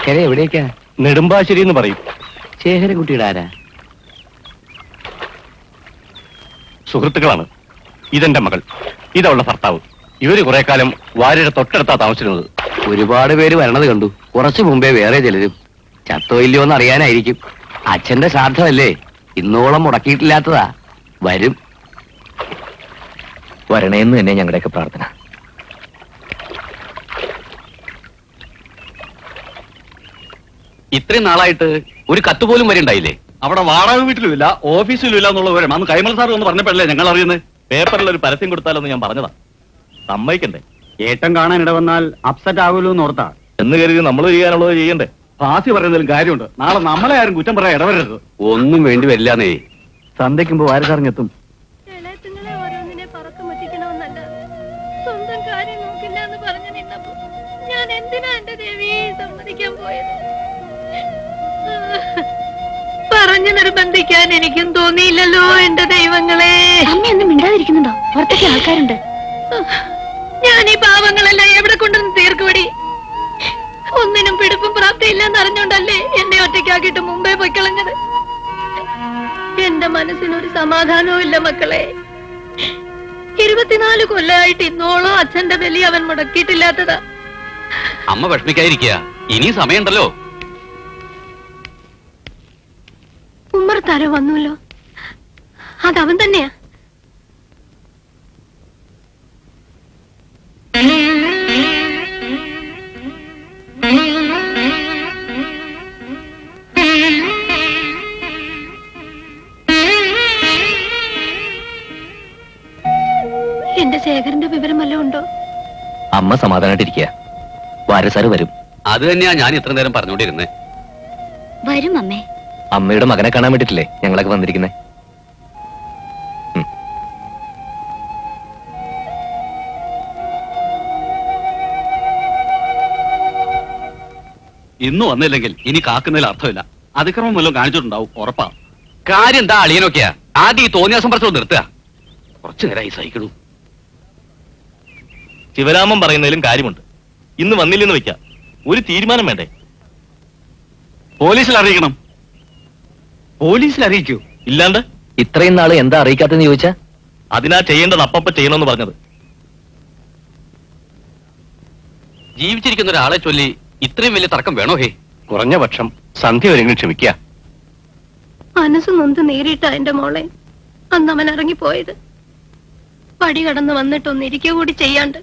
അക്കരെ എവിടേക്കാ? നെടുമ്പാശ്ശേരി എന്ന് പറയും. ശേഖരൻകുട്ടിയുടെ ആരാ? സുഹൃത്തുക്കളാണ്. ഇതെന്റെ മകൾ, ഇതവളുടെ ഭർത്താവ്. ഇവര് കുറെ കാലം വാര്യയുടെ തൊട്ടടുത്താ താമസിച്ചിരുന്നത്. ഒരുപാട് പേര് വരണത് കണ്ടു. കുറച്ചു മുമ്പേ വേറെ ചിലരും. ചത്തോ ഇല്ലയോ എന്ന് അറിയാനായിരിക്കും. അച്ഛന്റെ ശ്രാദ്ധമല്ലേ, ഇന്നോളം മുടക്കിയിട്ടില്ലാത്തതാ. വരും. വരണേന്ന് തന്നെ ഞങ്ങളുടെയൊക്കെ പ്രാർത്ഥന. ഇത്രയും നാളായിട്ട് ഒരു കത്ത് പോലും വരെയുണ്ടായില്ലേ? അവിടെ വാടക വീട്ടിലും ഇല്ല, ഓഫീസിലും ഇല്ല എന്നുള്ള വിവരം അന്ന് കൈമൾ സാർ ഒന്ന് പറഞ്ഞപ്പോഴല്ലേ ഞങ്ങൾ അറിയുന്നത്. പേപ്പറിൽ ഒരു പരസ്യം കൊടുത്താലൊന്ന് ഞാൻ പറഞ്ഞതാ. സമ്മതിക്കണ്ടേ? ഏട്ടം കാണാൻ ഇട വന്നാൽ അപ്സെറ്റ് ആകുമല്ലോ എന്ന് ഓർത്താ. എന്ന് കരുതി നമ്മൾ ചെയ്യാനുള്ളത് ചെയ്യണ്ടേ? ഫാസി പറയുന്നതിലും കാര്യമുണ്ട്. നാളെ നമ്മളെ ആരും കുറ്റം പറയാൻ ഇടവരരുത്. ഒന്നും വേണ്ടി വരില്ലാന്നേ. സന്ധ്യക്കുമ്പോ വാരസാറിഞ്ഞെത്തും. സ്വന്തം കാര്യം നോക്കില്ല എന്ന് പറഞ്ഞു നിന്നപ്പോ ഞാൻ എന്തിനാ എന്റെ ദേവിയെ സമ്മതിക്കാൻ പോയത്? പറഞ്ഞു നിർബന്ധിക്കാൻ എനിക്കും തോന്നിയില്ലല്ലോ എന്റെ ദൈവങ്ങളെ. അമ്മയൊന്നും മിണ്ടാതിരിക്കുന്നുണ്ടോ? പുറത്തൊക്കെ ആൾക്കാരുണ്ട്. ഞാൻ ഈ പാവങ്ങളെല്ലാം എവിടെ കൊണ്ടുവന്ന് തീർക്കുവടി? ഒന്നിനും പിടിപ്പും പ്രാപ്തിയില്ലെന്ന് അറിഞ്ഞോണ്ടല്ലേ എന്നെ ഒറ്റയ്ക്കാക്കിയിട്ട് മുമ്പേ പൊയ്ക്കളഞ്ഞത്. എന്റെ മനസ്സിനൊരു സമാധാനവും ഇല്ല മക്കളെ. 24 കൊല്ലമായിട്ട് ഇന്നോളോ അച്ഛന്റെ ബലി അവൻ മുടക്കിയിട്ടില്ലാത്തതാ. അമ്മ വിഷമിക്കാതിരിക്കുക, ഇനി സമയമുണ്ടല്ലോ. ഉമ്മർത്താരോ വന്നുല്ലോ. അതവൻ തന്നെയാ. എന്റെ ശേഖരന്റെ വിവരം വല്ലതും ഉണ്ടോ? അമ്മ സമാധാനായിട്ടിരിക്കുക. വാരസാറ് വരും. അത് തന്നെയാ ഞാൻ ഇത്ര നേരം പറഞ്ഞോണ്ടിരുന്നേ. വരും അമ്മേ. അമ്മയുടെ മകനെ കാണാൻ വേണ്ടിട്ടില്ലേ ഞങ്ങളൊക്കെ വന്നിരിക്കുന്നേ. ഇന്ന് വന്നില്ലെങ്കിൽ ഇനി കാക്കുന്നതിൽ അർത്ഥമില്ല. അതിക്രമം വല്ലതും കാണിച്ചിട്ടുണ്ടാവും, ഉറപ്പാ. കാര്യം എന്താ അളിയനൊക്കെയാ? ആദ്യം ഈ തോന്നിയാസം പ്രശ്നം നിർത്തുക. കുറച്ചു നേരമായി സഹിക്കണു. ശിവരാമൻ പറയുന്നതിലും കാര്യമുണ്ട്. ഇന്ന് വന്നില്ലെന്ന് വെക്കാം, ഒരു തീരുമാനം വേണ്ടേ? പോലീസിൽ അറിയിക്കണം. പോലീസിൽ അറിയിക്കൂ. ഇല്ലാണ്ട് ഇത്രയും നാള് എന്താ അറിയിക്കാത്തെന്ന് ചോദിച്ചാ? അതിനാ ചെയ്യേണ്ടത് അപ്പപ്പ ചെയ്യണമെന്ന് പറഞ്ഞത്. ജീവിച്ചിരിക്കുന്ന ഒരാളെ ചൊല്ലി ഇത്രയും വലിയ തർക്കം വേണോ? ഹേ, കുറഞ്ഞ പക്ഷം സന്ധ്യ വരെങ്കിലും ക്ഷമിക്കുക. മനസ്സ് നൊന്ത് നേരിട്ടാ എന്റെ മോളെ അന്ന് അവൻ ഇറങ്ങിപ്പോയത്. പടി കടന്ന് വന്നിട്ടൊന്ന് ഇരിക്കുക കൂടി ചെയ്യാണ്ട്.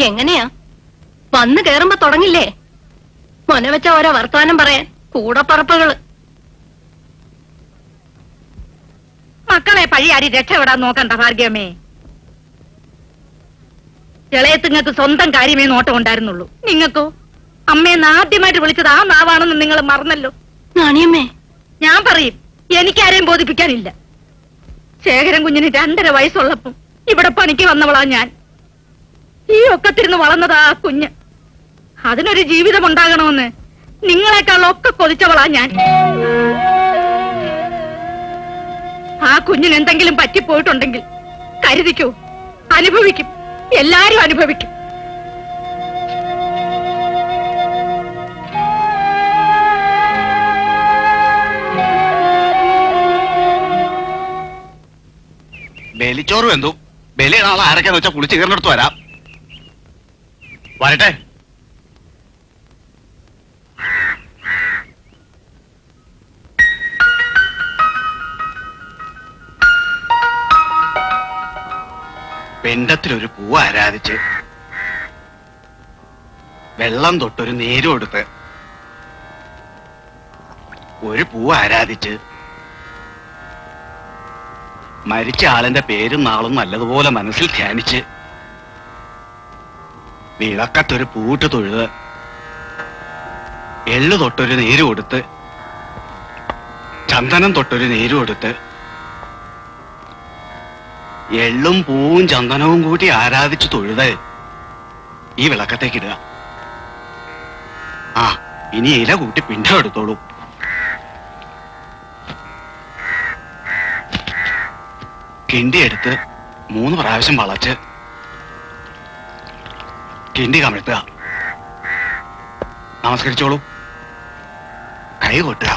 എങ്ങനെയാ വന്ന് കേറുമ്പോ തുടങ്ങില്ലേ മനവെച്ച ഓരോ വർത്താനം പറയാൻ? കൂടപ്പറപ്പുകള്. മക്കളെ പഴിയാരി രക്ഷപ്പെടാൻ നോക്കണ്ട ഭാഗ്യമേ. ഇളയത്തുങ്ങൾക്ക് സ്വന്തം കാര്യമേ നോട്ടം ഉണ്ടായിരുന്നുള്ളൂ. നിങ്ങൾക്കോ അമ്മയെന്ന് ആദ്യമായിട്ട് വിളിച്ചത് ആ നാവാണെന്ന് നിങ്ങൾ മറന്നല്ലോ. നാണിയമ്മേ, ഞാൻ പറയും, എനിക്കാരെയും ബോധിപ്പിക്കാനില്ല. ശേഖരൻ കുഞ്ഞിന് 2.5 വയസ്സുള്ളപ്പം ഇവിടെ പണിക്ക് വന്നവളാ ഞാൻ. ഈ ഒക്കത്തിരുന്ന് വളർന്നതാ ആ കുഞ്ഞ്. അതിനൊരു ജീവിതം ഉണ്ടാകണമെന്ന് നിങ്ങളെക്കാളൊക്കെ കൊതിച്ചവളാ ഞാൻ. ആ കുഞ്ഞിന് എന്തെങ്കിലും പറ്റിപ്പോയിട്ടുണ്ടെങ്കിൽ കരുതിക്കൂ, അനുഭവിക്കും. എല്ലാരും അനുഭവിക്കും. ബലിച്ചോറും എന്തു ബലിയുടെ ആളെ ആരൊക്കെയാന്ന് വെച്ചാൽ കുളിച്ച് കയറിനടുത്ത് വരാം. വരട്ടെ. പിണ്ടത്തിലൊരു പൂവ് ആരാധിച്ച് വെള്ളം തൊട്ടൊരു നീരും എടുത്ത് ഒരു പൂവ് ആരാധിച്ച് മരിച്ച ആളിന്റെ പേരും നാളും നല്ലതുപോലെ മനസ്സിൽ ധ്യാനിച്ച് വിളക്കത്തൊരു പൂട്ട് തൊഴുത് എള്ളു തൊട്ടൊരു നീര് കൊടുത്ത് ചന്ദനം തൊട്ടൊരു നീര് കൊടുത്ത് എള്ളും പൂവും ചന്ദനവും കൂട്ടി ആരാധിച്ചു തൊഴുത് ഈ വിളക്കത്തേക്കിടുക. ആ, ഇനി ഇല കൂട്ടി പിണ്ടം എടുത്തോളൂ. കിണ്ടിയെടുത്ത് 3 പ്രാവശ്യം വളച്ച് കിണ്ടി കമിഴ്ത്തുക, നമസ്കരിച്ചോളൂ, കൈ കൊട്ടുക.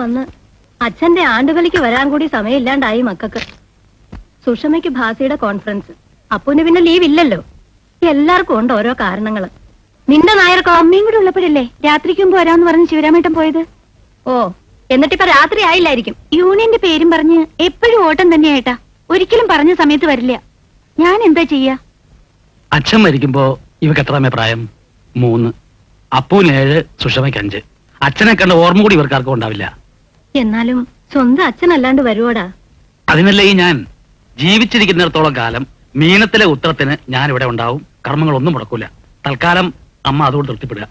വന്ന് അച്ഛന്റെ ആണ്ടുകളിക്ക് വരാൻ കൂടി സമയമില്ലാണ്ടായി മക്കൾക്ക്. സുഷമയ്ക്ക് ഭാസിയുടെ കോൺഫറൻസ്, അപ്പുവിന് പിന്നെ ലീവ് ഇല്ലല്ലോ. എല്ലാവർക്കും ഉണ്ട് ഓരോ കാരണങ്ങള്. നിന്റെ നായർക്കോ? അമ്മയും കൂടെ ഉള്ളപ്പോഴല്ലേ രാത്രിക്കും പോരാന്ന് പറഞ്ഞ് ശിവരാമേട്ടൻ പോയത്. ഓ, എന്നിട്ടിപ്പോ രാത്രി ആയില്ലായിരിക്കും. യൂണിയന്റെ പേരും പറഞ്ഞ് എപ്പോഴും ഓട്ടം തന്നെയായിട്ടാ. ഒരിക്കലും പറഞ്ഞ സമയത്ത് വരില്ല. ഞാൻ എന്താ ചെയ്യാ? അച്ഛൻ മരിക്കുമ്പോ ഇവക്ക് എത്രാമേ പ്രായം? 3. അപ്പൂന് 7, സുഷമയ്ക്ക് 5. അച്ഛനെ കണ്ട ഓർമ്മ കൂടി ഇവർക്കാർക്കും ഉണ്ടാവില്ല. എന്നാലും സ്വന്തം അച്ഛനല്ലാണ്ട് വരുവോടാ? അതിനല്ലേ ഈ ഞാൻ ജീവിച്ചിരിക്കുന്നിടത്തോളം കാലം മീനത്തിലെ ഉത്തരത്തിന് ഞാൻ ഇവിടെ ഉണ്ടാവും. കർമ്മങ്ങളൊന്നും മുടക്കൂല. തൽക്കാലം അമ്മ അതുകൊണ്ട് തൃപ്തിപ്പെടുക.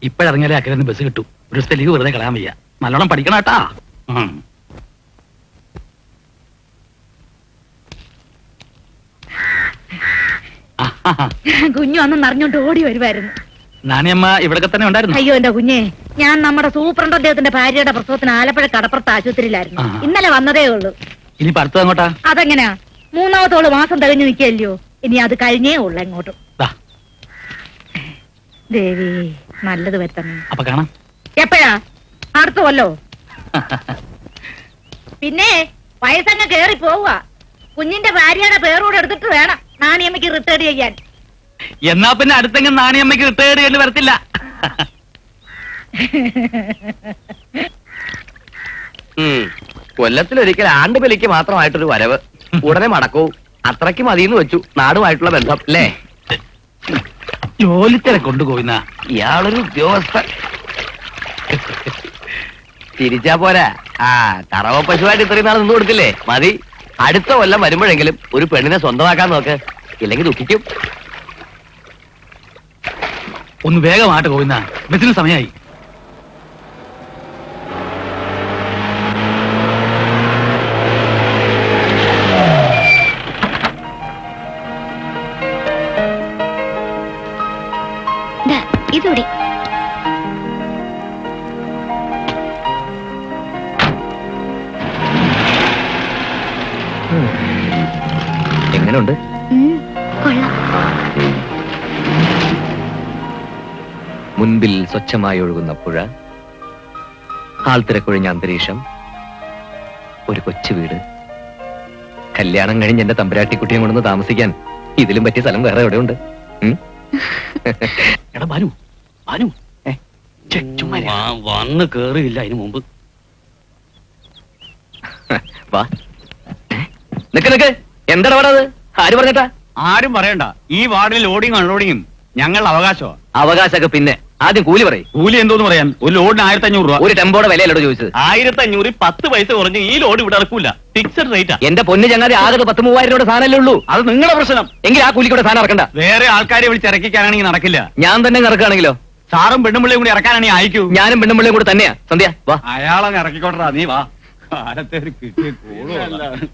ഇപ്പോഴിറങ്ങിയാലേ അക്കരെ ബസ് കിട്ടും. ഒരു ദിവസത്തെ ലീവ് വെറുതെ കളയാൻ വയ്യ. നല്ലോണം പഠിക്കണം കേട്ടാ. കുഞ്ഞു അന്ന് നിറഞ്ഞോണ്ട് ഓടി വരുമായിരുന്നു. നാണിയമ്മ ഇവിടൊക്കെ തന്നെ ഉണ്ടായിരുന്നു. അയ്യോ എന്റെ കുഞ്ഞെ, ഞാൻ നമ്മുടെ സൂപ്രണ്ട് അദ്ദേഹത്തിന്റെ ഭാര്യയുടെ പ്രസവത്തിന് ആലപ്പുഴ കടപ്പുറത്ത് ആശുപത്രിയിലായിരുന്നു. ഇന്നലെ വന്നതേ ഉള്ളൂ. ഇനി അടുത്തത് അങ്ങോട്ടാ? അതെങ്ങനെയാ? 3ാമത്തോള് മാസം തികഞ്ഞു നിൽക്കല്ലയോ. ഇനി അത് കഴിഞ്ഞേ ഉള്ളു എങ്ങോട്ടും. ദേവി നല്ലത് വരുത്തണേ. അപ്പൊ കാണാം. എപ്പോഴാ? അടുത്ത കൊല്ലോ? പിന്നെ വയസ്സങ്ങ് കേറി പോവുക. കുഞ്ഞിന്റെ ഭാര്യയുടെ പേരൂടെ എടുത്തിട്ട് വേണം നാണിയമ്മയ്ക്ക് റിട്ടയർ ചെയ്യാൻ. എന്നാ പിന്നെ അടുത്തെങ്കിലും നാണിയമ്മയ്ക്ക് റിട്ടയർ ചെയ്യേണ്ടി വരത്തില്ല. കൊല്ലത്തിലൊരിക്കൽ ആണ്ടുബലിക്ക് മാത്രമായിട്ടൊരു വരവ്, ഉടനെ മടക്കവും. അത്രയ്ക്ക് മതിയെന്ന് വെച്ചു നാടുമായിട്ടുള്ള ബന്ധം അല്ലേ? ജോലിത്തിരെ കൊണ്ടുപോയിന്ന ഇയാളൊരു ഉദ്യോഗസ്ഥൻ. തിരിച്ചാ പോരാ. കറവ പശുവായിട്ട് ഇത്രയും നാൾ നിന്ന് കൊടുത്തില്ലേ? മതി. അടുത്ത കൊല്ലം വരുമ്പോഴെങ്കിലും ഒരു പെണ്ണിനെ സ്വന്തമാക്കാൻ നോക്ക്, ഇല്ലെങ്കിൽ ദുഃഖിക്കും. ഒന്ന് വേഗമായിട്ട് പോയിന്ന ബസ്സിന് സമയമായി. ഇതൂടി എങ്ങനെയുണ്ട്? കൊള്ളാം. മുൻപിൽ സ്വച്ഛമായി ഒഴുകുന്ന പുഴ, ആൾത്തിരക്കൊഴിഞ്ഞ അന്തരീക്ഷം, ഒരു കൊച്ചു വീട്. കല്യാണം കഴിഞ്ഞ് എന്റെ തമ്പുരാട്ടിക്കുട്ടിയെ കൊണ്ടൊന്ന് താമസിക്കാൻ ഇതിലും പറ്റിയ സ്ഥലം വേറെ എവിടെയുണ്ട്? എടാ ബാനു, ബാനു വന്ന് കേറിയില്ല അതിനു മുമ്പ്. വാ. നിക്ക്. എന്താ അത്? ആര് പറഞ്ഞിട്ടാ? ആരും പറയണ്ട. ഈ വാർഡിൽ ലോഡിങ് അൺലോഡിങ്ങും ഞങ്ങളുടെ അവകാശമാണ്. അവകാശമൊക്കെ പിന്നെ ആദ്യം കൂലി പറയും. കൂലി എന്തോന്ന് പറയാൻ? ഒരു ലോഡിന് 1500 രൂപ. ഒരു ടെമ്പോടെ വിലയല്ലോ ചോദിച്ചത്? 1500 10 പൈസ കുറഞ്ഞ് ഈ ലോഡ് ഇവിടെ ഇറക്കൂല. ഫിക്സഡ് റേറ്റാ. എന്റെ പൊന്നു ചങ്ങാതി, ആകെ 10,000-3000 രൂപയുടെ സാധനമല്ലേ ഉള്ളൂ. അത് നിങ്ങളുടെ പ്രശ്നം. എങ്കിൽ ആ കൂലിക്കൂടെ സാധനം ഇറക്കണ്ട. വേറെ ആൾക്കാരെ വിളിച്ച് ഇറക്കിക്കാനാണെങ്കിൽ നടക്കില്ല. ഞാൻ തന്നെ ഇറക്കുകയാണെങ്കിലോ? സാറും പെണ്ണുമ്പിള്ളയും കൂടി ഇറക്കാനാണെങ്കിൽ അയക്കൂ. ഞാനും പെണ്ണുമ്പിള്ളയും കൂടെ തന്നെയാ. സന്ധ്യ വാ. അയാളങ്ങ് ഇറക്കിക്കോട്ടാ. നീ വാ. കാലത്തെ ഒരു കിട്ടിയ കോള്.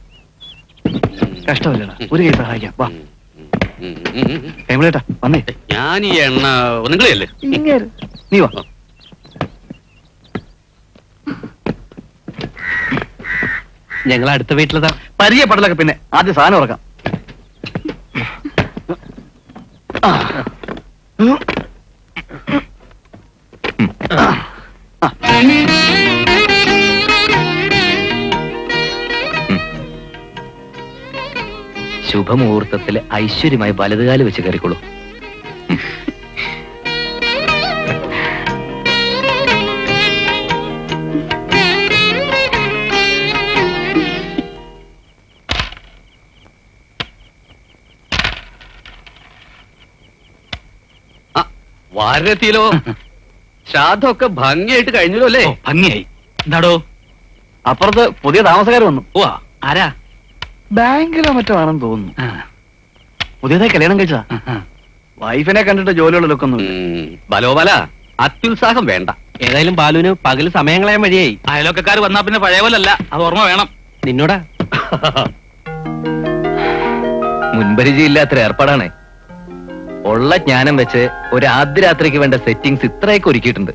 കഷ്ടമല്ലടാ, ഒരു കൈ സഹായിക്കാം. വാ കൈമളേട്ടാ വന്നേ. ഞാൻ ഈ എണ്ണ നിങ്ങളെയല്ലേ? നീ വാ. ഞങ്ങൾ അടുത്ത വീട്ടിലതാ. പരിചയപ്പെടലൊക്കെ പിന്നെ, ആദ്യം സാധനം ഇറക്കാം. ശുഭമുഹൂർത്തത്തില് ഐശ്വര്യമായി വലതുകാല് വെച്ച് കയറിക്കോളൂ. വാരത്തിലോ ശ്രാദ്ധമൊക്കെ ഭംഗിയായിട്ട് കഴിഞ്ഞല്ലോ അല്ലേ? ഭംഗിയായി. എന്താടോ? അപ്പുറത്ത് പുതിയ താമസക്കാർ വന്നു. ഓ ആരാ? ബാങ്കിലോ മറ്റോ ആണെന്ന് തോന്നുന്നു. ആ, പുതിയതായി കല്യാണം കഴിച്ചാ. ആ. വൈഫിനെ കണ്ടിട്ട് ജോലിയുള്ളതൊക്കെ ഒന്നും. ബലോബല അത്യുത്സാഹം വേണ്ട. ഏതായാലും ബാലുവിന് പകല് സമയം കളയാൻ വഴിയായി. അയലോക്കാർ വന്നാ പിന്നെ പഴയ പോലല്ല, അത് ഓർമ്മ വേണം. നിന്നോടാ മുൻപരിചയില്ലാത്ത ഏർപ്പാടാണ്. ഉള്ള ജ്ഞാനം വെച്ച് ഒരു ആദ്യ രാത്രിക്ക് വേണ്ട സെറ്റിംഗ്സ് ഇത്രയൊക്കെ ഒരുക്കിയിട്ടുണ്ട്.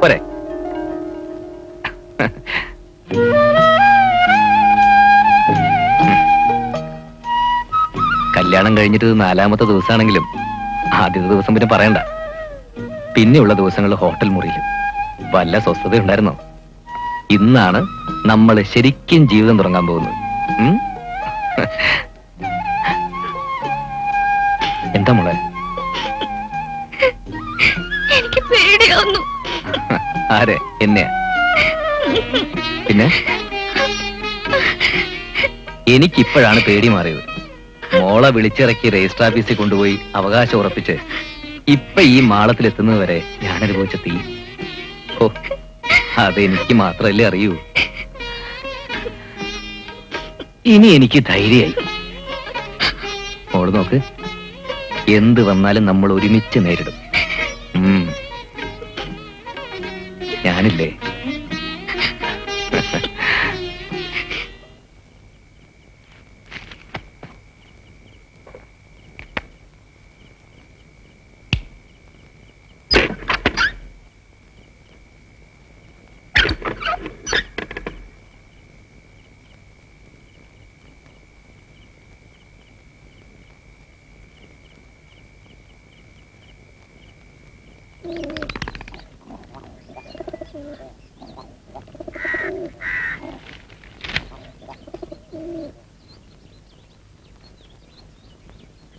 പോരെ? കല്യാണം കഴിഞ്ഞിട്ട് 4-മത്തെ ദിവസമാണെങ്കിലും ആദ്യത്തെ ദിവസം പിന്നെ പറയണ്ട. പിന്നെയുള്ള ദിവസങ്ങളിൽ ഹോട്ടൽ മുറിയിലും വല്ല സ്വസ്ഥത ഉണ്ടായിരുന്നോ? ഇന്നാണ് നമ്മൾ ശരിക്കും ജീവിതം തുടങ്ങാൻ പോകുന്നത്. എന്താ മോളെ? എനിക്ക് പേടിയാവുന്നു. ആരെ? എന്നെയാ? പിന്നെ എനിക്കിപ്പോഴാണ് പേടി മാറിയത്. മോളെ വിളിച്ചിറക്കി രജിസ്റ്റർ ഓഫീസിൽ കൊണ്ടുപോയി അവകാശം ഉറപ്പിച്ച് ഇപ്പൊ ഈ മാളത്തിലെത്തുന്നത് വരെ ഞാൻ അനുഭവിച്ച തീ. ഓ, അതെനിക്ക് മാത്രമല്ലേ അറിയൂ. ഇനി എനിക്ക് ധൈര്യമായി. മോള് നോക്ക്, എന്ത് വന്നാലും നമ്മൾ ഒരുമിച്ച് നേരിടും. ഞാനില്ലേ?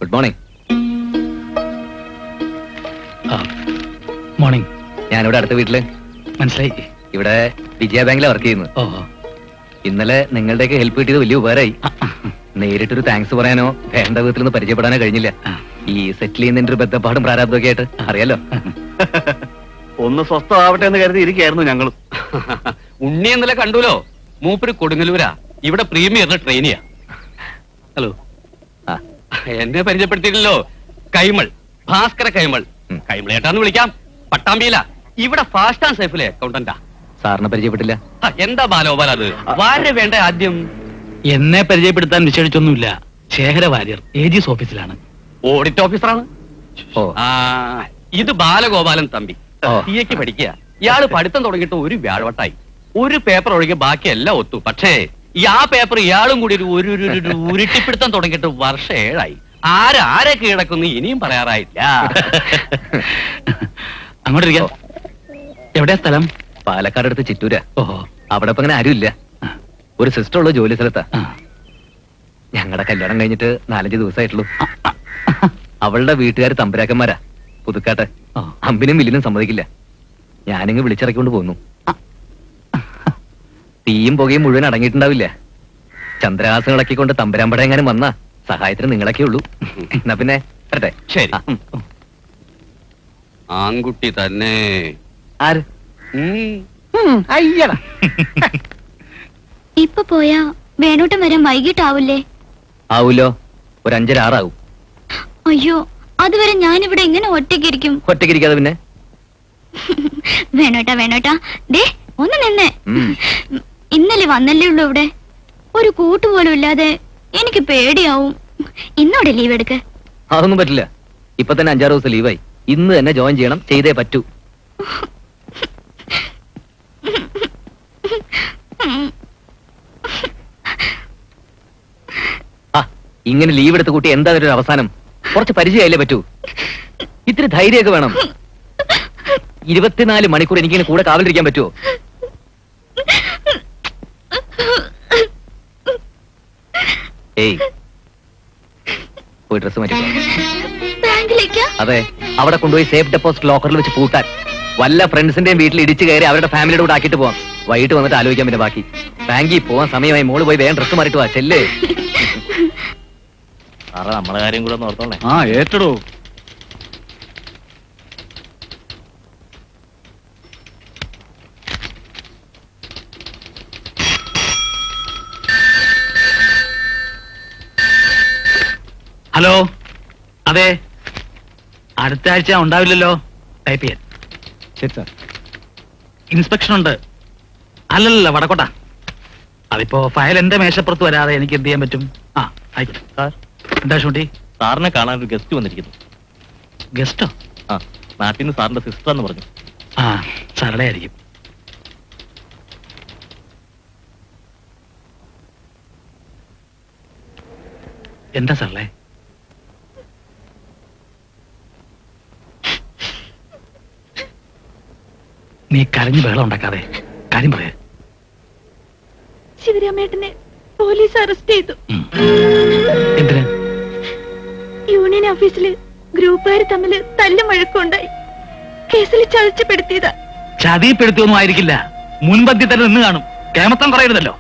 Good morning. മോർണിംഗ്. ഞാനിവിടെ അടുത്ത വീട്ടില്. മനസ്സിലായി. ഇവിടെ വിജയ ബാങ്കിലാണ് വർക്ക് ചെയ്യുന്നത്. ഓ, ഇന്നലെ നിങ്ങളുടെയൊക്കെ ഹെൽപ്പ് കിട്ടിയത് വലിയ ഉപകാരമായി. നേരിട്ടൊരു താങ്ക്സ് പറയാനോ വേണ്ട വിധത്തിൽ നിന്ന് പരിചയപ്പെടാനോ കഴിഞ്ഞില്ല. ഈ സെറ്റിൽ ചെയ്യുന്നതിന്റെ ഒരു ബന്ധപ്പാടും പ്രാരാബ്ദമൊക്കെ ആയിട്ട് അറിയാലോ. ഒന്ന് സ്വസ്ഥമാവട്ടെ എന്ന് കരുതി ഇരിക്കായിരുന്നു ഞങ്ങളും. ഉണ്ണി എന്നല്ല കണ്ടുല്ലോ, മൂപ്പര് കൊടുങ്ങല്ലൂരാ, ഇവിടെ പ്രീമിയറിന് ട്രെയിനിയാ. ഹലോ, ആ, എന്നെ പരിചയപ്പെടുത്തിയില്ലല്ലോ. കൈമൾ, ഭാസ്കര കൈമൾ. കൈമളേട്ടാന്ന് വിളിക്കാം. പട്ടാമ്പിയില, ഇവിടെ ഫാസ്റ്റ് ആൻഡ് സേഫിലെ അക്കൗണ്ടന്റാ. സാറിനെ പരിചയപ്പെട്ടില്ല. എന്താ ബാലോപാൽ അത്? വാര്യ വേണ്ട ആദ്യം. എന്നെ പരിചയപ്പെടുത്താൻ വിശേഷിച്ചൊന്നുമില്ല. ശേഖര വാര്യർ ഏജീസ് ഓഫീസിലാണ്. ഓഡിറ്റ് ഓഫീസറാണ്. ഓ, ഇത് ബാലഗോപാലൻ തമ്പി, ഓ. സിഎക്ക് പഠിക്കുക. ഇയാള് പഠിത്തം തുടങ്ങിയിട്ട് ഒരു വ്യാഴവട്ടായി. ഒരു പേപ്പർ ഒഴികെ ബാക്കിയെല്ലാം ഒത്തു. പക്ഷേ ആ പേപ്പർ ഇയാളും കൂടി ഒരു ഉരുട്ടിപ്പിടുത്തം തുടങ്ങിയിട്ട് വർഷം 7 ആരെ കീഴടക്കുന്നു ഇനിയും പറയാറായില്ല. അങ്ങോട്ടിരിക്കാം. എവിടെയാ സ്ഥലം? പാലക്കാട് അടുത്ത് ചിറ്റൂരാ. ഓഹോ. അവിടെ ഇപ്പൊ അങ്ങനെ ആരുമില്ല. ഒരു സിസ്റ്റർ ഉള്ള ജോലി സ്ഥലത്താ. ആ. ഞങ്ങളുടെ കല്യാണം കഴിഞ്ഞിട്ട് 4-5 ദിവസമായിട്ടുള്ളൂ. അവളുടെ വീട്ടുകാർ തമ്പുരാക്കന്മാരാ, പുതുക്കാട്ടെ. ഓ. അമ്പിനും വില്ലിനും സമ്മതിക്കില്ല. ഞാനിങ്ങ് വിളിച്ചിറക്കിക്കൊണ്ട് പോന്നു. തീയും പുകയും മുഴുവൻ അടങ്ങിയിട്ടുണ്ടാവില്ല. ചന്ദ്രഹാസം ഇളക്കിക്കൊണ്ട് തമ്പുരാമ്പട എങ്ങാനും വന്നാ സഹായത്തിന് നിങ്ങളൊക്കെ ഉള്ളൂ. എന്നാ പിന്നെ വരട്ടെ. ശരി. ആ. ആൺകുട്ടി തന്നെ. ആര്? അയ്യടാ. ഇപ്പൊ പോയാ വേണോട്ടം വരാൻ വൈകിട്ടാവൂലേ? ആവൂലോ, ഒരു 5-6 ആവും. അയ്യോ, അതുവരെ ഞാനിവിടെ എങ്ങനെ ഒറ്റയ്ക്കിരിക്കും? ഒറ്റയ്ക്കിരിക്കാതെ പിന്നെ? വേണോട്ടാ ദേ ഒന്ന് നിന്നേ. ഉം. ഇന്നലെ വന്നല്ലേ ഉള്ളൂ ഇവിടെ. ഒരു കൂട്ടുപോലും ഇല്ലാതെ എനിക്ക് പേടിയാവും. ഇന്നോടെ ലീവ് എടുക്ക. അതൊന്നും പറ്റില്ല. ഇപ്പൊ തന്നെ 5-6 ദിവസം ലീവായി. ഇന്ന് തന്നെ ജോയിൻ ചെയ്യണം. ചെയ്തേ പറ്റൂ. ആ, ഇങ്ങനെ ലീവ് എടുത്ത് കൂട്ടി എന്താ ഒരു അവസാനം? കുറച്ച് പരിചയമായില്ലേ പറ്റൂ. ഇത്തിരി ധൈര്യമൊക്കെ വേണം. 24 മണിക്കൂർ എനിക്കിങ്ങനെ കൂടെ കാവലിരിക്കാൻ പറ്റുമോ? ഏയ്, പോയി ഡ്രസ് മാറ്റി. ബാങ്കിലേക്കാ? അതെ, അവിടെ കൊണ്ടുപോയി സേഫ് ഡെപ്പോസിറ്റ് ലോക്കറിൽ വെച്ച് പൂട്ടാൻ. വല്ല ഫ്രണ്ട്സിന്റെയും വീട്ടിൽ ഇടിച്ചു കയറി അവരുടെ ഫാമിലിയുടെ കൂടെ ആക്കിയിട്ട് പോവാം. വൈകിട്ട് വന്നിട്ട് ആലോചിക്കാൻ പിന്നെ ബാക്കി. ബാങ്കിൽ പോവാൻ സമയമായി. മോള് പോയി വേഗം ഡ്രസ് മാറിയിട്ട് വാ. ചെല്ലേ. സാറേ, നമ്മളെ കാര്യം കൂടെ ഒന്ന് ഓർത്തോളേ. ആ, ഏറ്റടോ. ഹലോ, അതെ, അടുത്ത ആഴ്ച ഉണ്ടാവില്ലല്ലോ. ടൈപ്പ് ചെയ്യാൻ. ശരി സാർ. ഇൻസ്പെക്ഷൻ ഉണ്ട്. അല്ലല്ല, വടക്കോട്ട. അതിപ്പോ ഫയൽ എന്റെ മേശപ്പുറത്ത് വരാതെ എനിക്ക് എന്ത് ചെയ്യാൻ പറ്റും? ആ, ആയിക്കോട്ടെ. സാർ, എന്താ ഷൂട്ടി? സാറിനെ കാണാൻ ഒരു ഗസ്റ്റ് വന്നിരിക്കുന്നു. ഗസ്റ്റോ? ആ, നാട്ടിൽ നിന്ന് സാറിന്റെ സിസ്റ്റർ എന്ന് പറഞ്ഞു. ആ സരളയായിരിക്കും. എന്താ സരളെ? നീ കരഞ്ഞു ബഹളം ഉണ്ടാക്കാതെ കാര്യം പറയാ. ശിവരാമേട്ടനെ പോലീസ് അറസ്റ്റ് ചെയ്തു. എന്തിനാ? യൂണിയൻ ഓഫീസില് ഗ്രൂപ്പുകാർ തമ്മിൽ തല്ലും വഴക്കുണ്ടായി. കേസിൽ ചതിച്ചപ്പെടുത്തിയതാ. ചതിപ്പെടുത്തിയൊന്നും ആയിരിക്കില്ല, മുൻപന്തി തന്നെ നിന്ന് കാണും. കേമത്തം കുറയരുതല്ലോ.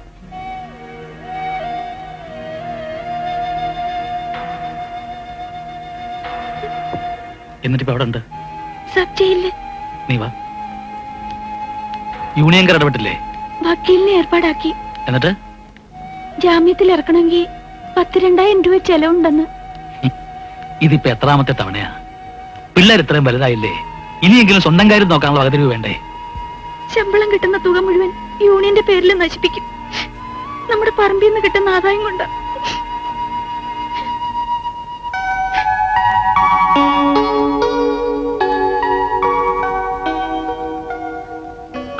എന്നിട്ടിപ്പോ അവിടെ ഉണ്ട്. സബ് ജയിലില് നീ വാ. യൂണിയൻകാർ ഇടപെട്ടില്ലേ? വക്കീലിനെ ഏർപ്പാടാക്കി. എന്നിട്ട് ജാമ്യത്തിൽ ഇറക്കണമെങ്കിൽ 12,000 രൂപ ചെലവുണ്ടെന്ന്. ഇതിപ്പോ എത്രാമത്തെ തവണയാ? പിള്ളേർ ഇത്രയും വലുതായില്ലേ, ഇനിയെങ്കിലും സ്വന്തം കാര്യം നോക്കാനുള്ള വകതിരിവ് വേണ്ടേ? ശമ്പളം കിട്ടുന്ന തുക മുഴുവൻ യൂണിയന്റെ പേരിൽ നശിപ്പിക്കും. നമ്മുടെ പറമ്പിൽ നിന്ന് കിട്ടുന്ന ആദായം കൊണ്ട്.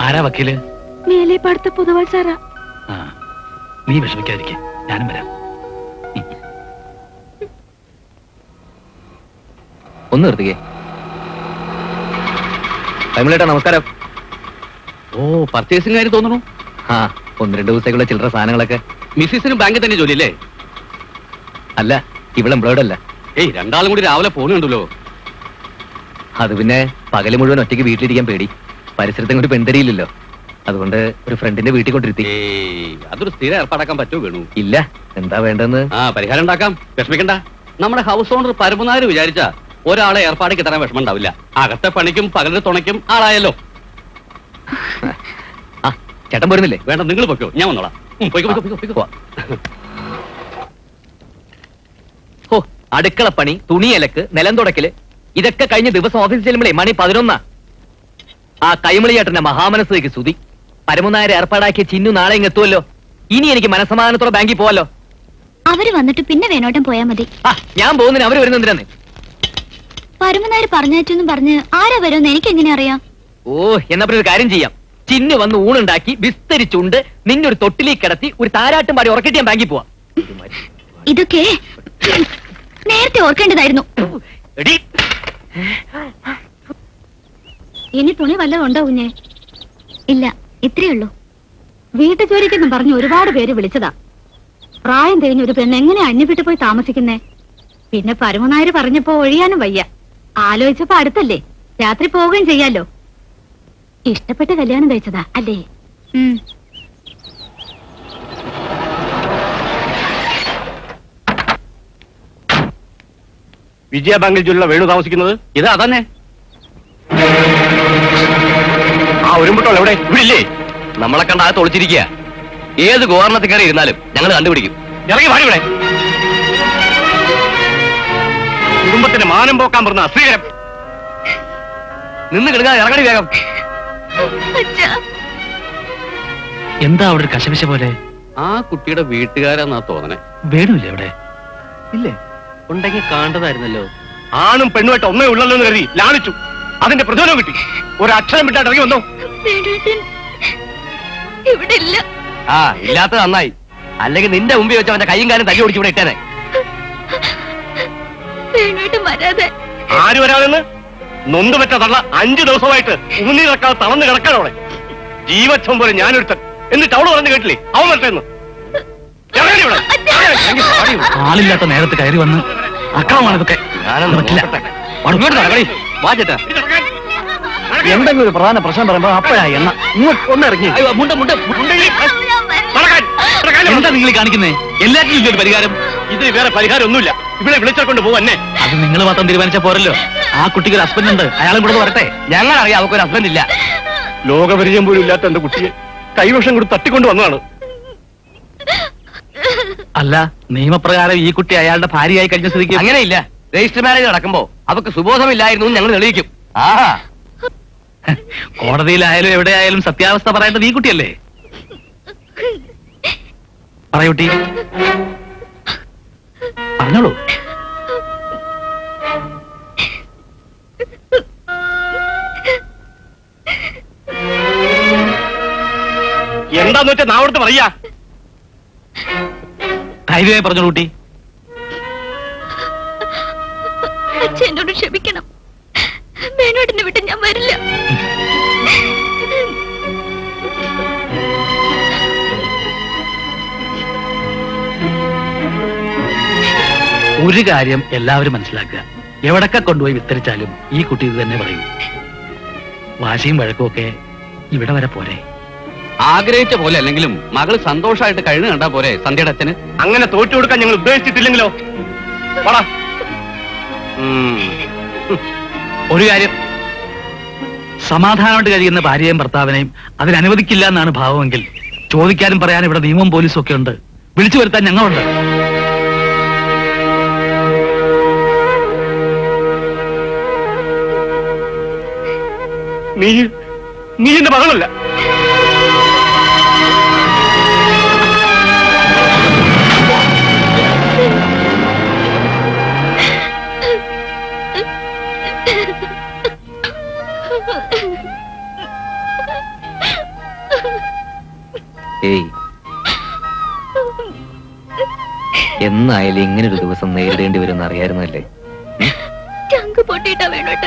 ആരാ വക്കീല്? മേലേപ്പാടത്തെ പൊതുവാൾ സാറാ. ആ, നീ വിഷമിക്കാതിരിക്കെ, ഞാനും വരാം. ഒന്ന് നിർത്തിക്കേ. കൈമളേട്ടാ നമസ്കാരം. ഓ, പർച്ചേസിംഗ് കാര്യം തോന്നുന്നു. ആ, 1-2 ദിവസത്തേക്കുള്ള ചില്ലറ സാധനങ്ങളൊക്കെ. മിസ്സിസിന് ബാങ്കിൽ തന്നെ ജോലിയല്ലേ? അല്ല, ഇവിടെ എംപ്ലോയിഡ് അല്ല. ഏയ്, രണ്ടാളും കൂടി രാവിലെ പോകുന്നുണ്ടല്ലോ. അത് പിന്നെ പകല് മുഴുവൻ ഒറ്റയ്ക്ക് വീട്ടിലിരിക്കാൻ പേടി. പരിസരത്തും ഒരു പെൺതരിയില്ലല്ലോ, അതുകൊണ്ട് ഒരു ഫ്രണ്ടിന്റെ വീട്ടിൽ കൊണ്ടിരുത്തി. ഏയ്, അതൊരു സ്ഥിരം ഏർപ്പാടാക്കാൻ പറ്റുമോ വേണു? ഇല്ല, എന്താ വേണ്ടെന്ന്? ആ, പരിഹാരം ഉണ്ടാക്കാം, വിഷമിക്കണ്ട. നമ്മുടെ ഹൗസ് ഓണർ പരമനാര് വിചാരിച്ച ഒരാളെ ഏർപ്പാടേക്ക് തരാൻ വിഷമം ഉണ്ടാവില്ല. അകത്തെ പണിക്കും പകലിന്റെ തുണയ്ക്കും ആളായല്ലോ. ആ, ചേട്ടൻ പോരുന്നില്ലേ? വേണ്ട, നിങ്ങൾ പൊയ്ക്കോ, ഞാൻ വന്നോളാം. പോയിക്കോ. ഓ, അടുക്കളപ്പണി, തുണിയലക്ക്, നിലം തുടക്കല്, ഇതൊക്കെ കഴിഞ്ഞ് ദിവസം ഓഫീസിൽ ചെല്ലുമ്പോഴേ മണി 11. ആ കൈമളിയേട്ടന്റെ മഹാമനസ്സേക്ക് സ്തുതി. പരമനായരെ ഏർപ്പാടാക്കിയ ചിന്നു നാളെ ഇങ്ങ് എത്തുമല്ലോ. ഇനി എനിക്ക് മനസ്സമാധാനത്തോടെ ബാങ്കിൽ പോവാലോ. അവര് വന്നിട്ട് പിന്നെ വേണോട്ടം പോയാ മതി. ആ, ഞാൻ പോകുന്നതിന് അവര് വരുന്നെന്തിനാന്ന്? പരമനാര് പറഞ്ഞേറ്റെന്നും പറഞ്ഞ് ആരാ വരുമെന്ന് എനിക്ക് എങ്ങനെ അറിയാം? ഓ, എന്നാ പിന്നെ ഒരു കാര്യം ചെയ്യാം. ചിന്നു വന്ന് ഊണുണ്ടാക്കി വിസ്തരിച്ചുണ്ട് നിന്നൊരു തൊട്ടിലേക്ക് കിടത്തി ഒരു താരാട്ടും പാടി ഉറക്കിട്ട് ഞാൻ ബാങ്കിൽ പോവാം. ഇതൊക്കെ നേരത്തെ ഓർക്കേണ്ടതായിരുന്നു. എടീ, ഇനി തുണി വല്ലതും ഉണ്ടോ കുഞ്ഞെ? ഇല്ല, ഇത്രയേ ഉള്ളൂ. വീട്ടു ജോലിക്കെന്നും പറഞ്ഞ് ഒരുപാട് പേര് വിളിച്ചതാ. പ്രായം കഴിഞ്ഞ ഒരു പെണ്ണ് എങ്ങനെ അന്യപ്പെട്ട് പോയി താമസിക്കുന്നേ? പിന്നെ പരമനായര് പറഞ്ഞപ്പോ ഒഴിയാനും വയ്യ. ആലോചിച്ചപ്പോ അടുത്തല്ലേ, രാത്രി പോവുകയും ചെയ്യാലോ. ഇഷ്ടപ്പെട്ട് കല്യാണം കഴിച്ചതാ അല്ലേ? വിജയ ബാങ്കിൽ ജോലിയുള്ള വേണു താമസിക്കുന്നത് ഇതാ തന്നെ. ആ ഒരുമ്പട്ടോ എവിടെ? ഇവിടെ ഇല്ലേ? നമ്മളെ കണ്ട അത് തൊളിച്ചിരിക്കുക. ഏത് ഗോവർണത്തിൽ കയറി ഇരുന്നാലും ഞങ്ങൾ കണ്ടുപിടിക്കും. ഇറങ്ങി വാടി ഇവിടെ. കുടുംബത്തിന്റെ മാനം പോക്കാൻ പറഞ്ഞ അശ്രീകരം. നിന്ന് കിടങ്ങാതെ ഇറങ്ങടി വേഗം. എന്താ അവിടെ ഒരു കശപിശ പോലെ? ആ കുട്ടിയുടെ വീട്ടുകാരെന്നാ തോന്നണേ. വേണുല്ലേ അവിടെ? ഇല്ലേ? ഉണ്ടെങ്കിൽ കാണേണ്ടതായിരുന്നല്ലോ. ആണും പെണ്ണുമായിട്ട് ഒന്നേ ഉള്ളല്ലോ എന്ന് കരുതി ലാളിച്ചു. അതിന്റെ പ്രതിഫലം കിട്ടി. ഒരക്ഷരം വിട്ടായിട്ട് ഇറങ്ങി വന്നോ? ഇവിടെ ഇല്ല. ആ, ഇല്ലാത്തത് നന്നായി. അല്ലെങ്കിൽ നിന്റെ മുമ്പിൽ വെച്ച് അവന്റെ കൈയും കാലും തല്ലി ഓടിച്ചു ഇവിടെ ഇട്ടേനെ. വേണുമായിട്ട് വരാതെ. ആര് വരാതെന്ന്? നൊന്തുപറ്റ തള്ള 5 ദിവസമായിട്ട് ഊന്നി നടക്കാതെ തളർന്ന് കിടക്കാനോടെ. ജീവച്ഛം പോലെ ഞാനൊരുത്തൻ. എന്നിട്ട് അവള് പറഞ്ഞു കേട്ടില്ലേ അവൻ വരട്ടെന്ന്? ആളില്ലാത്ത നേരത്ത് കയറി വന്ന് അക്രമമാണ് ഇതൊക്കെ. പറ്റില്ല. എന്തെങ്കിലും ഒരു പ്രധാന പ്രശ്നം പറയുമ്പോ അപ്പോഴായി എണ്ണ ഇങ്ങോട്ട് ഒന്ന് ഇറങ്ങി. എന്താ നിങ്ങൾ കാണിക്കുന്നേ? എല്ലാറ്റിനും ഇതൊരു പരിഹാരം. ഇത് വേറെ പരിഹാരം ഒന്നുമില്ല. ഇവിടെ വിളിച്ചോണ്ട് പോവന്നെ. അത് നിങ്ങൾ മാത്രം തീരുമാനിച്ച പോരല്ലോ. ആ കുട്ടിക്ക് ഒരു ഹസ്ബൻഡ് ഉണ്ട്, അയാളും കൂടെ വരട്ടെ. ഞങ്ങൾ അറിയാം അവക്കൊരു ഹസ്ബൻഡ് ഇല്ല. ലോകപരിചയം പോലും ഇല്ലാത്ത എന്റെ കുട്ടിയെ കൈവശം കൂടി തട്ടിക്കൊണ്ട് വന്നതാണ്. അല്ല, നിയമപ്രകാരം ഈ കുട്ടി അയാളുടെ ഭാര്യയായി കഴിഞ്ഞ സ്ഥിതിക്ക് അങ്ങനെയില്ല. രജിസ്റ്റർ മാരേജ് നടക്കുമ്പോ അവക്ക് സുബോധമില്ലായിരുന്നു ഞങ്ങൾ തെളിയിക്കും. ആഹാ, കോടതിയിലായാലും എവിടെയായാലും സത്യാവസ്ഥ പറയേണ്ടത് ഈ കുട്ടിയല്ലേ? പറയൂട്ടി, പറഞ്ഞോളൂ. എന്താന്ന് വെച്ചാൽ നാവടുത്ത് പറയാ. ധൈര്യമായി പറഞ്ഞോളൂ കുട്ടി. അച്ഛൻ എന്നോട് ക്ഷമിക്കണം. മേനോട്ടിനെ വിട്ട് ഞാൻ വരില്ല. ഒരു കാര്യം എല്ലാവരും മനസ്സിലാക്കുക, എവിടൊക്കെ കൊണ്ടുപോയി വിസ്തരിച്ചാലും ഈ കുട്ടി ഇത് തന്നെ പറയും. വാശിയും വഴക്കും ഒക്കെ ഇവിടെ വരെ പോരെ. ആഗ്രഹിച്ച പോലെ അല്ലെങ്കിലും മകള് സന്തോഷമായിട്ട് കഴിഞ്ഞു കണ്ടാ പോരെ സന്ധ്യയുടെ അച്ഛന്. അങ്ങനെ തോറ്റു കൊടുക്കാൻ ഞങ്ങൾ ഉദ്ദേശിച്ചിട്ടില്ലെങ്കിലോ? പോടാ. ഒരു കാര്യം, സമാധാനമായിട്ട് കഴിയുന്ന ഭാര്യയും ഭർത്താവിനെയും അതിനനുവദിക്കില്ല എന്നാണ് ഭാവമെങ്കിൽ ചോദിക്കാനും പറയാനും ഇവിടെ നിയമവും പോലീസും ഒക്കെ ഉണ്ട്. വിളിച്ചു വരുത്താൻ ഞങ്ങളുണ്ട്. നീ എന്റെ മകളല്ല. ഏയ്, എന്നായാലും ഇങ്ങനൊരു ദിവസം നേരിടേണ്ടി വരുമെന്ന് അറിയായിരുന്നല്ലേ? ചങ്ക് പൊട്ടിയിട്ടാ വേണോട്ട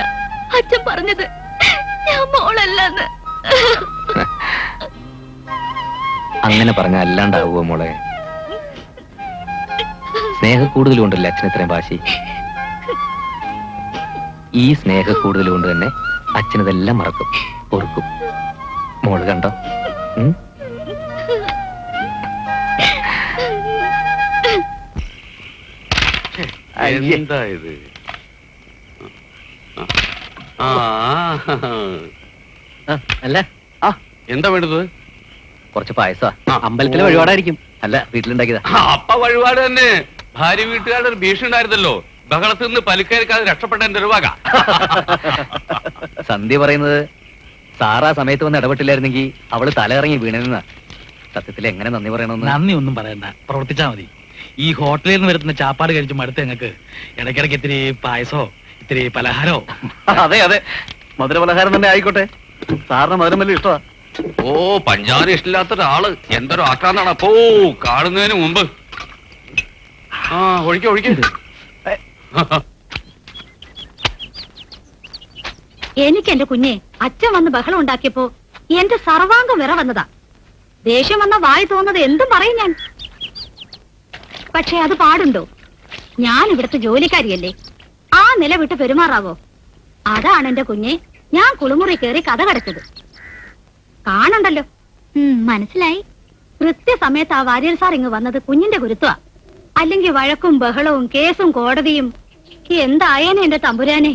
അച്ഛൻ പറഞ്ഞത്. ഞാൻ മോളല്ലെന്ന്. അങ്ങനെ പറഞ്ഞ അല്ലാണ്ടാവുമോ മോളെ? സ്നേഹക്കൂടുതലുകൊണ്ടല്ലേ അച്ഛൻ ഇത്രയും വാശി. ഈ സ്നേഹക്കൂടുതൽ കൊണ്ട് തന്നെ അച്ഛനതെല്ലാം മറക്കും, ഓർക്കും. മോള് കണ്ടോ? എന്താ ഇത്? അല്ല, എന്താ വേണ്ടത്? കുറച്ച് പായസ. അമ്പലത്തിലെ വഴിപാടായിരിക്കും. അല്ല, വീട്ടിലുണ്ടാക്കിയതാ. അപ്പ വഴിപാട് തന്നെ. ഭാര്യ വീട്ടുകാരുടെ ഒരു ഭീഷണി ഉണ്ടായിരുന്നല്ലോ. ബഹളത്തിൽ നിന്ന് പലിക്കേൽക്കാതെ രക്ഷപ്പെട്ട എന്റെ ഒരു വക. സന്ധ്യ പറയുന്നത് സാറാ സമയത്ത് വന്ന് ഇടപെട്ടില്ലായിരുന്നെങ്കിൽ അവള് തലയിറങ്ങി വീണെന്ന. സത്യത്തിൽ എങ്ങനെ നന്ദി പറയണമെന്ന്. നന്ദി ഒന്നും പറയണ്ട, പ്രവർത്തിച്ചാ മതി. ഈ ഹോട്ടലിൽ നിന്ന് വരുന്ന ചാപ്പാട് കഴിച്ചു മടുത്ത് ഞങ്ങൾക്ക് ഇടയ്ക്കിടയ്ക്ക് ഇത്തിരി പായസോ ഇത്തിരി പലഹാരോ. അതെ അതെ, മധുര പലഹാരം തന്നെ ആയിക്കോട്ടെ. സാറിന് മധുരം വലിയ ഇഷ്ടമാ. ഓ, പഞ്ചാര ഇഷ്ടമില്ലാത്ത ഒരാള് എന്തൊരു ആക്രാന്താണ്. അപ്പോ കാണുന്നതിന് മുമ്പ് ഒഴിക്കേ. എനിക്ക് എന്റെ കുഞ്ഞെ അച്ഛൻ വന്ന് ബഹളം ഉണ്ടാക്കിയപ്പോ എന്റെ സർവാംഗം വിറ വന്നതാ. ദേഷ്യം വന്ന വായി തോന്നുന്നത് എന്തും പറയും ഞാൻ. പക്ഷെ അത് പാടുണ്ടോ? ഞാൻ ഇവിടുത്തെ ജോലിക്കാരിയല്ലേ, ആ നില വിട്ട് പെരുമാറാവോ? അതാണ് എന്റെ കുഞ്ഞെ ഞാൻ കുളിമുറി കയറി കഥ കടച്ചത്. കാണണ്ടല്ലോ. മനസ്സിലായി. കൃത്യസമയത്ത് ആ വാര്യർ സാർ ഇങ്ങ് വന്നത് കുഞ്ഞിന്റെ ഗുരുത്വ. അല്ലെങ്കിൽ വഴക്കും ബഹളവും കേസും കോടതിയും എന്തായേനെ എന്റെ തമ്പുരാനെ.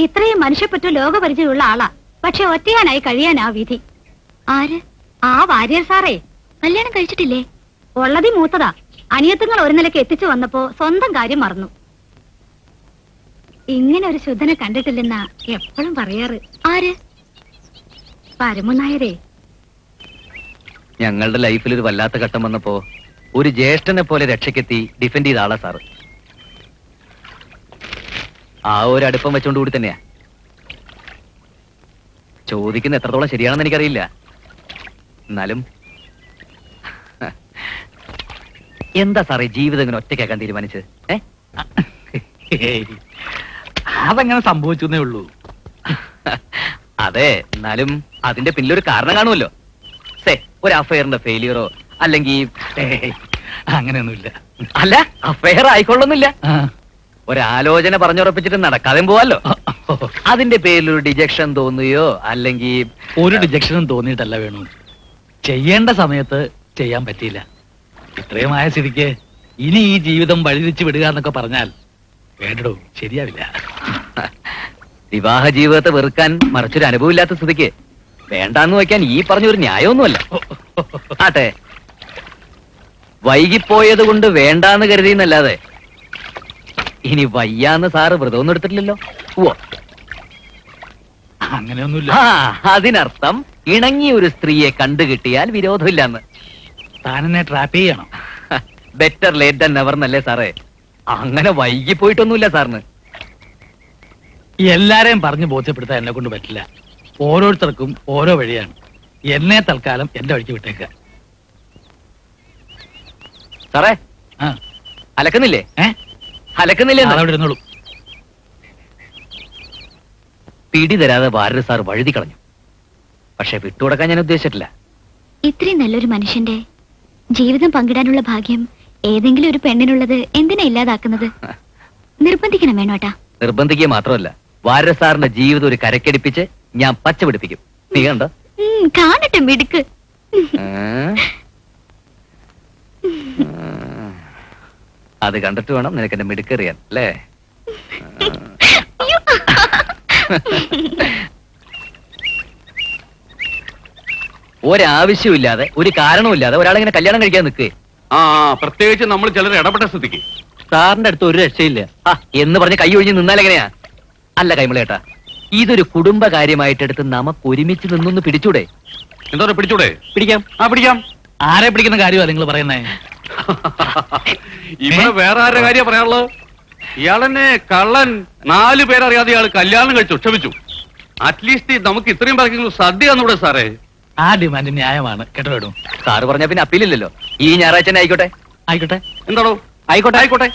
ഇത്രയും മനുഷ്യപ്പറ്റ ലോകപരിചയമുള്ള ആളാ, പക്ഷെ ഒറ്റയാനായി കഴിയാനാ വിധി. ആര്? ആ വാര്യർ സാറേ. കല്യാണം കഴിച്ചിട്ടില്ലേ? ഉള്ളതി മൂത്തതാ. അനിയത്തുങ്ങൾ ഒരു നിലയ്ക്ക് എത്തിച്ചു വന്നപ്പോ സ്വന്തം കാര്യം മറന്നു. ഇങ്ങനെ ഒരു ശുദ്ധനെ കണ്ടിട്ടില്ലെന്നാ എപ്പോഴും പറയാറ്. ആര്? പരമുനായരേ. ഞങ്ങളുടെ ലൈഫിൽ ഒരു വല്ലാത്ത ഘട്ടം വന്നപ്പോ ഒരു ജ്യേഷ്ഠനെ പോലെ രക്ഷയ്ക്കെത്തി ഡിഫെൻഡ് ചെയ്ത ആളാ സാറ്. ആ ഒരു അടുപ്പം വെച്ചോണ്ട് കൂടി തന്നെയാ. ചോദിക്കുന്ന എത്രത്തോളം ശരിയാണെന്ന് എനിക്കറിയില്ല. എന്നാലും എന്താ സാറേ ജീവിതം ഇങ്ങനെ ഒറ്റയ്ക്കാക്കാൻ തീരുമാനിച്ചത്? അതങ്ങനെ സംഭവിച്ചേ ഉള്ളൂ. അതെ, എന്നാലും അതിന്റെ പിന്നിലൊരു കാരണം കാണുമല്ലോ. ഒരു അഫയറിന്റെ ഫെയിലിയറോ അല്ലെങ്കിൽ അങ്ങനെയൊന്നുമില്ല. അല്ല, അഫയർ ആയിക്കൊള്ളുന്നില്ല. ഒരാലോചന പറഞ്ഞുറപ്പിച്ചിട്ട് നടക്കാതെ പോവാലോ. അതിന്റെ പേരിൽ ഒരു ഡിജക്ഷൻ തോന്നുകയോ അല്ലെങ്കിൽ ഒരു ഡിജക്ഷനും തോന്നിയിട്ടല്ല വേണു. ചെയ്യേണ്ട സമയത്ത് ചെയ്യാൻ പറ്റിയില്ല. ഇത്രയുമായ സ്ഥിതിക്ക് ഇനി ഈ ജീവിതം വഴിതിരിച്ചു വിടുക എന്നൊക്കെ പറഞ്ഞാൽ വേണ്ടോ, ശരിയാവില്ല. വിവാഹ ജീവിതത്തെ വെറുക്കാൻ മറിച്ചൊരു അനുഭവം ഇല്ലാത്ത സ്ഥിതിക്ക് വേണ്ടാന്ന് വയ്ക്കാൻ ഈ പറഞ്ഞൊരു ന്യായമൊന്നുമല്ല. ആട്ടെ, വൈകിപ്പോയത് കൊണ്ട് വേണ്ടാന്ന് കരുതിയെന്നല്ലാതെ ഇനി വയ്യാന്ന് സാറ് വ്രതമൊന്നും എടുത്തിട്ടില്ലല്ലോ. ഓ, അങ്ങനെയൊന്നുമില്ല. അതിനർത്ഥം ഇണങ്ങിയ ഒരു സ്ത്രീയെ കണ്ടുകിട്ടിയാൽ വിരോധമില്ലെന്ന്. താനെന്നെ ട്രാപ്പ് ചെയ്യണം. ബെറ്റർ ലേറ്റ് ദാൻ നെവർ എന്നല്ലേ സാറേ? അങ്ങനെ വൈകിപ്പോയിട്ടൊന്നുമില്ല സാറിന്. എല്ലാരെയും പറഞ്ഞു ബോധ്യപ്പെടുത്താൻ എന്നെ കൊണ്ട് പറ്റില്ല. ഓരോരുത്തർക്കും ഓരോ വഴിയാണ്. എന്നെ തൽക്കാലം എന്റെ വഴിക്ക് വിട്ടേക്കുക. സാറേ ആ അലക്കുന്നില്ലേ? ഏ അലക്കുന്നില്ലേ? അതവിടെ ഇരുന്നോളൂ. പിടി തരാതെ വാരര് സാർ വഴുതി കളഞ്ഞു. പക്ഷെ വിട്ടുകൊടുക്കാൻ ഞാൻ ഉദ്ദേശിച്ചിട്ടില്ല. ഇത്രയും നല്ലൊരു മനുഷ്യന്റെ ജീവിതം പങ്കിടാനുള്ള ഭാഗ്യം ഏതെങ്കിലും ഒരു പെണ്ണിനുള്ളത് എന്തിനാ ഇല്ലാതാക്കുന്നത്? നിർബന്ധിക്കണം വേണോട്ടാ. നിർബന്ധിക്കുക മാത്രമല്ല, വാരര് സാറിന്റെ ജീവിതം ഒരു കരക്കടിപ്പിച്ച് ഞാൻ പച്ച പിടിപ്പിക്കും. നീ കണ്ടോ? കാണട്ടെ മിടുക്ക്. അത് കണ്ടിട്ട് വേണം നിനക്ക് എന്റെ മിടുക്കറിയാൻ അല്ലേ? ഒരാവശ്യമില്ലാതെ ഒരു കാരണവുമില്ലാതെ ഒരാളിങ്ങനെ കല്യാണം കഴിക്കാൻ നിൽക്കേ. പ്രത്യേകിച്ച് നമ്മൾ ചിലർ ഇടപെട്ട സ്ഥിതിക്ക് സാറിന്റെ അടുത്ത് ഒരു രക്ഷയില്ല എന്ന് പറഞ്ഞ് കൈ ഒഴിഞ്ഞ് നിന്നാൽ എങ്ങനെയാ? അല്ല കൈമളേട്ടാ, ഇതൊരു കുടുംബ കാര്യമായിട്ടെടുത്ത് നമുക്ക് ഒരുമിച്ച് നിന്നൊന്ന് പിടിച്ചൂടെ? എന്താ പിടിച്ചൂടെ? പിടിക്കാം. പിടിക്കാം. ആരെ പിടിക്കുന്ന കാര്യമാണ് നിങ്ങൾ പറയുന്നേ? ഇവിടെ വേറെ ആരുടെ കാര്യം പറയാനുള്ളത്? ഇയാളെന്നെ കള്ളൻ 4 പേരറിയാതെ ഇയാൾ കല്യാണം കഴിച്ചു ക്ഷമിച്ചു. അറ്റ്ലീസ്റ്റ് നമുക്ക് ഇത്രയും പേർക്കെങ്കിലും സദ്യ തന്നൂടെ സാറേ? ആ ഡിമാൻഡ് ന്യായമാണ് കേട്ടോ. സാറ് പറഞ്ഞ പിന്നെ അപ്പീലില്ലല്ലോ. ഈ ഞായറാഴ്ച തന്നെ ആയിക്കോട്ടെ. ആയിക്കോട്ടെ. എന്താണോ? ആയിക്കോട്ടെ ആയിക്കോട്ടെ.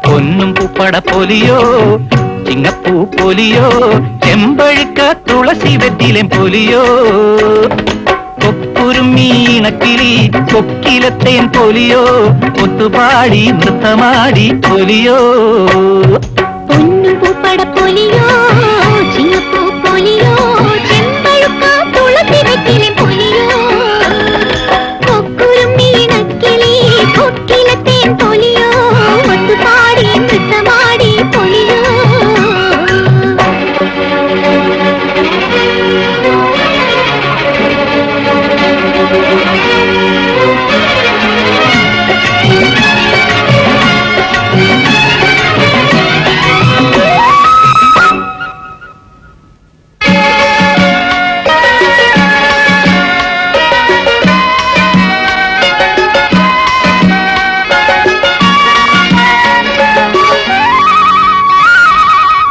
പൊന്നും പൂപ്പട പൊലിയോ ചിങ്ങപ്പൂ പൊലിയോ ചെമ്പഴുക്ക തുളസി വെറ്റിലെ പൊലിയോ കൊക്കുരുമീണക്കിളി കൊക്കിലത്തേൻ പൊലിയോ ഒത്തുപാടി നൃത്തമാടി പൊലിയോ. പൊന്നും പൂപ്പട പൊലിയോ ചിങ്ങപ്പൂ പൊലിയോ ചെമ്പഴുക്ക തുളസി വെറ്റിലെ പൊലിയോ കൊക്കുരുമീണക്കിളി കൊക്കിലത്തേൻ പൊലിയോ ഒത്തുപാടി നൃത്തമാടി പൊലിയോ.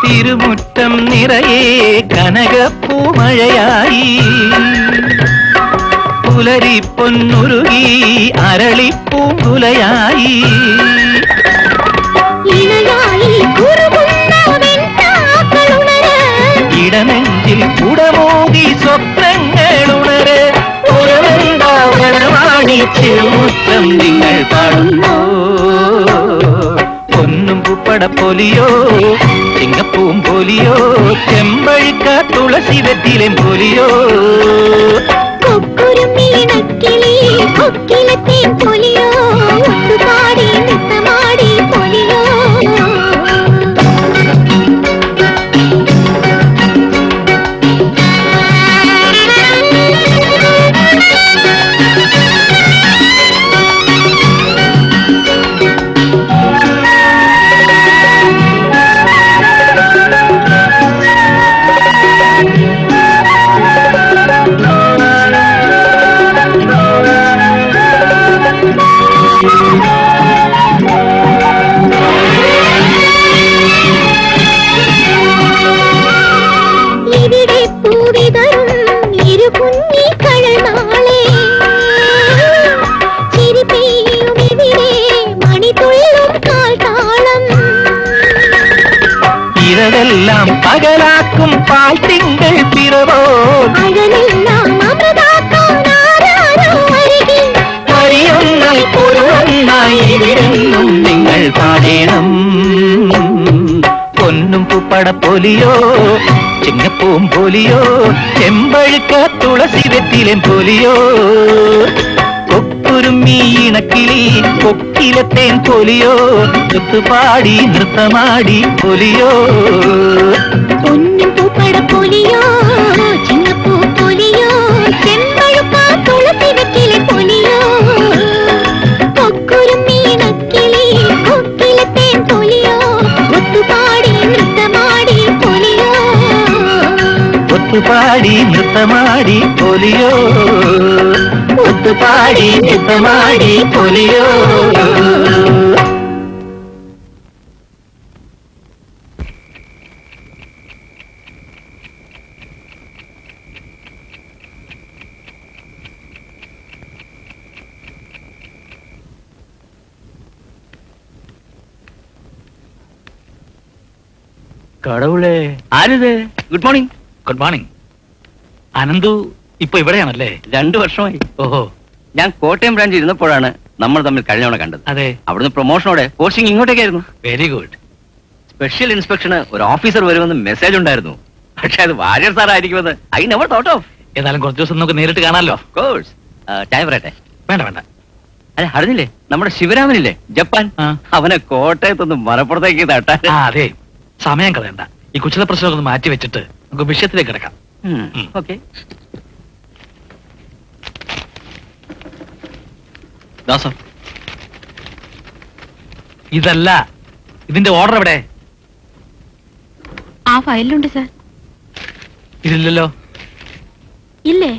തിരുമുറ്റം നിറയെ കനകപ്പൂമഴയായി പുലരി പൊന്നുരുകി അരളിപ്പൂങ്കുലയായി ഇടനെഞ്ചിൽ കുടമൂകി സ്വപ്നങ്ങളുണര് ഉറവെന്താവണമാണി തിരുമുറ്റം നിങ്ങൾ പാടുന്നു. പൊന്നും പൂപ്പട പൊലിയോ ചിങ്ങപ്പൂം പൊലിയോ ചെമ്പഴുക്ക തുളസി വെറ്റിലെ പൊലിയോ കൊക്കുരുമീണക്കിളി കൊക്കിലത്തേൻ പൊലിയോ ഒത്തുപാടി നൃത്തമാടി പൊലിയോ. ഇവിടെ പൂവിതറും ഇരു കുഞ്ഞി കഴനാളെ ചിരി പെയ്യും ഇവിടെ മണിതുള്ളും കാൽത്താളം ഇരതെല്ലാം പകലാക്കും പാൽ തിങ്കൾ പിറവോ അഴലെല്ലാം അമൃതാക്കാൻ ആരാരോ അരികിൽ ഒന്നായി പൊരുവന്നായി ഇവിടെന്നും നിങ്ങൾ പാടേണം. പൊന്നും പൂപ്പട പൊലിയോ ചിങ്ങപ്പൂം പൊലിയോ ചെമ്പഴുക്ക തുളസി വെറ്റിലെ പൊലിയോ കൊക്കു കൊക്കുരുമ്മി ഇണക്കിളി കൊക്കിലത്തേൻ പൊലിയോ ഒത്തുപാടി നൃത്തമാടി പൊലിയോ പൊന്നും പൂപ്പട പൊലിയോ ചിങ്ങപ്പൂ പൊലിയോ ചെമ്പഴുപ്പാ തുളസി വെറ്റിലെ പൊലിയോ കൊക്കുരുമ്മി ഇണക്കിളി കൊക്കിലത്തേൻ പൊലിയോ ഒത്തുപാടി നൃത്തമാടി പൊലിയോ ഒത്തുപാടി നൃത്തമാടി പൊലിയോ ഒത്തുപാടി നൃത്തമാടി പൊലിയോ കടവുളെ ആരിത്? Good morning. Good morning. Ananthu ഇപ്പൊ ഇവിടെയാണല്ലേ? 2 വർഷമായി. ഓഹോ. ഞാൻ കോട്ടയം ബ്രാഞ്ചിൽ ഇരുന്നപ്പോഴാണ് നമ്മൾ തമ്മിൽ കഴിഞ്ഞവണ കണ്ടത്. അതെ. അവിടുന്ന് പ്രൊമോഷനോടെ പോസ്റ്റിംഗ് ഇങ്ങോട്ടേക്കായിരുന്നു. Very good. സ്പെഷ്യൽ ഇൻസ്പെക്ഷന് ഒരു ഓഫീസർ വരുമെന്ന് മെസ്സേജ് ഉണ്ടായിരുന്നു. പക്ഷെ അത് വാര്യർ സാർ ആയിരിക്കുമെന്ന് ഐ നെവർ തോട്ട് ഓഫ്. ഏതായാലും കുറച്ച് ദിവസം നമുക്ക് നേരിട്ട് കാണാമല്ലോ. കോഴ്സ്. ചായ പറയട്ടെ? വേണ്ട വേണ്ട. അല്ലെ അറിഞ്ഞില്ലേ, നമ്മുടെ ശിവരാമനില്ലേ ജപ്പാൻ, ആ. അവനെ കോട്ടയത്തൊന്ന് മലപ്പുറത്തേക്ക് തട്ടാൻ. ആ അതെ, സമയം കളയണ്ട. ഈ കുശല പ്രശ്നമൊക്കെ ഒന്ന് മാറ്റി വെച്ചിട്ട് നമുക്ക് വിഷയത്തിലേക്ക് കിടക്കാം. ഓക്കെ. ദാസ, ഇതല്ല, ഇതിന്റെ ഓർഡർ എവിടെ? ആ ഫയലിലുണ്ട് സാർ. ഇതില്ലല്ലോ. ഇല്ലേ?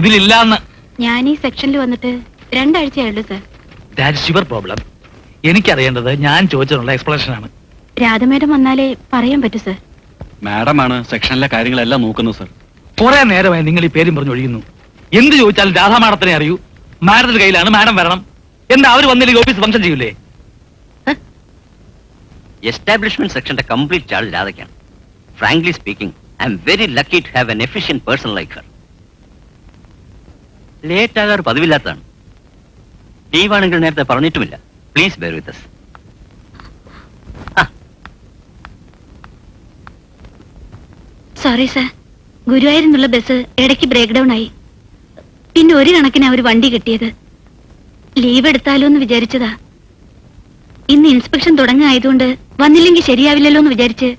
ഇതിലില്ലാന്ന്. ഞാൻ ഈ സെക്ഷനിൽ വന്നിട്ട് 2 ആഴ്ചയായുള്ളൂ സാർ. That's your problem. എനിക്കറിയേണ്ടത് ഞാൻ ചോദിച്ചതിനുള്ള എക്സ്പ്ലനേഷൻ ആണ്. രാധമേഡം വന്നാലേ പറയാൻ പറ്റൂ സാർ. മാഡമാണ് സെക്ഷനിലെ കാര്യങ്ങളെല്ലാം നോക്കുന്നത് സർ. കുറെ നേരമായി നിങ്ങൾ ഈ പേരും പറഞ്ഞു ഒഴിയുന്നു. എന്ത് ചോദിച്ചാലും രാധാ മാഡത്തിനെ അറിയൂ, മാഡത്തിന്റെ കയ്യിലാണ്, മാഡം വരണം. എന്താ അവർ വന്നില്ലെങ്കിൽ ഓഫീസ് ഫംഗ്ഷൻ ചെയ്യൂലേ? എസ്റ്റാബ്ലിഷ്മെന്റ് സെക്ഷന്റെ കംപ്ലീറ്റ് ചാർജ് രാധയ്ക്കാണ്. Frankly speaking, I am very lucky to have an efficient person like her. Late ആകാറ് പതിവില്ലാത്തതാണ്. ലീവാണെങ്കിൽ നേരത്തെ പറഞ്ഞിട്ടുമില്ല. Please bear with us. Sorry sir, ഗുരുവായൂരിൽ നിന്നുള്ള ബസ് ഇടയ്ക്ക് ബ്രേക്ക് ഡൗൺ ആയി. പിന്നെ ഒരു കണക്കിന് അവർ വണ്ടി കിട്ടിയത്. ലീവ് എടുത്താലോ എന്ന് വിചാരിച്ചതാ. ഇന്ന് ഇൻസ്പെക്ഷൻ തുടങ്ങായതുകൊണ്ട് വന്നില്ലെങ്കിൽ ശരിയാവില്ലല്ലോ എന്ന് വിചാരിച്ച്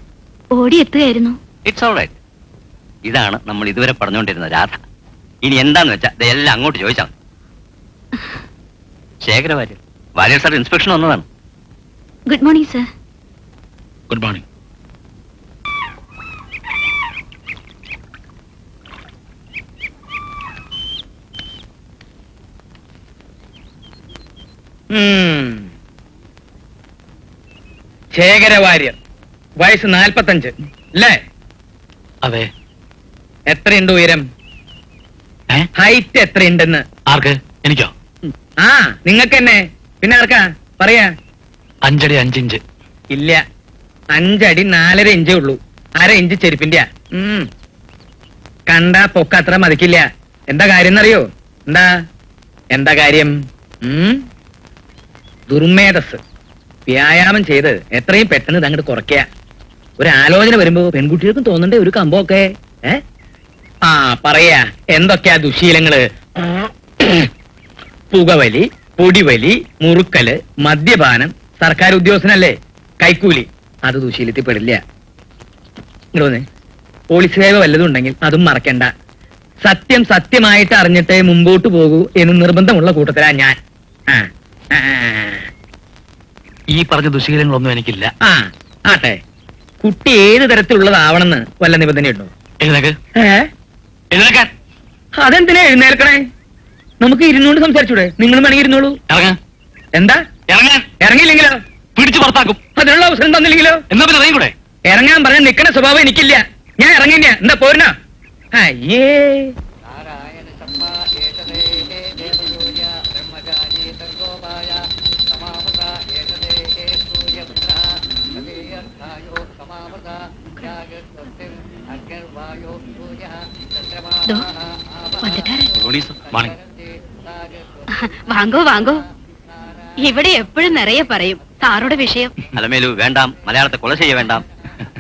ഓടിയെത്തുകയായിരുന്നു. It's all right. ഇതാണ് നമ്മൾ ഇതുവരെ പറഞ്ഞുകൊണ്ടിരുന്ന രാധ. ഇനി എന്താന്ന് വെച്ചാൽ ഇതെല്ലാം അങ്ങോട്ട് ചോദിച്ചാൽ മതി. ശേഖര വാര്യർ, വാര്യർ സാർ ഇൻസ്പെക്ഷൻ വന്നതാണ്. Good morning sir. Good morning. Sekhara Warrier, വയസ്സ് 45 അല്ലേ? അതെ. എത്രയുണ്ട് ഉയരം? ഹൈറ്റ് എത്രയുണ്ടെന്ന്? ആർക്ക്? എനിക്കോ? ആ, നിങ്ങൾക്ക് തന്നെ. പിന്നെ ആർക്കാ പറയാ? 5 അടി 5 ഇഞ്ച്. ഇല്ല, 5 അടി 4.5 ഇഞ്ചേ ഉള്ളൂ. 1/2 ഇഞ്ച് ചെരുപ്പിന്റെ. കണ്ടാ പൊക്ക അത്ര മതിക്കില്ല. എന്താ കാര്യം എന്നറിയോ? എന്താ കാര്യം? ദുർമേധസ്. വ്യായാമം ചെയ്ത് എത്രയും പെട്ടെന്ന് ഇത് അങ്ങോട്ട് കുറയ്ക്കുക. ഒരു ആലോചന വരുമ്പോ പെൺകുട്ടികൾക്കും തോന്നണ്ടേ ഒരു കമ്പമൊക്കെ. ആ പറയാ, എന്തൊക്കെയാ ദുശീലങ്ങള്? പുകവലി, പൊടിവലി, മുറുക്കല്, മദ്യപാനം. സർക്കാർ ഉദ്യോഗസ്ഥനല്ലേ, കൈക്കൂലി. അത് ദുശീലത്തിൽ പെടില്ല. ഇങ്ങോന്ന് പോലീസ് സേവ വല്ലതും ഉണ്ടെങ്കിൽ അതും മറക്കണ്ട. സത്യം സത്യമായിട്ട് അറിഞ്ഞിട്ടേ മുമ്പോട്ട് പോകൂ എന്ന് നിർബന്ധമുള്ള കൂട്ടത്തിലാ ഞാൻ. ഈ പറഞ്ഞ ദുശീലങ്ങളൊന്നും എനിക്കില്ല. ആട്ടെ, കുട്ടി ഏത് തരത്തിലുള്ളതാവണമെന്ന് വല്ല നിബന്ധനയുണ്ടോ? എഴുന്നേക്ക്. എഴുന്നേക്കാൻ. അതെന്തിനാ എഴുന്നേൽക്കണേ? നമുക്ക് ഇരുന്നുകൊണ്ട് സംസാരിച്ചൂടെ? നിങ്ങളും വേണമെങ്കിൽ ഇരുന്നോളൂ. ഇറങ്ങ. എന്താ ഇറങ്ങാൻ? ഇറങ്ങിയില്ലെങ്കിലോ? പിടിച്ചു പുറത്താക്കും. അതിനുള്ള അവസരം തന്നില്ലെങ്കിലോ? എന്നാ പിന്നെ ഇറങ്ങിക്കൂടെ? ഇറങ്ങാൻ പറഞ്ഞ നിക്കണ സ്വഭാവം എനിക്കില്ല. ഞാൻ ഇറങ്ങിയ എന്താ പോരുന്നോ? അയ്യേ, മോർണിംഗ്. വാങ്ങോ വാങ്ങോ. ഇവിടെ എപ്പോഴും നിറയെ പറയും സാറുടെ വിഷയം. അലമേലു വേണ്ടാം, മലയാളത്തെ കൊല ചെയ്യ വേണ്ടാം.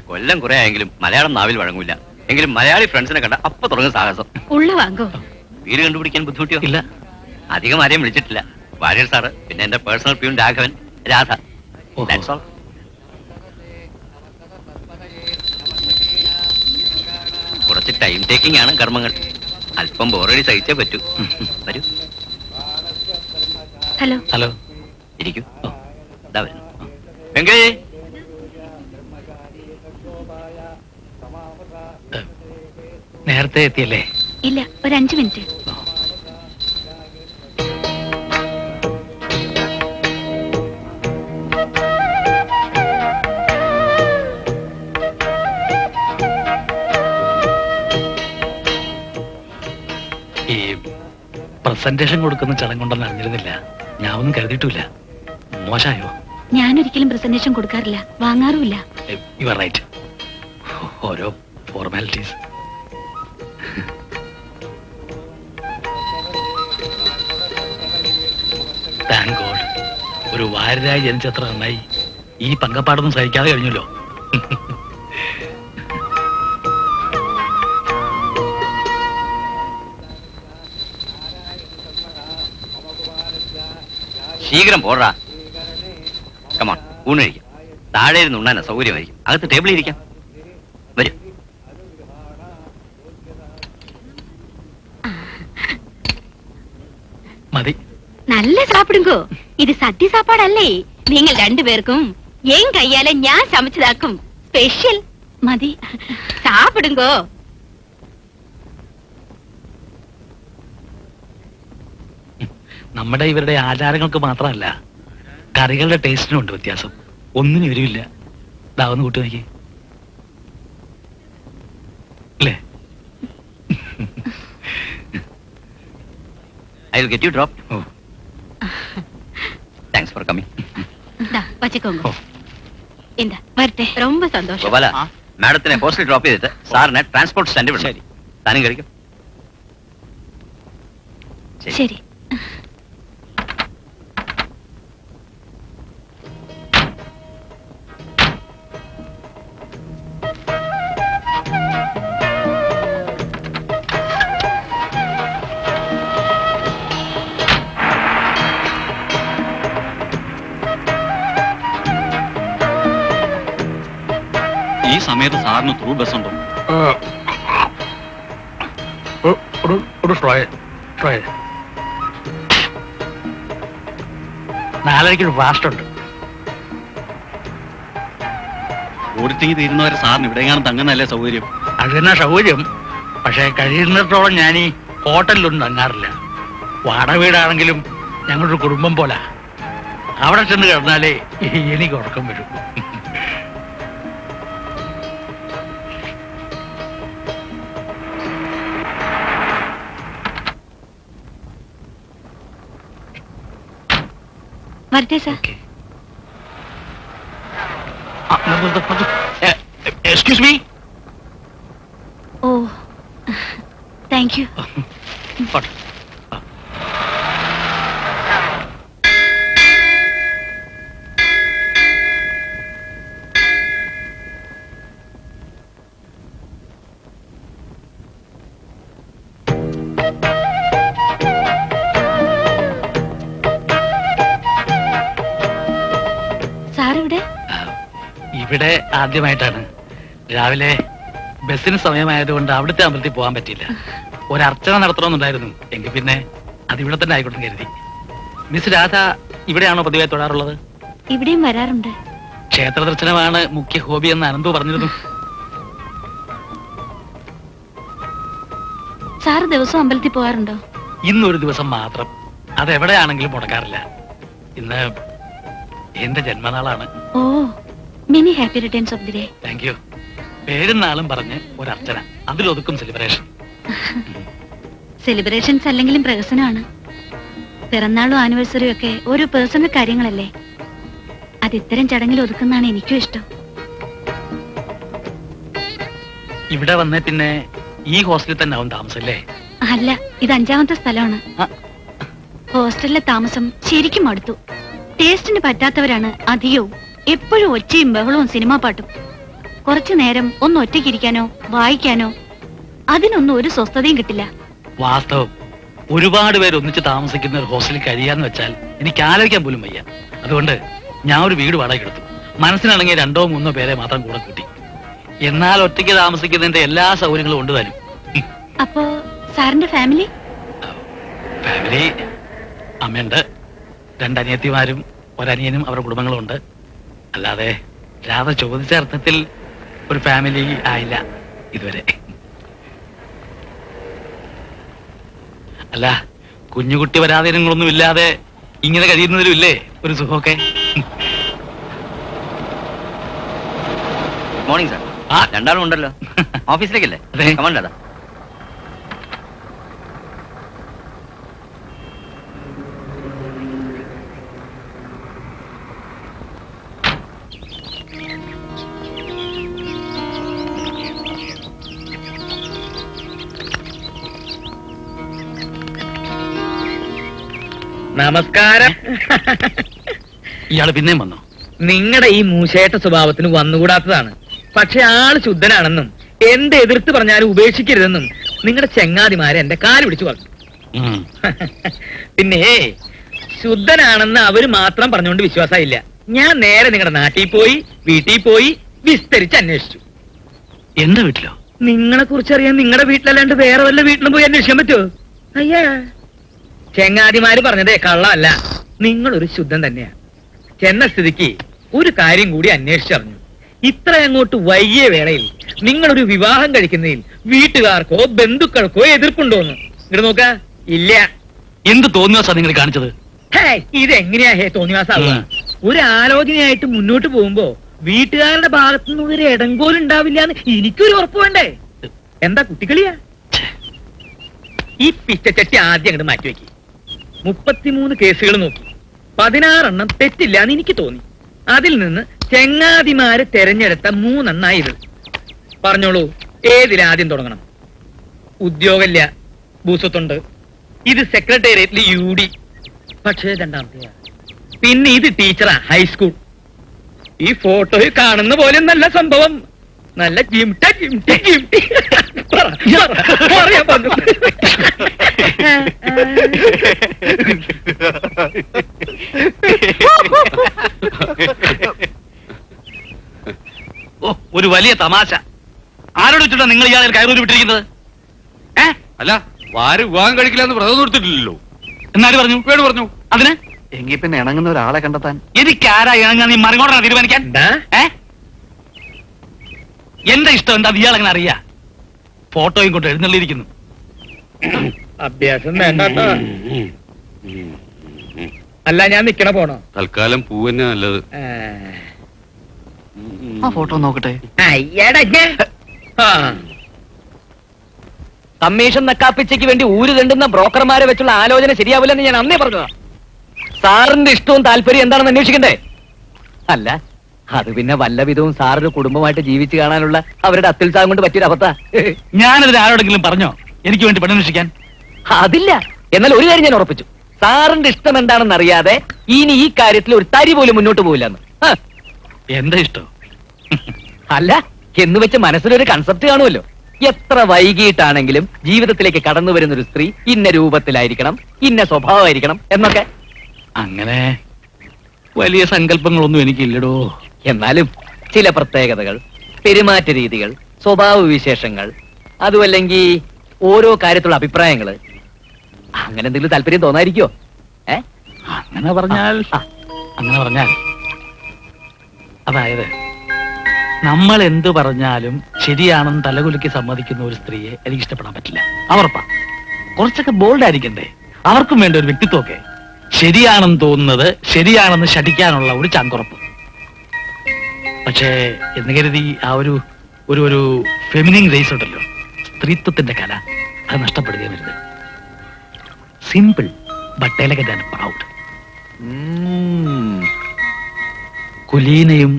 കൊല്ലം കുറെ ആയെങ്കിലും മലയാളം നാവിൽ വഴങ്ങൂല. എങ്കിലും മലയാളി ഫ്രണ്ട്സിനെ കണ്ട അപ്പൊ തുടങ്ങും സാഹസം. ഉള്ള വാങ്ങോ. വീട് കണ്ടുപിടിക്കാൻ ബുദ്ധിമുട്ടിയോ? ഇല്ല. അധികം ആരെയും വിളിച്ചിട്ടില്ല. വാര്യർ സാറ്, പിന്നെ എന്റെ personal peon Raghavan, Radha. That's all. കുറച്ച് ടൈം ടേക്കിംഗ് ആണ് കർമ്മങ്ങൾ. അല്പം ബോറടി സഹിച്ചേ പറ്റൂ. വരൂ. ഹലോ. ഹലോ. ഇരിക്കൂ. ഇതാ വരുന്നു. വെങ്കേ, നേരത്തെ എത്തിയല്ലേ? ഇല്ല, ഒരു 5 മിനിറ്റ്. ഈ പ്രസന്റേഷൻ കൊടുക്കുന്ന ചടങ്ങുണ്ടെന്ന് അറിഞ്ഞിരുന്നില്ല. ഞാൻ ഒന്നും കരുതിയിട്ടില്ല. മോശമായോ? ഞാനൊരിക്കലും പ്രസന്റേഷൻ കൊടുക്കാറില്ല, വാങ്ങാറുമില്ല. You are right. ഓരോ ഫോർമാലിറ്റീസ്. താങ്ക് ഗോഡ്, ഒരു വാരരായി ജനിച്ചത്ര നന്നായി. ഈ പങ്കപ്പാടൊന്നും സഹിക്കാതെ കഴിഞ്ഞല്ലോ. ശീഘ്രം പോടാ. കമോൺ, ഊണ് കഴിക്കാം. താഴെ ഇരുന്ന് ഉണ്ണാൻ സൗകര്യമായിരിക്കും. അകത്ത് ടേബിളിൽ ഇരിക്കാം. വരൂ. മതി. നല്ല സാപ്പിടുങ്കോ. ഇത് സദ്യ സാപ്പാടല്ലേ? നിങ്ങൾ രണ്ടുപേർക്കും എൻ കയ്യാലെ ഞാൻ സமைச்சതാക്കും. സ്പെഷ്യൽ. മതി, സാപ്പിടുങ്കോ. നമ്മുടെ ഇവരുടെ ആചാരങ്ങൾക്ക് മാത്രമല്ല, കറികളുടെ ടേസ്റ്റിനും ഉണ്ട് വ്യത്യാസം. ഒന്നിനും വരുമില്ല. ഇതാവുന്ന കൂട്ടി നോക്കി അല്ലേ? I will get you dropped. Oh. Thanks for coming. വച്ചക്കോങ്കോ. എന്താ വരട്ടെ. ரொம்ப സന്തോഷം. ഗോപാല, മാഡത്തിനെ ഹോസ്റ്റലിൽ ഡ്രോപ്പ് ചെയ്തിട്ട് സാറിനെ ട്രാൻസ്പോർട്ട് സ്റ്റാൻഡിൽ വിടണം. താനും കഴിക്കും. ശരി. ഈ സമയത്ത് സാറിന് ത്രൂ ബസ് ഉണ്ടോ? ഒരു ട്രൈ 4:30 ഫാസ്റ്റ് ഉണ്ട്. ഓഡിറ്റിംഗ് തീരുന്നവരെ സാറിന് ഇവിടെയാണ് തങ്ങുന്നല്ലേ സൗകര്യം? അത് തന്നെ സൗകര്യം. പക്ഷെ കഴിയുന്നിടത്തോളം ഞാൻ ഈ ഹോട്ടലിലൊന്നും തങ്ങാറില്ല. വാടക വീടാണെങ്കിലും ഞങ്ങളൊരു കുടുംബം പോലെ. അവിടെ ചെന്ന് കിടന്നാലേ എനിക്ക് ഉറക്കം വരും. വരട്ടെ sir. Excuse me. Oh, thank you. സാറിവിടെ? ഇവിടെ ആദ്യമായിട്ടാണ്. രാവിലെ ബസ്സിന് സമയമായതുകൊണ്ട് അവിടുത്തെ അമ്പലത്തിൽ പോകാൻ പറ്റിയില്ല. ഒരർച്ചന നടത്തണമെന്നുണ്ടായിരുന്നു. എങ്കിൽ പിന്നെ അതിവിടെ തന്നെ ആയിക്കോട്ടെ കരുതി. മിസ് രാധ ഇവിടെയാണോ പതിവായി തൊഴാറുള്ളത്? ഇവിടെയും വരാറുണ്ട്. ക്ഷേത്ര ദർശനമാണ് മുഖ്യ ഹോബി എന്ന് അനന്തു പറഞ്ഞിരുന്നു. സാറ് ദിവസവും അമ്പലത്തിൽ പോകാറുണ്ടോ? ഇന്നൊരു ദിവസം മാത്രം. അതെവിടെയാണെങ്കിലും മുടക്കാറില്ല. ഇന്ന് എന്റെ ജന്മനാളാണ്. Oh, many happy returns of the day. Thank you. പേരും നാളും പറഞ്ഞ് ഒരർച്ചന, അതിലൊതുക്കും സെലിബ്രേഷൻ. സെലിബ്രേഷൻസ് അല്ലെങ്കിലും പ്രഹസനമാണ്. പിറന്നാളും ആനിവേഴ്സറിയും ഒക്കെ ഓരോ പേഴ്സണൽ കാര്യങ്ങളല്ലേ. അത് ഇത്തരം ചടങ്ങിൽ ഒതുക്കുന്നതാണ് എനിക്കും ഇഷ്ടം. ഇവിടെ വന്നേ പിന്നെ ഈ ഹോസ്റ്റലിൽ തന്നെ ആവും താമസം അല്ലേ? അല്ല, ഇത് 5ാമത്തെ സ്ഥലമാണ്. ഹോസ്റ്റലിലെ താമസം ശരിക്കും മടുത്തു. ടേസ്റ്റിന് പറ്റാത്തവരാണ് അധികവും. എപ്പോഴും ഒച്ചയും ബഹളവും സിനിമാ പാട്ടും. കുറച്ചു നേരം ഒന്ന് ഒറ്റയ്ക്കിരിക്കാനോ വായിക്കാനോ അതിനൊന്നും ഒരു സ്വസ്ഥതയും കിട്ടില്ല. വാസ്തവം. ഒരുപാട് പേര് ഒന്നിച്ച് താമസിക്കുന്ന ഒരു ഹോസ്റ്റലിൽ കഴിയാന്ന് വെച്ചാൽ എനിക്ക് ആലോചിക്കാൻ പോലും വയ്യ. അതുകൊണ്ട് ഞാൻ ഒരു വീട് വാടക എടുത്തു. മനസ്സിനാണെങ്കിൽ 2 or 3 പേരെ മാത്രം കൂടെ കൂട്ടി. എന്നാൽ ഒറ്റയ്ക്ക് താമസിക്കുന്നതിന്റെ എല്ലാ സൗകര്യങ്ങളും ഉണ്ട് താനും. അപ്പോ സാറിന്റെ ഫാമിലി? ഫാമിലി അമ്മയുണ്ട്, 2 അനിയത്തിമാരും 1 അനിയനും അവരുടെ കുടുംബങ്ങളും ഉണ്ട്. അല്ലാതെ രാധ ചോദിച്ച അർത്ഥത്തിൽ ഒരു ഫാമിലി ആയില്ല ഇതുവരെ. അല്ല, കുഞ്ഞുകുട്ടി വരാതിരങ്ങളൊന്നും ഇല്ലാതെ ഇങ്ങനെ കഴിയുന്നതിലും ഇല്ലേ ഒരു സുഖമൊക്കെ? Morning sir. ആ, 2 ഉണ്ടല്ലോ. ഓഫീസിലേക്കല്ലേ? അതെ. കമണ്ടാ. നമസ്കാരം. ഇയാള് പിന്നെയും വന്നോ? നിങ്ങളുടെ ഈ മൂശേട്ട സ്വഭാവത്തിന് വന്നുകൂടാത്തതാണ്. പക്ഷെ ആള് ശുദ്ധനാണെന്നും എന്ത് എതിർത്ത് പറഞ്ഞാലും ഉപേക്ഷിക്കരുതെന്നും നിങ്ങളുടെ ചെങ്ങാതിമാരെ എന്റെ കാല് പിടിച്ചു പറഞ്ഞു. ഉം. പിന്നെ ശുദ്ധനാണെന്ന് അവര് മാത്രം പറഞ്ഞുകൊണ്ട് വിശ്വാസമില്ല. ഞാൻ നേരെ നിങ്ങളുടെ നാട്ടിൽ പോയി വീട്ടിൽ പോയി വിസ്തരിച്ച് അന്വേഷിച്ചു. എന്റെ വീട്ടിലോ? നിങ്ങളെ കുറിച്ചറിയാൻ നിങ്ങളുടെ വീട്ടിലല്ലാണ്ട് വേറെ വല്ല വീട്ടിലും പോയി അന്വേഷിക്കാൻ പറ്റുമോ? അയ്യാ, ചെങ്ങാതിമാര് പറഞ്ഞതേ കള്ളമല്ല. നിങ്ങളൊരു ശുദ്ധൻ തന്നെയാ. ചെന്ന സ്ഥിതിക്ക് ഒരു കാര്യം കൂടി അന്വേഷിച്ചറിഞ്ഞു. ഇത്ര അങ്ങോട്ട് വൈകിയ വേളയിൽ നിങ്ങളൊരു വിവാഹം കഴിക്കുന്നതിൽ വീട്ടുകാർക്കോ ബന്ധുക്കൾക്കോ എതിർപ്പുണ്ടോന്ന് ഇങ്ങോട്ട് നോക്ക. ഇല്ല. എന്ത് തോന്നിയാ നിങ്ങൾ കാണിച്ചത്? ഇതെങ്ങനെയാ തോന്നിവാസാവുക? ഒരു ആലോചനയായിട്ട് മുന്നോട്ട് പോകുമ്പോ വീട്ടുകാരുടെ ഭാഗത്തുനിന്ന് ഒരു ഇടങ്കോലും ഉണ്ടാവില്ല എന്ന് എനിക്കൊരു ഉറപ്പ് വേണ്ടേ? എന്താ കുട്ടികളിയാ? ഈ പിച്ചച്ചട്ടി ആദ്യം അങ്ങോട്ട് മാറ്റിവെക്കി. 33 കേസുകൾ നോക്കി 16 തെറ്റില്ല എന്ന് എനിക്ക് തോന്നി. അതിൽ നിന്ന് ചെങ്ങാതിമാര് തെരഞ്ഞെടുത്ത 3 ഇത്. പറഞ്ഞോളൂ, ഏതിലാദ്യം തുടങ്ങണം? ഉദ്യോഗമില്ല, ഭൂസ്വത്തുണ്ട്. ഇത് സെക്രട്ടേറിയറ്റിൽ UD, പക്ഷേ 2ാമത്തെയാ. പിന്നെ ഇത് ടീച്ചറാ, ഹൈസ്കൂൾ. ഈ ഫോട്ടോയിൽ കാണുന്ന പോലെ നല്ല സംഭവം. നല്ല ജിംട്ട ജിംട്ടി ജിംട്ടി. പറയാൻ പറഞ്ഞു. ഓ, ഒരു വലിയ തമാശ. ആരോട് വെച്ചിട്ടാ നിങ്ങൾ ഇയാളെ കയറൂരി വിട്ടിരിക്കുന്നത്? അല്ല, വാര് വിവാഹം കഴിക്കില്ല എന്ന് വ്രതം കൊടുത്തിട്ടില്ലല്ലോ. എന്നാര് പറഞ്ഞു? വേട് പറഞ്ഞു. അതിന് എങ്കിൽ പിന്നെ ഇണങ്ങുന്ന ഒരാളെ കണ്ടെത്താൻ. എനിക്കാരാ ഇണങ്ങാൻ നീ മറികോടാ തീരുമാനിക്കാൻ? എന്റെ ഇഷ്ടം എന്താ ഇയാൾ അങ്ങനെ അറിയാ? ഫോട്ടോയും കൊണ്ട് എഴുന്നള്ളിയിരിക്കുന്നു. അഭ്യാസം വേണ്ട. അല്ല, ഞാൻ നിക്കണ പോണോ? തൽക്കാലം പൂവന്നെ നല്ലത്. ആ ഫോട്ടോ നോക്കട്ടെ. കമ്മീഷൻ നക്കാപ്പിച്ചയ്ക്ക് വേണ്ടി ഊര് കണ്ടുന്ന ബ്രോക്കർമാരെ വെച്ചുള്ള ആലോചന ശരിയാവില്ലെന്ന് ഞാൻ അന്നേ പറഞ്ഞതാ. സാറിന്റെ ഇഷ്ടവും താല്പര്യം എന്താണെന്ന് അന്വേഷിക്കണ്ടേ? അല്ല, അത് പിന്നെ വല്ല വിധവും സാറിന്റെ കുടുംബമായിട്ട് ജീവിച്ചു കാണാനുള്ള അവരുടെ അത്യുത്സാഹം കൊണ്ട് പറ്റിയൊരു അവസ്ഥ. ഞാനതിന് ആരോടെങ്കിലും പറഞ്ഞോ എനിക്ക് വേണ്ടി പെണ്ണന്വേഷിക്കാൻ? അതില്ല. എന്നാൽ ഒരു കാര്യം ഞാൻ ഉറപ്പിച്ചു, സാറിന്റെ ഇഷ്ടം എന്താണെന്ന് അറിയാതെ ഇനി ഈ കാര്യത്തിൽ ഒരു തരി പോലും മുന്നോട്ട് പോവില്ലെന്ന്. എന്റെ ഇഷ്ടം അല്ല, എന്ന് വെച്ച് മനസ്സിലൊരു കൺസെപ്റ്റ് കാണുമല്ലോ. എത്ര വൈകിട്ടാണെങ്കിലും ജീവിതത്തിലേക്ക് കടന്നു വരുന്ന ഒരു സ്ത്രീ ഇന്ന രൂപത്തിലായിരിക്കണം, ഇന്ന സ്വഭാവമായിരിക്കണം എന്നൊക്കെ. അങ്ങനെ വലിയ സങ്കല്പങ്ങളൊന്നും എനിക്കില്ലടോ. എന്നാലും ചില പ്രത്യേകതകൾ, പെരുമാറ്റ രീതികൾ, സ്വഭാവ വിശേഷങ്ങൾ, അതുമല്ലെങ്കിൽ ഓരോ കാര്യത്തിലുള്ള അഭിപ്രായങ്ങള്, അങ്ങനെ എന്തെങ്കിലും താല്പര്യം തോന്നാതിരിക്കോ? അങ്ങനെ പറഞ്ഞാൽ അതായത് നമ്മൾ എന്ത് പറഞ്ഞാലും ശരിയാണെന്ന് തലകുലുക്കി സമ്മതിക്കുന്ന ഒരു സ്ത്രീയെ എനിക്ക് ഇഷ്ടപ്പെടാൻ പറ്റില്ല. അവർപ്പാ. കുറച്ചൊക്കെ ബോൾഡ് ആയിരിക്കണ്ടേ? അവർക്കും വേണ്ട ഒരു വ്യക്തിത്വമൊക്കെ. ശരിയാണെന്ന് തോന്നുന്നത് ശരിയാണെന്ന് ശഠിക്കാനുള്ള ഒരു ചങ്കുറപ്പ്. പക്ഷേ എന്ന് കരുതി ആ ഒരു ഫെമിനിൻ റേസ് ഉണ്ടല്ലോ, സ്ത്രീത്വത്തിന്റെ കല, അത് നഷ്ടപ്പെടുകയും വരുത്. Simple but elegant and proud. കുലീനയും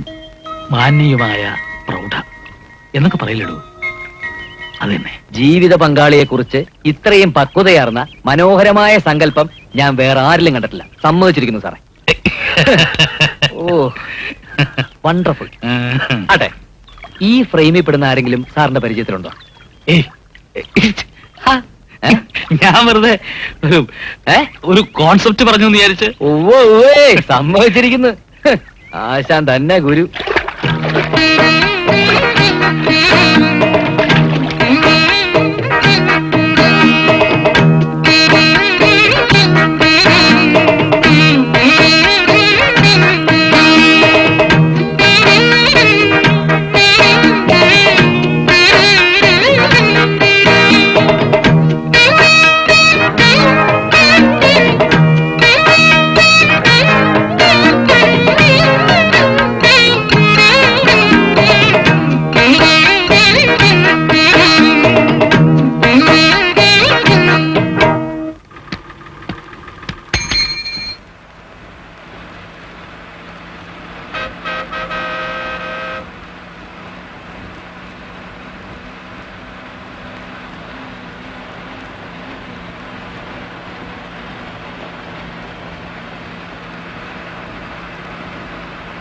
മാന്യയുമായ പ്രൗഢ എന്നൊക്കെ പറയില്ലടൂ. അത് തന്നെ. ജീവിത പങ്കാളിയെ കുറിച്ച് ഇത്രയും പക്വതയാർന്ന മനോഹരമായ സങ്കല്പം ഞാൻ വേറെ ആരിലും കണ്ടിട്ടില്ല. സമ്മതിച്ചിരിക്കുന്നു സാറേ. ഓ, വണ്ടർഫുൾ. അതെ, ഈ ഫ്രെയിമിൽ പെടുന്ന ആരെങ്കിലും സാറിന്റെ പരിചയത്തിലുണ്ടോ? ഞാൻ വെറുതെ ഒരു ഒരു കോൺസെപ്റ്റ് പറഞ്ഞു എന്ന് വിചാരിച്ച്. ഓവേ സമ്മതിച്ചിരിക്കുന്നു. ആശാൻ തന്നെ ഗുരു.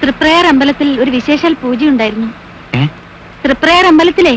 തൃപ്രയാർ അമ്പലത്തിൽ ഒരു വിശേഷാൽ പൂജ ഉണ്ടായിരുന്നു. തൃപ്രയാർ അമ്പലത്തിലെ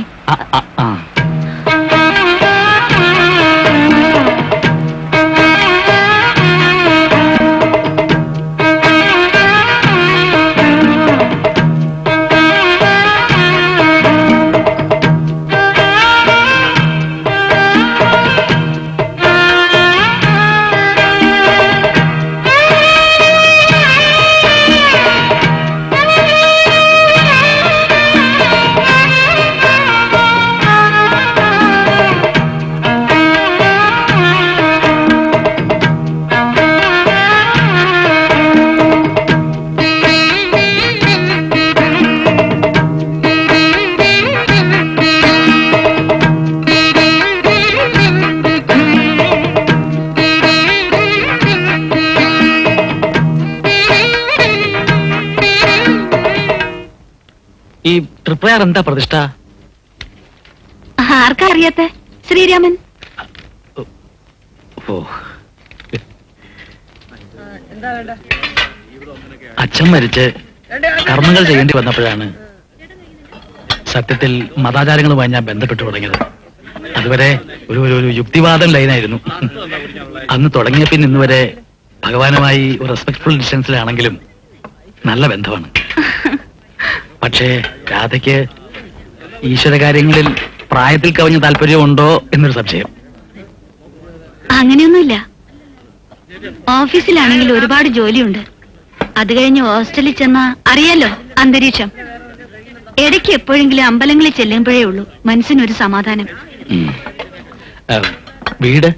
ഈ തൃപ്രയാർ എന്താ പ്രതിഷ്ഠ? ആർക്കാ അറിയാത്ത? ശ്രീരാമൻ. ഓ, അച്ഛൻ മരിച്ച് കർമ്മങ്ങൾ ചെയ്യേണ്ടി വന്നപ്പോഴാണ് സത്യത്തിൽ മതാചാരങ്ങളുമായി ഞാൻ ബന്ധപ്പെട്ടു തുടങ്ങിയത്. അതുവരെ ഒരു യുക്തിവാദം ലൈനായിരുന്നു. അന്ന് തുടങ്ങിയ പിന്നെ ഇന്ന് വരെ ഭഗവാനുമായി ഒരു റെസ്പെക്ട്ഫുൾ ഡിസ്റ്റൻസിലാണെങ്കിലും നല്ല ബന്ധമാണ്. പക്ഷേ രാധയ്ക്ക് ഈശ്വര കാര്യങ്ങളിൽ പ്രായത്തിൽ കവിഞ്ഞ താല്പര്യമുണ്ടോ എന്നൊരു സംശയം. അങ്ങനെയൊന്നുമില്ല. ഓഫീസിലാണെങ്കിൽ ഒരുപാട് ജോലിയുണ്ട്. അത് കഴിഞ്ഞ് ഹോസ്റ്റലിൽ ചെന്നാ അറിയാലോ അന്തരീക്ഷം. ഇടയ്ക്ക് എപ്പോഴെങ്കിലും അമ്പലങ്ങളിൽ ചെല്ലുമ്പോഴേ ഉള്ളൂ മനസ്സിനൊരു സമാധാനം. വീട്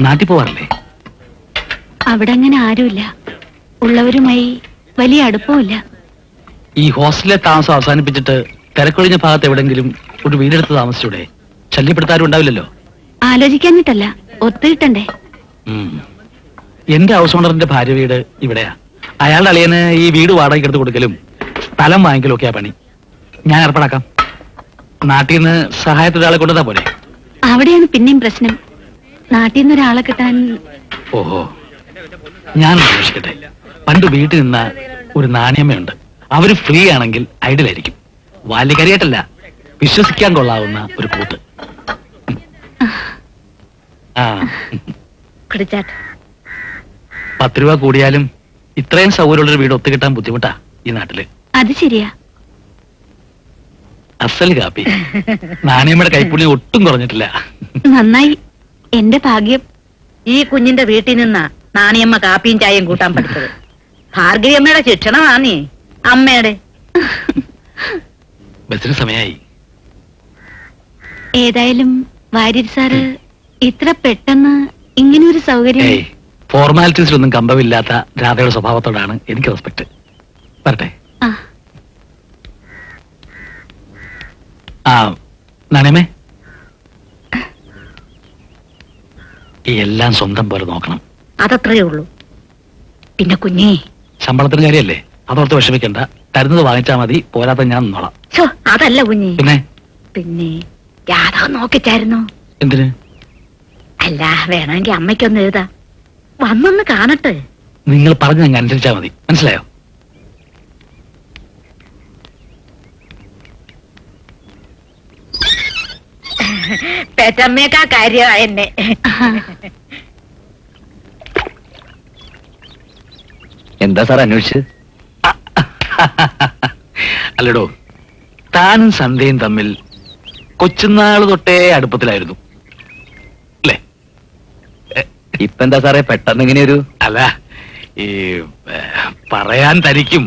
നാട്ടിൽ പോവാറില്ലേ? അവിടെ അങ്ങനെ ആരുമില്ല. ഉള്ളവരുമായി വലിയ അടുപ്പമില്ല. ഈ ഹോസ്റ്റലിലെ താമസം അവസാനിപ്പിച്ചിട്ട് തിരക്കൊഴിഞ്ഞ ഭാഗത്ത് എവിടെങ്കിലും ഒരു വീടെടുത്ത് താമസിച്ചൂടെ? ശല്യപ്പെടുത്താരും ഉണ്ടാവില്ലല്ലോ. ആലോചിക്കാഞ്ഞിട്ടല്ല, ഒത്തുകിട്ടണ്ടേ. എന്റെ ഹൗസ് ഓണറിന്റെ ഭാര്യ വീട് ഇവിടെയാ. അയാളുടെ അളിയന് ഈ വീട് വാടകയ്ക്ക് എടുത്ത് കൊടുക്കലും സ്ഥലം വാങ്ങിക്കലും ഒക്കെയാ പണി. ഞാൻ ഏർപ്പാടാക്കാം. നാട്ടിൽ നിന്ന് സഹായത്തിനൊരാളെ കൊണ്ടുവന്നാ പോലെ. അവിടെയാണ് പിന്നെയും പ്രശ്നം. നാട്ടിൽ നിന്ന് ഒരാളെ കിട്ടാൻ. ഓഹോ, ഞാൻ അന്വേഷിക്കട്ടെ. പണ്ട് വീട്ടിൽ നിന്ന ഒരു നാണയമ്മയുണ്ട്. അവര് ഫ്രീ ആണെങ്കിൽ ഐഡിയലായിരിക്കും. ബാല്യകരിയായിട്ടല്ല, വിശ്വസിക്കാൻ കൊള്ളാവുന്ന ഒരു കൂട്ട്. ആ, 10 രൂപ കൂടിയാലും ഇത്രയും സൗകര്യമുള്ളൊരു വീട് ഒത്തുകിട്ടാൻ ബുദ്ധിമുട്ടാ ഈ നാട്ടില്. അത് ശരിയാ. അസൽ കാപ്പി. നാണയമ്മയുടെ കൈപ്പുള്ളി ഒട്ടും കുറഞ്ഞിട്ടില്ല. നന്നായി. എന്റെ ഭാഗ്യം. ഈ കുഞ്ഞിന്റെ വീട്ടിൽ നിന്നാ നാണിയമ്മ കാപ്പിയും ചായയും കൂട്ടാൻ പഠിച്ചത്. ഭാർഗവി അമ്മയുടെ ശിക്ഷണമാന്നേ അമ്മയുടെ. ബസ്സിന് സമയായി. ഏതായാലും വാര്യർ സാറ് ഇത്ര പെട്ടെന്ന് ഇങ്ങനൊരു സൗകര്യം. ഫോർമാലിറ്റീസിലൊന്നും കമ്പമില്ലാത്ത രാധയുടെ സ്വഭാവത്തോടാണ് എനിക്ക് റെസ്പെക്ട്. വരട്ടെ. ആ നാണയമേ, ഈ എല്ലാം സ്വന്തം പോലെ നോക്കണം. അതത്രേ ഉള്ളൂ. പിന്നെ കുഞ്ഞേ, ശമ്പളത്തിന് കാര്യല്ലേ, അതോർത്ത് വിഷമിക്കണ്ട. തരുന്നത് വാങ്ങിച്ചാ മതി, പോരാത്ത ഞാൻ നിന്നോളാം. അതല്ല കുഞ്ഞേ. പിന്നെ രാധ നോക്കിച്ചായിരുന്നു. എന്തിന്? അല്ല, വേണമെങ്കിൽ അമ്മയ്ക്കൊന്ന് എഴുതാ. വന്നൊന്ന് കാണട്ടെ. നിങ്ങൾ പറഞ്ഞ അനുസരിച്ചാ മതി, മനസ്സിലായോ? പെറ്റമ്മേക്കാ കാര്യ എന്നെ. എന്താ സാർ അന്വേഷിച്ചത്? അല്ലടോ, താനും സന്ധ്യയും തമ്മിൽ കൊച്ചുനാള് തൊട്ടേ അടുപ്പത്തിലായിരുന്നു അല്ലേ? ഇപ്പൊ എന്താ സാറേ പെട്ടെന്ന് ഇങ്ങനെ ഒരു... അല്ല, ഈ പറയാൻ തനിക്കും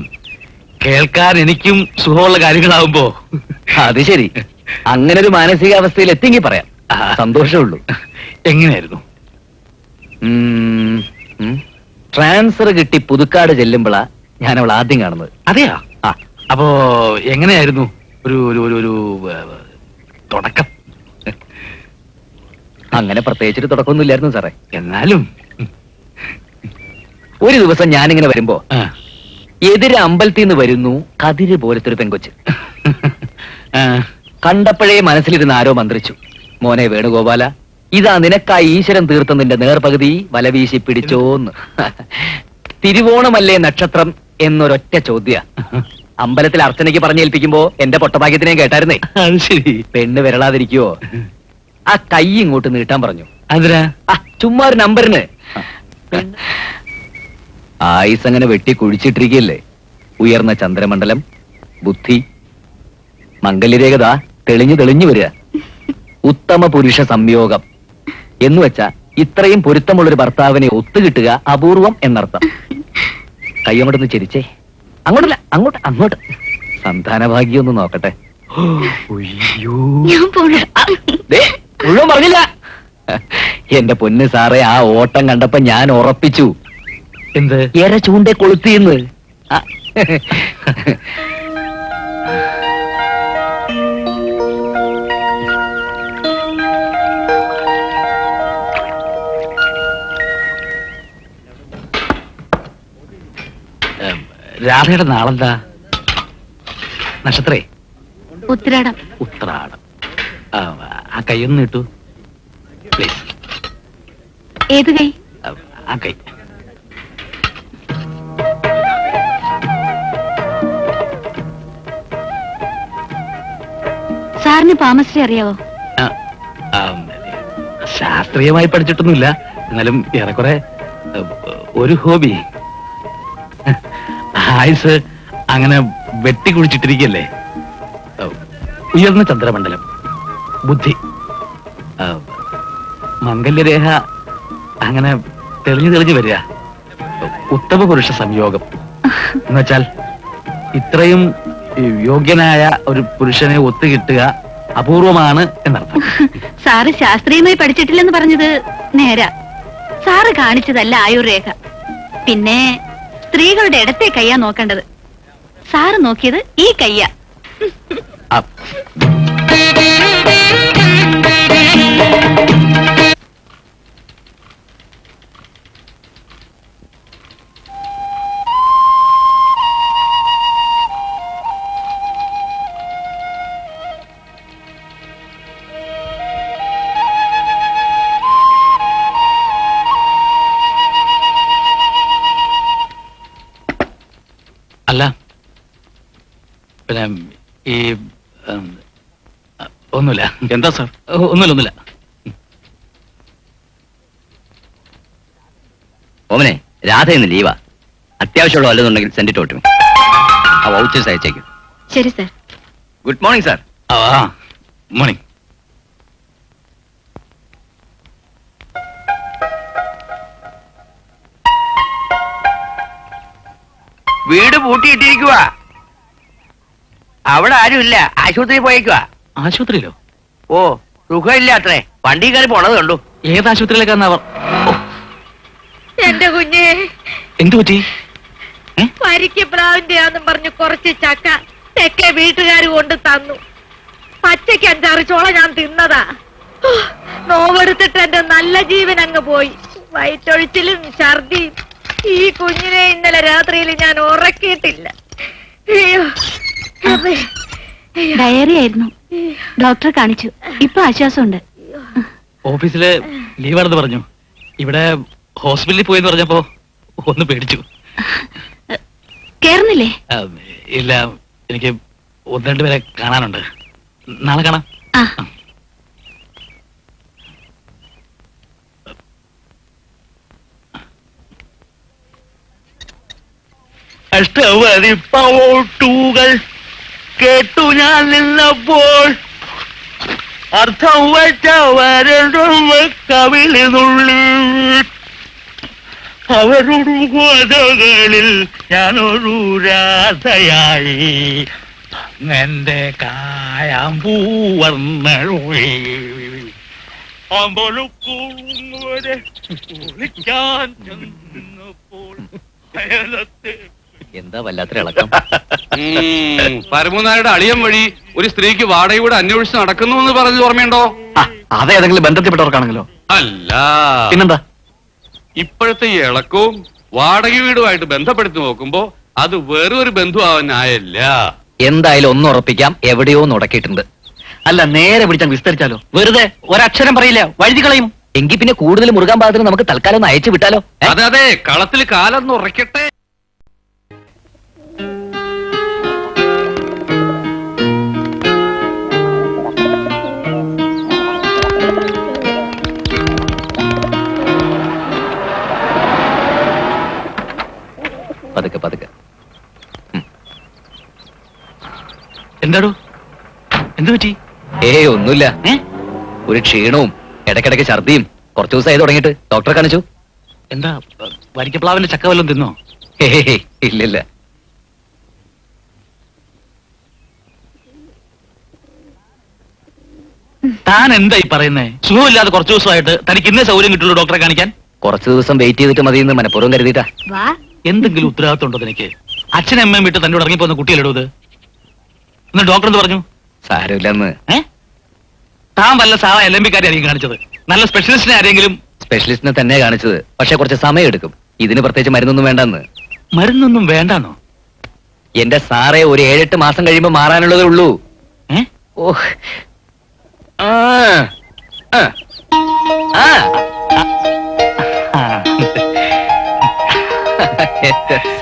കേൾക്കാൻ എനിക്കും സുഖമുള്ള കാര്യങ്ങളാവുമ്പോ... അത് ശരി, അങ്ങനെ ഒരു മാനസികാവസ്ഥയിൽ എത്തിയെങ്കിൽ പറയാം. സന്തോഷമുള്ളൂ. എങ്ങനെയായിരുന്നു? ട്രാൻസ്ഫർ കിട്ടി പുതുക്കാട് ചെല്ലുമ്പോഴാ ഞാൻ അവൾ ആദ്യം കാണുന്നത്. അതെയാ? അപ്പോ എങ്ങനെയായിരുന്നു ഒരു ഒരു ഒരു ഒരു തുടക്കം? അങ്ങനെ പ്രത്യേകിച്ചൊരു തുടക്കമൊന്നുമില്ലായിരുന്നു സാറേ. എന്നാലും ഒരു ദിവസം ഞാനിങ്ങനെ വരുമ്പോ എതിരെ അമ്പലത്തിൽ നിന്ന് വരുന്നു കതിര് പോലത്തെ ഒരു പെങ്കൊച്ച്. കണ്ടപ്പോഴേ മനസ്സിലിരുന്ന് ആരോ മന്ത്രിച്ചു, മോനെ വേണുഗോപാല, ഇതാ നിനക്കായി ഈശ്വരൻ തീർത്ത നിന്റെ നേർപകുതി വലവീശി പിടിച്ചോന്ന്. തിരുവോണമല്ലേ നക്ഷത്രം എന്നൊരൊറ്റ ചോദ്യ. അമ്പലത്തിൽ അർച്ചനയ്ക്ക് പറഞ്ഞേൽപ്പിക്കുമ്പോ എന്റെ പൊട്ടഭാഗ്യത്തിനെ കേട്ടായിരുന്നേ. അത് ശരി. പെണ്ണ് വിരളാതിരിക്കുവോ? ആ കൈ ഇങ്ങോട്ട് നീട്ടാൻ പറഞ്ഞു. അതിനാ? ചുമ്മാ ഒരു നമ്പറിന്. ആയുസ് അങ്ങനെ വെട്ടി കുഴിച്ചിട്ടിരിക്കല്ലേ. ഉയർന്ന ചന്ദ്രമണ്ഡലം, ബുദ്ധി, മംഗല്യരേഖത തെളിഞ്ഞു തെളിഞ്ഞു വരിക, ഉത്തമ പുരുഷ സംയോഗം എന്ന് വെച്ചാ ഇത്രയും പൊരുത്തമുള്ളൊരു ഭർത്താവിനെ ഒത്തുകിട്ടുക അപൂർവം എന്നർത്ഥം. കൈ അങ്ങോട്ടൊന്ന് ചിരിച്ചേ. അങ്ങോട്ടല്ല, അങ്ങോട്ട് അങ്ങോട്ട്. സന്താനഭാഗ്യം ഒന്ന് നോക്കട്ടെ. ഞാൻ പോണു. മുഴുവൻ പറഞ്ഞില്ല. എന്റെ പൊന്ന് സാറേ, ആ ഓട്ടം കണ്ടപ്പോ ഞാൻ ഉറപ്പിച്ചു, എന്ത്? എര ചൂണ്ടെ കൊളുത്തിന്ന്. രാധയുടെ നാളെന്താ? നക്ഷത്രേ? ഉത്രാടം. ഉത്രാടം. ആ കൈയൊന്ന് ഇട്ടു പ്ലീസ്. ഏത് കൈ? ആ കൈ. സാറിന് പാമശ്രീ അറിയാവോ? ശാസ്ത്രീയമായി പഠിച്ചിട്ടൊന്നുമില്ല, എന്നാലും ഏറെക്കുറെ ഒരു ഹോബി. ആയുസ് അങ്ങനെ വെട്ടിക്കുഴിച്ചിട്ടിരിക്കല്ലേ. ഉയർന്ന ചന്ദ്രമണ്ഡലം, ബുദ്ധി, മംഗല്യരേഖ അങ്ങനെ തെളിഞ്ഞു തെളിഞ്ഞു വരിക, ഉത്തമ പുരുഷ സംയോഗം എന്നുവെച്ചാൽ ഇത്രയും യോഗ്യനായ ഒരു പുരുഷനെ ഒത്തുകിട്ടുക അപൂർവമാണ് എന്നർത്ഥം. സാറ് ശാസ്ത്രീയമായി പഠിച്ചിട്ടില്ലെന്ന് പറഞ്ഞത് നേരാ. സാറ് കാണിച്ചതല്ല ആയുർരേഖ. പിന്നെ സ്ത്രീകളുടെ ഇടത്തെ കയ്യാ നോക്കേണ്ടത്. സാറ് നോക്കിയത് ഈ കയ്യാ. അല്ല, പിന്നെ ഈ ഒന്നുമില്ല. എന്താ സാർ? ഒന്നുമില്ല. ഓമനെ, രാധ ഇന്ന് ലീവാ. അത്യാവശ്യമുള്ള വല്ലതുണ്ടെങ്കിൽ സെൻഡ് ഇറ്റ് ഔട്ട്. ആ വൗച്ചേഴ്സ് അയച്ചേക്കും. ശരി sir. Good morning sir. Morning. വീട് പൂട്ടിയിട്ടിരിക്കുക. അവിടെ ആരുമില്ല, ആശുപത്രിയിൽ പോയേക്കുക. ആശുപത്രിയിലോ? ഓ, സുഖമില്ല അത്രേ. വണ്ടി കയറി പോണത് കണ്ടു. ഏത് ആശുപത്രിയിലേക്കാന്ന് അവർ? എന്റെ കുഞ്ഞെ, എന്തു പറ്റി? പരിക്കപ്രാവിന്റെയാന്നും പറഞ്ഞ് കുറച്ച് ചക്ക തെക്കെ വീട്ടുകാർ കൊണ്ട് തന്നു. പച്ചയ്ക്ക് 5-6 ചോള ഞാൻ തിന്നതാ. നോവെടുത്തിട്ട് എന്റെ നല്ല ജീവൻ അങ്ങ് പോയി. വയറ്റൊഴിച്ചിലും ഛർദിയും. ഈ കുഞ്ഞിനെ ഇന്നലെ രാത്രിയിൽ ഞാൻ ഉറക്കിയിട്ടില്ല. അയ്യോ, ഡയറി ആയിരുന്നു. ഡോക്ടറെ കാണിച്ചു. ഇപ്പൊ ആശ്വാസമുണ്ട്. ഓഫീസില് ലീവാണെന്ന് പറഞ്ഞു. ഇവിടെ ഹോസ്പിറ്റലിൽ പോയെന്ന് പറഞ്ഞപ്പോ ഒന്ന് പേടിച്ചു. കേറുന്നില്ലേ? ഇല്ല, എനിക്ക് 1-2 പേരെ കാണാനുണ്ട്. നാളെ കാണാം. അഷ്ടവരി പൗട്ടുകൾ കേട്ടു ഞാൻ നിന്നപ്പോൾ അർത്ഥം വച്ചവരും കവിളിനുള്ളിൽ അവരുടെ കഥകളിൽ ഞാനൊരു രാധയായി എന്റെ കായാമ്പൂവർണ്ണൊഴി അമ്പലക്കൂടെ കുളിക്കാൻ ചെന്നപ്പോൾ അയലത്തെ എന്താ വല്ലാത്തൊരു ഇളക്കം. പരമനാരുടെ അളിയൻ വഴി ഒരു സ്ത്രീക്ക് വാടകയുടെ അന്വേഷിച്ച് നടക്കുന്നു എന്ന് പറഞ്ഞത് ഓർമ്മയുണ്ടോ? അതേതെങ്കിലും ബന്ധത്തിൽപ്പെട്ടവർക്കാണെങ്കിലോ? അല്ല, പിന്നെന്താ? ഇപ്പോഴത്തെ ഈ ഇളക്കവും വാടക വീടുമായിട്ട് ബന്ധപ്പെടുത്തി നോക്കുമ്പോ അത് വേറൊരു ബന്ധുവാവാനായല്ല. എന്തായാലും ഒന്ന് ഉറപ്പിക്കാം, എവിടെയോ നുടക്കിയിട്ടുണ്ട്. അല്ല, നേരെ പിടിച്ചാൽ വിസ്തരിച്ചാലോ? വെറുതെ ഒരക്ഷരം പറയില്ല, വഴുതി കളയും. എങ്കിൽ പിന്നെ കൂടുതൽ മുറുകാൻ പാകത്തിന് നമുക്ക് തൽക്കാലം ഒന്ന് അയച്ചു വിട്ടാലോ? അതെ അതെ, കളത്തിൽ കാലൊന്ന് ഉറക്കട്ടെ. പതുക്കെ പതുക്കെ. എന്താടോ, എന്ത് പറ്റി? ഒന്നുമില്ല. ഒരു ക്ഷീണവും ഇടയ്ക്കിടയ്ക്ക് ഛർദിയും കുറച്ചു ദിവസമായി തുടങ്ങിയിട്ട്. ഡോക്ടറെ കാണിച്ചു. എന്താ, വരിക്കപ്ലാവിന്റെ ചക്ക വല്ലതും തിന്നോ? ഇല്ലില്ല. താൻ എന്തായി പറയുന്നേ? സുഖമില്ലാതെ കുറച്ചു ദിവസമായിട്ട് തനിക്ക് ഇന്നേ സൗകര്യം കിട്ടുള്ളൂ ഡോക്ടറെ കാണിക്കാൻ? കുറച്ചു ദിവസം വെയിറ്റ് ചെയ്തിട്ട് മതി എന്ന് മനഃപൂർവ്വം കരുതിയിട്ടാ. വാ. എന്തെങ്കിലും ഉത്തരവാദിത്വം ഉണ്ടോ തനിക്ക്? അച്ഛനും അമ്മയും വിട്ട് തന്നോട് ഇറങ്ങിപ്പോന്ന കുട്ടിയല്ലോ ഇത്. എന്നിട്ട് ഡോക്ടർ എന്ത് പറഞ്ഞു? സാരമില്ലെന്ന്. താൻ വല്ല സാധാ LMB-ക്കാരെ ആയിരിക്കും കാണിച്ചത്. നല്ല സ്പെഷ്യലിസ്റ്റിനെ ആരെങ്കിലും? സ്പെഷ്യലിസ്റ്റിനെ തന്നെ കാണിച്ചത്. പക്ഷെ കുറച്ച് സമയം എടുക്കും. ഇതിന് പ്രത്യേകിച്ച് മരുന്നൊന്നും വേണ്ടെന്ന്. മരുന്നൊന്നും വേണ്ടാന്നോ? എന്റെ സാറേ, ഒരു 7-8 മാസം കഴിയുമ്പോ മാറാനുള്ളതേ ഉള്ളൂ. ഓഹ്.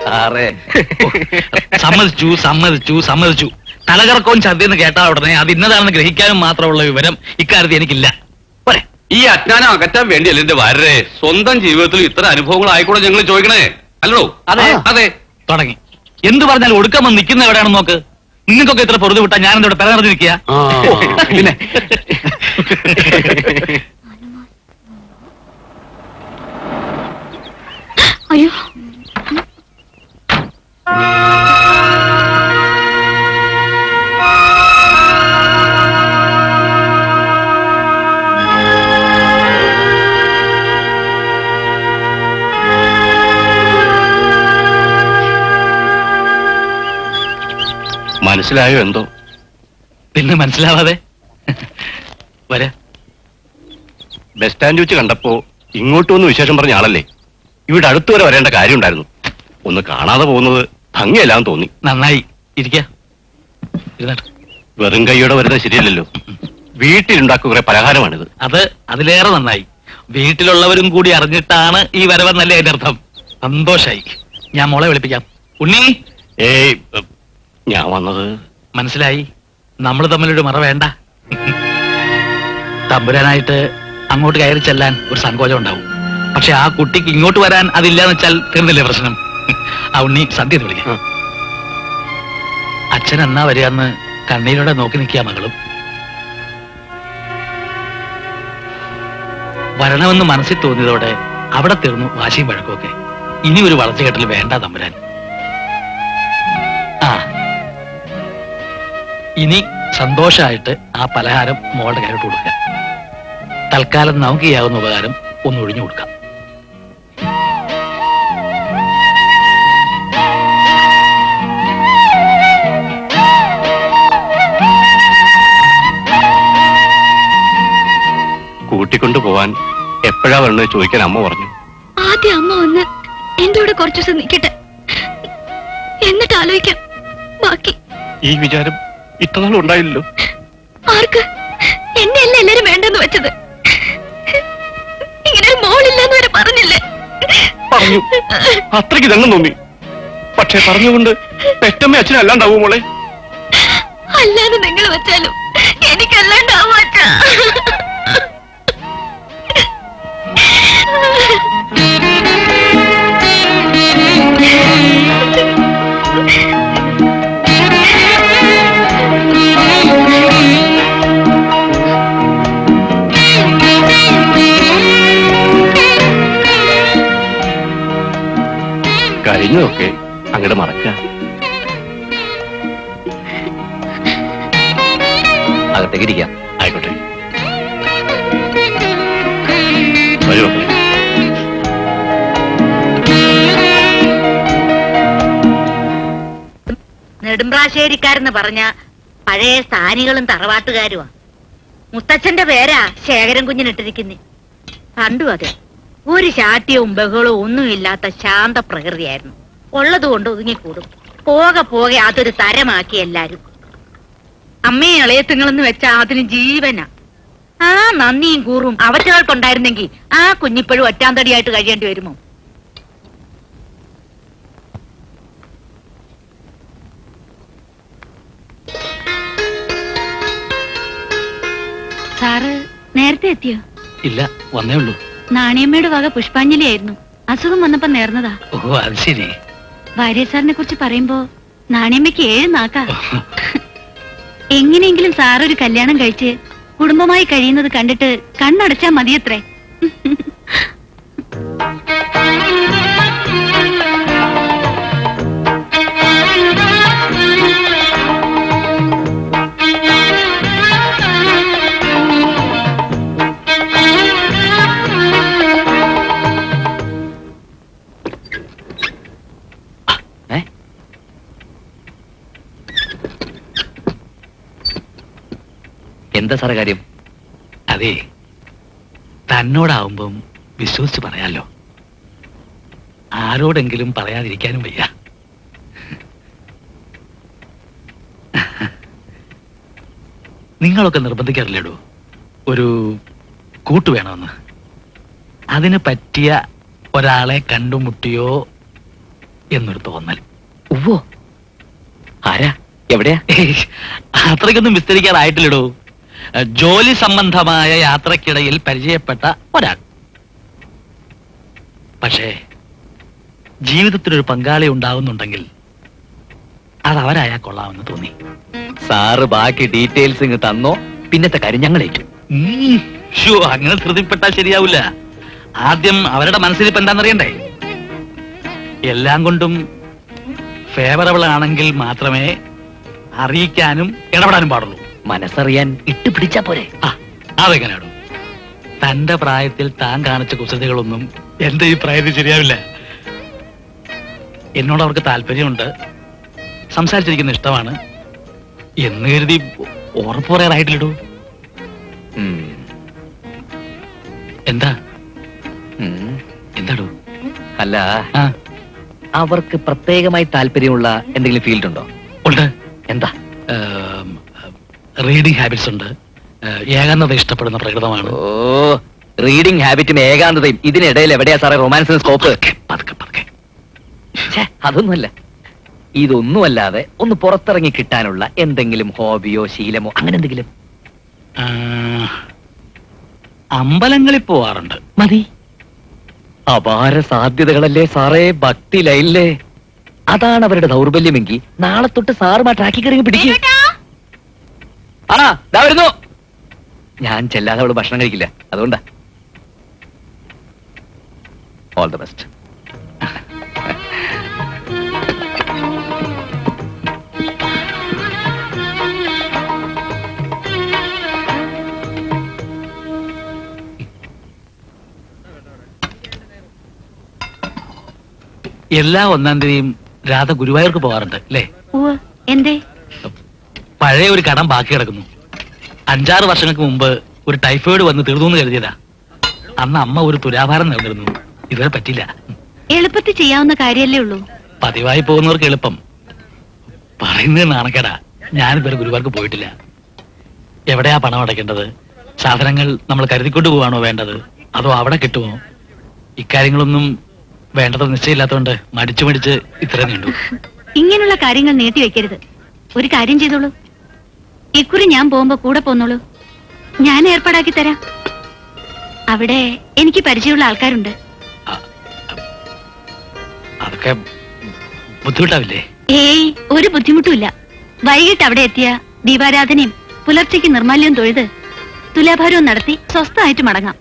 സാറേ, സമ്മതിച്ചു സമ്മതിച്ചു സമ്മതിച്ചു. തലകറക്കവും ഛർദിയെന്ന് കേട്ടാ ഉടനെ അത് ഇന്നതാണെന്ന് ഗ്രഹിക്കാനും മാത്രമുള്ള വിവരം ഇക്കാര്യത്തിൽ എനിക്കില്ല. പോരെ. ഈ അജ്ഞാനം അകറ്റാൻ വേണ്ടിയല്ല എന്റെ ഭാര്യരെ. സ്വന്തം ജീവിതത്തിൽ ഇത്ര അനുഭവങ്ങൾ ആയിക്കൂടെ ഞങ്ങൾ ചോദിക്കണേ, അല്ലോ? അതെ അതെ, തുടങ്ങി. എന്ത് പറഞ്ഞാലും ഒടുക്കം വന്ന് നിൽക്കുന്ന എവിടെയാണെന്ന് നോക്ക്. നിങ്ങൾക്കൊക്കെ ഇത്ര പൊറുതി വിട്ടാ ഞാൻ എന്തോടെ പെരനിറഞ്ഞു നിൽക്കുക? പിന്നെ അയ്യോ, മനസ്സിലായോ എന്തോ? പിന്നെ മനസ്സിലാവാതെ വരാ. ബസ് സ്റ്റാൻഡ് വെച്ച് കണ്ടപ്പോ ഇങ്ങോട്ട് വന്ന് വിശേഷം പറഞ്ഞ ആളല്ലേ? ഇവിടെ അടുത്ത് വരെ വരേണ്ട കാര്യം ഉണ്ടായിരുന്നു. ഒന്ന് കാണാതെ പോകുന്നത് ഭംഗിയല്ലാന്ന് തോന്നി. നന്നായി, ഇരിക്ക. ഇരുന്നാട്ടെ. വെറും കൈയോടെ വരുന്നത് ശരിയല്ലല്ലോ. വീട്ടിലുണ്ടാക്കുക കുറെ പലഹാരമാണിത്. അത് അതിലേറെ നന്നായി. വീട്ടിലുള്ളവരും കൂടി അറിഞ്ഞിട്ടാണ് ഈ വരവെന്നല്ലേ അതിന്റെ അർത്ഥം. സന്തോഷായി. ഞാൻ മോളെ വിളിപ്പിക്കാം. ഉണ്ണി. ഏയ്, ഞാൻ വന്നത്. മനസ്സിലായി. നമ്മൾ തമ്മിലൊരു മറ വേണ്ട. തമ്പുരാനായിട്ട് അങ്ങോട്ട് കയറി ചെല്ലാൻ ഒരു സങ്കോചം ഉണ്ടാവും. പക്ഷെ ആ കുട്ടിക്ക് ഇങ്ങോട്ട് വരാൻ അതില്ലാന്ന് വെച്ചാൽ തീർന്നില്ലേ പ്രശ്നം? ആ ഉണ്ണി സദ്യ വിളിക്കാം. അച്ഛൻ എന്നാ വരികയെന്ന് കണ്ണീരോടെ നോക്കി നിൽക്കുക മകളും. വരണമെന്ന് മനസ്സിൽ തോന്നിയതോടെ അവിടെ തീർന്നു വാശിയും വഴക്കുമൊക്കെ. ഇനി ഒരു വളച്ചുകെട്ടൽ വേണ്ട തമ്പുരാൻ. ആ, ഇനി സന്തോഷമായിട്ട് ആ പലഹാരം മോളുടെ കയ്യിലോട്ട് കൊടുക്കുക. തൽക്കാലം നമുക്ക് ചെയ്യാവുന്ന ഉപകാരം ഒന്ന് ഒഴിഞ്ഞു കൊടുക്കാം. കൂട്ടിക്കൊണ്ടു പോവാൻ എപ്പോഴാ വരണമെന്ന് ചോദിക്കാൻ അമ്മ പറഞ്ഞു. ആദ്യം അമ്മ വന്ന് എന്റെ കൂടെ കുറച്ചു ദിവസം നിൽക്കട്ടെ, എന്നിട്ട് ആലോചിക്കാം ബാക്കി. ഈ വിചാരം ഇത്രനാളും ഉണ്ടായില്ലല്ലോ. ആർക്ക്? എന്നെയല്ല എല്ലാരും വേണ്ടെന്ന് വെച്ചത്. ഇങ്ങനെ ഒരു മോളില്ലെന്ന് വരെ പറഞ്ഞില്ലേ? പറഞ്ഞു, അത്രയ്ക്ക് തന്നെ തോന്നി. പക്ഷെ പറഞ്ഞുകൊണ്ട് പെറ്റമ്മ അച്ഛനും അല്ലാണ്ടാവൂ മോളെ. അല്ലാതെ നിങ്ങൾ വെച്ചാലും എനിക്കല്ലാണ്ടാവാച്ച. കഴിഞ്ഞതൊക്കെ അങ്ങോട്ട് മറക്കുക. അകത്തേക്ക് ഇരിക്കാം. ആയിക്കോട്ടെ. വരൂ മക്കളെ. നെടുമ്പ്രാശ്ശേരിക്കാരെന്ന് പറഞ്ഞ പഴയ സ്ഥാനികളും തറവാട്ടുകാരുമാ. മുത്തച്ഛന്റെ പേരാ ശേഖരൻ കുഞ്ഞിനിട്ടിരിക്കുന്നേ. പണ്ടും അതെ, ഒരു ശാഠ്യവും ബഹളവും ഒന്നുമില്ലാത്ത ശാന്ത പ്രകൃതിയായിരുന്നു. ഉള്ളതുകൊണ്ട് ഒതുങ്ങിക്കൂടും. പോകെ പോകെ അതൊരു തരമാക്കി എല്ലാരും. അമ്മയെ ഇളയത്തുങ്ങളെന്ന് വെച്ചാ അതിന് ജീവനാ. ആ നന്ദിയും കൂറും അവറ്റകൾക്കുണ്ടായിരുന്നെങ്കിൽ ആ കുഞ്ഞിപ്പോഴും ഒറ്റാന്തടിയായിട്ട് കഴിയേണ്ടി വരുമോ? സാറ് നേരത്തെ എത്തിയോ? ഇല്ല, വന്നേ ഉള്ളൂ. നാണിയമ്മയുടെ വക പുഷ്പാഞ്ജലിയായിരുന്നു. അസുഖം വന്നപ്പോ നേർന്നതാ. ഓ, അത് ശരി. വാര്യ സാറിനെ കുറിച്ച് പറയുമ്പോ നാണിയമ്മയ്ക്ക് 7 നാക്കാ. എങ്ങനെയെങ്കിലും സാറൊരു കല്യാണം കഴിച്ച് കുടുംബമായി കഴിയുന്നത് കണ്ടിട്ട് കണ്ണടച്ചാ മതിയത്രേ. എന്താ സാറേ കാര്യം? അതെ, തന്നോടാവുമ്പം വിശ്വസിച്ച് പറയാലോ. ആരോടെങ്കിലും പറയാതിരിക്കാനും വയ്യ. നിങ്ങളൊക്കെ നിർബന്ധിക്കാറില്ലേടോ ഒരു കൂട്ട് വേണമെന്ന്? അതിന് പറ്റിയ ഒരാളെ കണ്ടുമുട്ടിയോ എന്നൊരു തോന്നൽ. ഉവ്വോ, ആരാ, എവിടെയാ? അത്രയ്ക്കൊന്നും വിസ്തരിക്കാറായിട്ടില്ലടോ. ജോലി സംബന്ധമായ യാത്രക്കിടയിൽ പരിചയപ്പെട്ട ഒരാൾ. പക്ഷേ ജീവിതത്തിലൊരു പങ്കാളി ഉണ്ടാവുന്നുണ്ടെങ്കിൽ അത് അവരായാൽ കൊള്ളാമെന്ന് തോന്നി. സാറ് ബാക്കി ഡീറ്റെയിൽസ് ഇങ്ങ് തന്നോ, പിന്നത്തെ കാര്യം ഞങ്ങളേറ്റു. അങ്ങനെ ധൃതിപ്പെട്ടാൽ ശരിയാവില്ല. ആദ്യം അവരുടെ മനസ്സിലിപ്പോ എന്താണെന്നറിയണ്ടേ? എല്ലാം കൊണ്ടും ഫേവറബിൾ ആണെങ്കിൽ മാത്രമേ അറിയിക്കാനും ഇടപെടാനും പാടുള്ളൂ. മനസ്സറിയാൻ ഇട്ടുപിടിച്ചാ പോരെ? അതെങ്ങനെയാണോ? തന്റെ പ്രായത്തിൽ താൻ കാണിച്ച കുസൃതികളൊന്നും എന്റെ ഈ പ്രായത്തിൽ ശരിയാവില്ല. എന്നോട് അവർക്ക് താല്പര്യമുണ്ട്, സംസാരിച്ചിരിക്കുന്ന ഇഷ്ടമാണ് എന്ന് കരുതി ഉറപ്പ് പറയാറായിട്ടില്ലടൂ. എന്താ എന്താടൂ? അല്ല, അവർക്ക് പ്രത്യേകമായി താല്പര്യമുള്ള എന്തെങ്കിലും ഫീൽഡ് ഉണ്ടോ? ഉണ്ട്. എന്താ? റീഡിംഗ് ഹാബിറ്റ്സ് ഉണ്ട്. ഏകാന്തത ഇഷ്ടപ്പെടുന്ന പ്രകൃതമാണ്. ഓ, റീഡിംഗ് ഹാബിറ്റും ഏകാന്തതയും ഇതിനിടയിൽ എവിടെയാ സാറേ റൊമാൻസിന് സ്കോപ്പ്? പതുക്കെ പതുക്കെ. അതൊന്നുമല്ല. ഇതൊന്നുമല്ലാതെ ഒന്ന് പുറത്തിറങ്ങി കിട്ടാനുള്ള എന്തെങ്കിലും ഹോബിയോ ശീലമോ അങ്ങനെ എന്തെങ്കിലും? അമ്പലങ്ങളിൽ പോവാറുണ്ട്. മതി. അപാര സാധ്യതകളല്ലേ സാറേ, ഭക്തി ലൈല്ലേ. അതാണ് അവരുടെ ദൗർബല്യമെങ്കിൽ നാളെ തൊട്ട് സാറുമാ ട്രാക്കിൽ കയറി പിടിക്കും. ദാ വരുന്നു. ഞാൻ ചെല്ലാതെ അവള് ഭക്ഷണം കഴിക്കില്ല, അതുകൊണ്ടാ. All the best. എല്ലാ 1-ാം തീയതിയും രാധ ഗുരുവായൂർക്ക് പോകാറുണ്ട് അല്ലേ? എന്തേ? പഴയ ഒരു കടം ബാക്കി കിടക്കുന്നു. 5-6 വർഷങ്ങൾക്ക് മുമ്പ് ഒരു ടൈഫോയിഡ് വന്ന് തീർന്നു കരുതിയതാ. അന്ന് അമ്മ ഒരു തുലാഭാരം നേർന്നിരുന്നു. ഇതുവരെ പറ്റില്ല. എളുപ്പത്തിൽ ചെയ്യാവുന്ന കാര്യല്ലേ ഉള്ളൂ. പതിവായി പോകുന്നവർക്ക് എളുപ്പം. പറയുന്നത് നാണക്കേടാ. ഞാനിതുവരെ ഗുരുവായൂർക്ക് പോയിട്ടില്ല. എവിടെയാ പണം അടയ്ക്കേണ്ടത്? സാധനങ്ങൾ നമ്മൾ കരുതിക്കൊണ്ട് പോവാണോ വേണ്ടത്, അതോ അവിടെ കിട്ടുമോ? ഇക്കാര്യങ്ങളൊന്നും വേണ്ടത് നിശ്ചയമില്ലാത്തതുകൊണ്ട് മടിച്ചു മടിച്ച് ഇത്ര നീണ്ടു. ഇങ്ങനെയുള്ള കാര്യങ്ങൾ നീട്ടിവെക്കരുത്. ഒരു കാര്യം ചെയ്തോളൂ, ഇക്കുറി ഞാൻ പോകുമ്പോ കൂടെ പോന്നോളൂ. ഞാൻ ഏർപ്പാടാക്കി തരാം. അവിടെ എനിക്ക് പരിചയമുള്ള ആൾക്കാരുണ്ട്. അതൊക്കെ ബുദ്ധിമുട്ടാവില്ലേ? ഏയ്, ഒരു ബുദ്ധിമുട്ടുമില്ല. വൈകിട്ട് അവിടെ എത്തിയ ദീപാരാധനയും പുലർച്ചയ്ക്ക് നിർമാല്യവും തൊഴുത് തുലാഭാരവും നടത്തി സ്വസ്ഥമായിട്ട് മടങ്ങാം.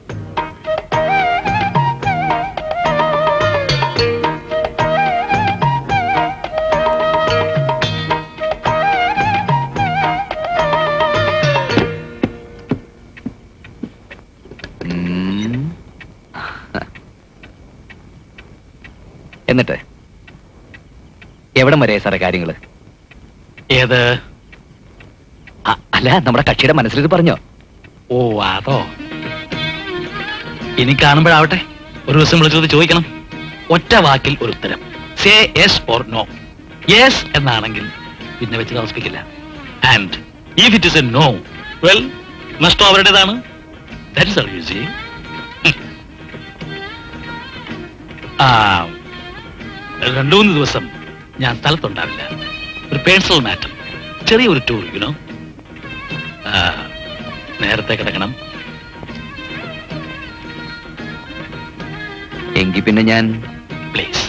എന്നിട്ട് എവിടം വരെ സാറേ കാര്യങ്ങള്? ഏത്? അല്ല, നമ്മുടെ കക്ഷിയുടെ മനസ്സിലിത് പറഞ്ഞോ? ഓ, അതോ. ഇനി കാണുമ്പോഴാവട്ടെ, ഒരു ദിവസം വിളിച്ചത് ചോദിക്കണം. ഒറ്റ വാക്കിൽ ഒരു ഉത്തരം. Say yes or no. Yes എന്നാണെങ്കിൽ പിന്നെ വെച്ച് താമസിപ്പിക്കില്ല. And if it is a no, well, നഷ്ടം അവരുടേതാണ്. That is all you see. രണ്ടു മൂന്ന് ദിവസം ഞാൻ സ്ഥലത്തുണ്ടാവില്ല. ഒരു പേഴ്സണൽ മാറ്റർ, ചെറിയൊരു ടൂർ, യുനോ. നേരത്തെ കിടക്കണം. എങ്കിൽ പിന്നെ ഞാൻ പ്ലീസ്.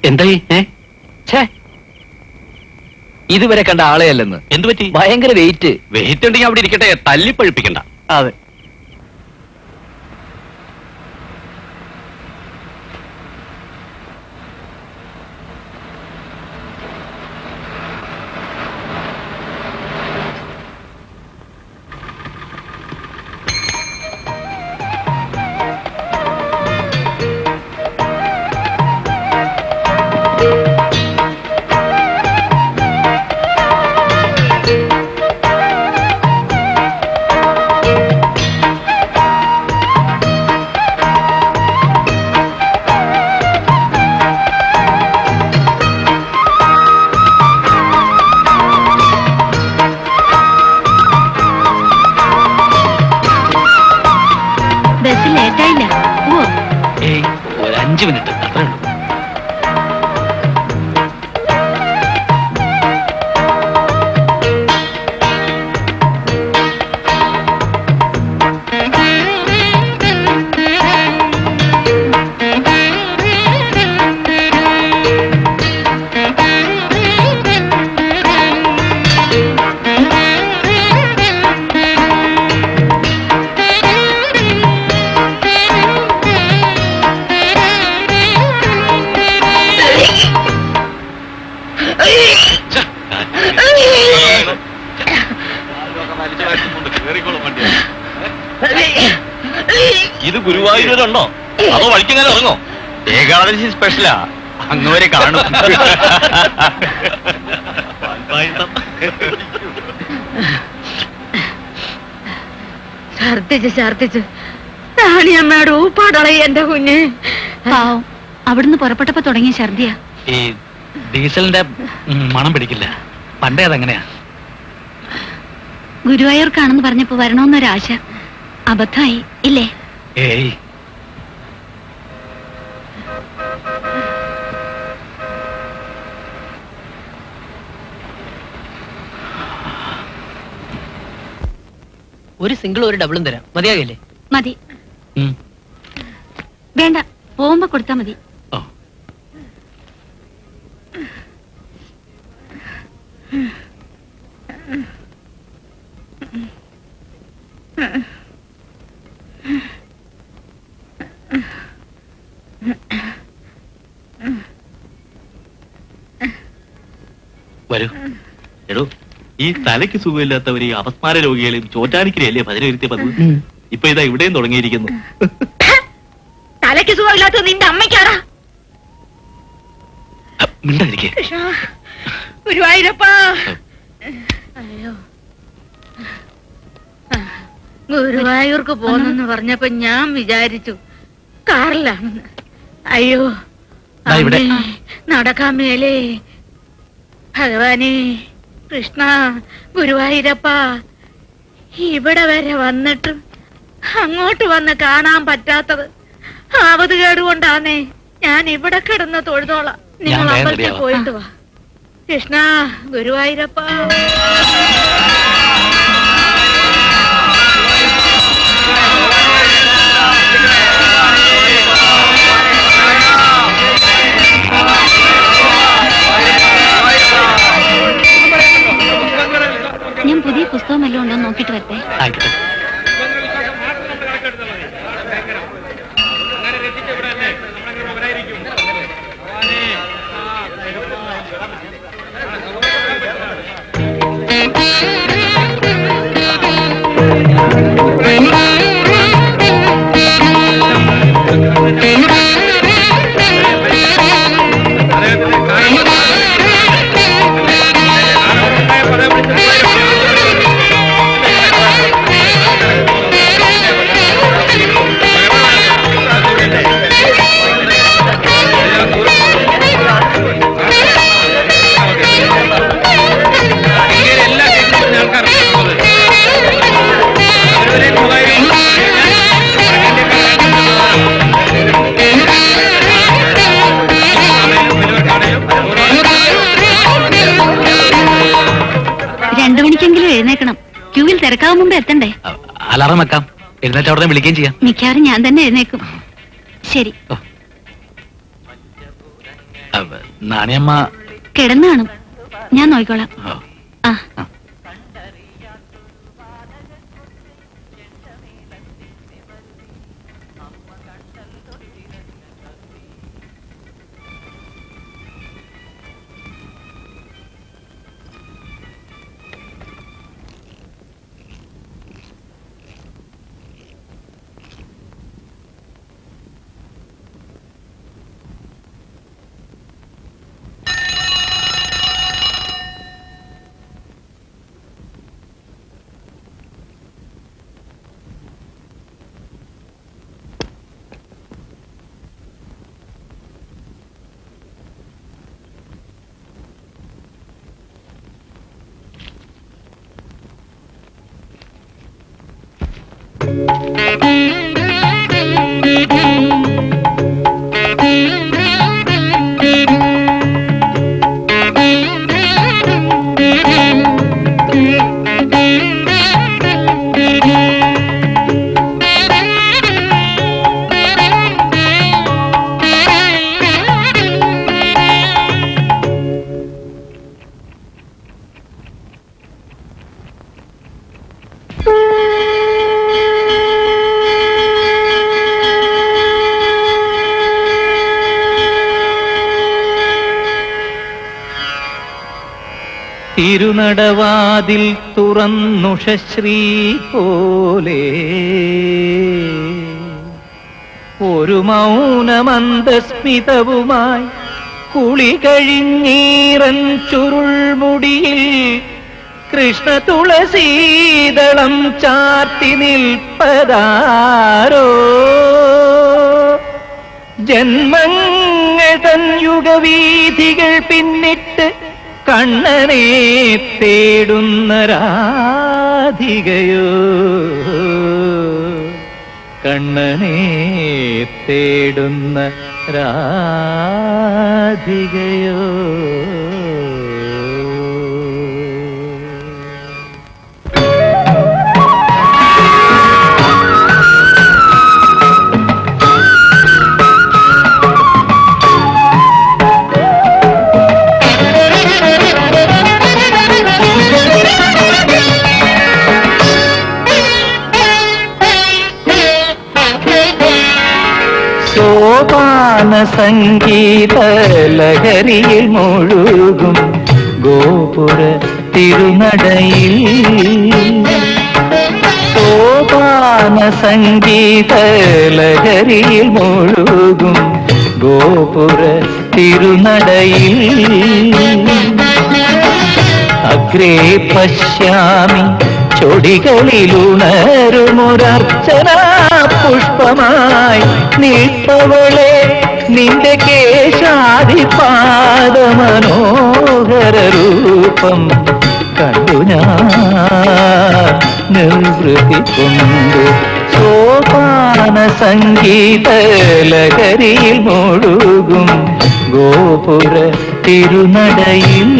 എന്തായി? ഇതുവരെ കണ്ട ആളെയല്ലെന്ന്. എന്തു പറ്റി? ഭയങ്കര വെയിറ്റ്. വെയിറ്റ് ഉണ്ടെങ്കിൽ അവിടെ ഇരിക്കട്ടെ, തല്ലിപ്പഴിപ്പിക്കണ്ട. അതെ. ബസ് ലേറ്റായില്ല. ഓ, ഏയ്, ഒരു 5 മിനിറ്റ് അത്രേ ഉള്ളൂ. ഇത് ഗുരുവായൂരുണ്ടോ അതോ വഴിക്കെങ്ങനെ ഇറങ്ങോ? ഏകാദശി സ്പെഷ്യലാ, അങ്ങ് വരെ കാണും. ഛർദിച്ച് റാണിയമ്മയുടെ ഊപ്പാടളയി എന്റെ കുഞ്ഞ്. പാവം, അവിടുന്ന് പുറപ്പെട്ടപ്പോ തുടങ്ങിയ ഛർദിയാ. ഈ ഡീസലിന്റെ മണം പിടിക്കില്ല. പണ്ടേ അതങ്ങനെയാ. ഗുരുവായൂർക്കാണെന്ന് പറഞ്ഞപ്പോ വരണമെന്നൊരാശ. അബദ്ധമായി ഇല്ലേ? ഏയ്, ഒരു സിംഗിൾ ഒരു ഡബിളും തരാം, മതിയാകില്ലേ? മതി. ഉം. വേണ്ട, പോകുമ്പോ കൊടുത്താ മതി. ഓ. വരൂ. എടോ, ഈ തലയ്ക്ക് സുഖമില്ലാത്തവര് ഈ അപസ്മാര രോഗികളെയും ചോറ്റാനിക്കരയല്ലേ ഭജന വരുത്തിയ പതിവ്? ഇപ്പൊ ഇതാ ഇവിടെയും തുടങ്ങിയിരിക്കുന്നു. തലയ്ക്ക് സുഖമില്ലാത്ത നിന്റെ അമ്മയ്ക്കാടാ. മിണ്ടാതിരിക്കേ. ഗുരുവായൂരപ്പാ. അയ്യോ, ഗുരുവായൂർക്ക് പോന്നെന്ന് പറഞ്ഞപ്പോ ഞാൻ വിചാരിച്ചു കാറിലാണെന്ന്. അയ്യോ, ദാ ഇവിടെ. അമ്മേ, നടക്കാൻ മേലേ. ഭഗവാനേ, കൃഷ്ണ, ഗുരുവായൂരപ്പ, ഇവിടെ വരെ വന്നിട്ടും അങ്ങോട്ട് വന്ന് കാണാൻ പറ്റാത്തത് ആവത് കേടുകൊണ്ടാന്നേ. ഞാൻ ഇവിടെ കിടന്ന് തൊഴുതോളാം, നിങ്ങൾ ഞാൻ അമ്പലത്തിൽ വേഗം പോയിട്ട് വാ. കൃഷ്ണ, ഗുരുവായൂരപ്പ. ഞാൻ പുതിയ പുസ്തകം വല്ലതും ഉണ്ടോ നോക്കിട്ട് വരട്ടെ. ആയിക്കോട്ടെ. തിരക്കാവും മുമ്പ് എത്തണ്ടേ? അലാറം വെക്കാം, എഴുന്നേറ്റ് അവിടെ വിളിക്കുകയും ചെയ്യാം. മിക്കവാറും ഞാൻ തന്നെ എഴുന്നേക്കും. ശരി. നാണിയമ്മ കിടന്നു കാണും, ഞാൻ നോക്കിക്കോളാം. ആ തിരുനടവാതിൽ തുറന്നുഷശ്രീ പോലെ ഒരു മൗനമന്ദസ്മിതവുമായി കുളി കഴിഞ്ഞീറൻ ചുരുൾമുടിയിൽ കൃഷ്ണ തുളസീദളം ചാർത്തി നിൽപ്പതാരോ ജന്മങ്ങൾ തൻ യുഗവീഥികൾ പിന്നിട്ട് കണ്ണനെ തേടുന്ന രാധികയോ കണ്ണനെ തേടുന്ന രാധികയോ സോപാന സംഗീത ലഹരിയിൽ മുഴുകും ഗോപുര തിരുനടയിൽ സോപാന സംഗീത ലഹരിയിൽ മുഴുകും ഗോപുര തിരുനടയിൽ അഗ്രേ പശ്യാമി ചൊടികളിലുണരുമൊരർച്ചനാ പുഷ്പമായി നിൽപ്പവളെ നിന്റെ കേശാദിപാദ മനോഹര രൂപം കണ്ടു ഞാൻ നിർവൃതി കൊണ്ട് സോപാന സംഗീത ലഹരിയിൽ മുഴുകും ഗോപുര തിരുനടയിൽ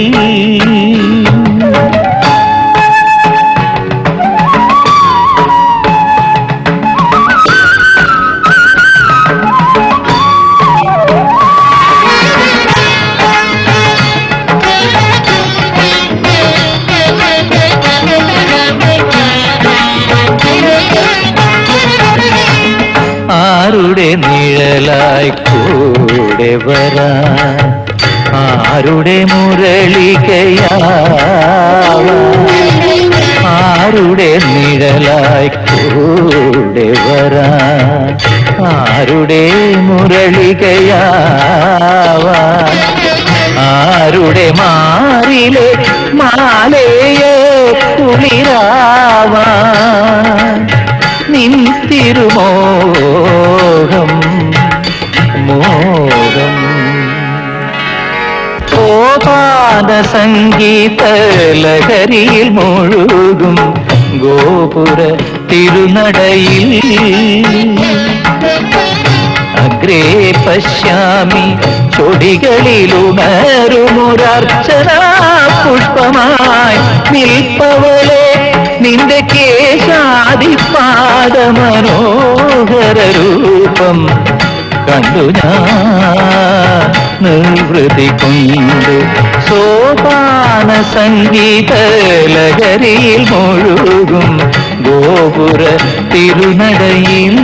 ആരുടെ നിഴലായി കൂടെ വരാൻ ആരുടെ മുരളികയാവാൻ ആരുടെ നിഴലായി കൂടെ വരാൻ ആരുടെ മുരളികയാവാൻ ആരുടെ മാറിലെ മാലയെ കുളിരാവാൻ നിൻ തിരുമോഹം മോഹം സോപാന സംഗീത ലഹരിയിൽ മുഴുകും ഗോപുര തിരുനടയിൽ അഗ്രേ പശ്യാമി ചൊടികളിലുണരുമൊരർച്ചനാ പുഷ്പമായി നിൽപ്പവളെ നിന്റെ കേശാദിപാദ മനോഹര രൂപം കണ്ടു ഞാൻ നിർവൃതി കൊണ്ട് സോപാന സംഗീത ലഹരിയിൽ മുഴുകും ഗോപുര തിരുനടയിൽ.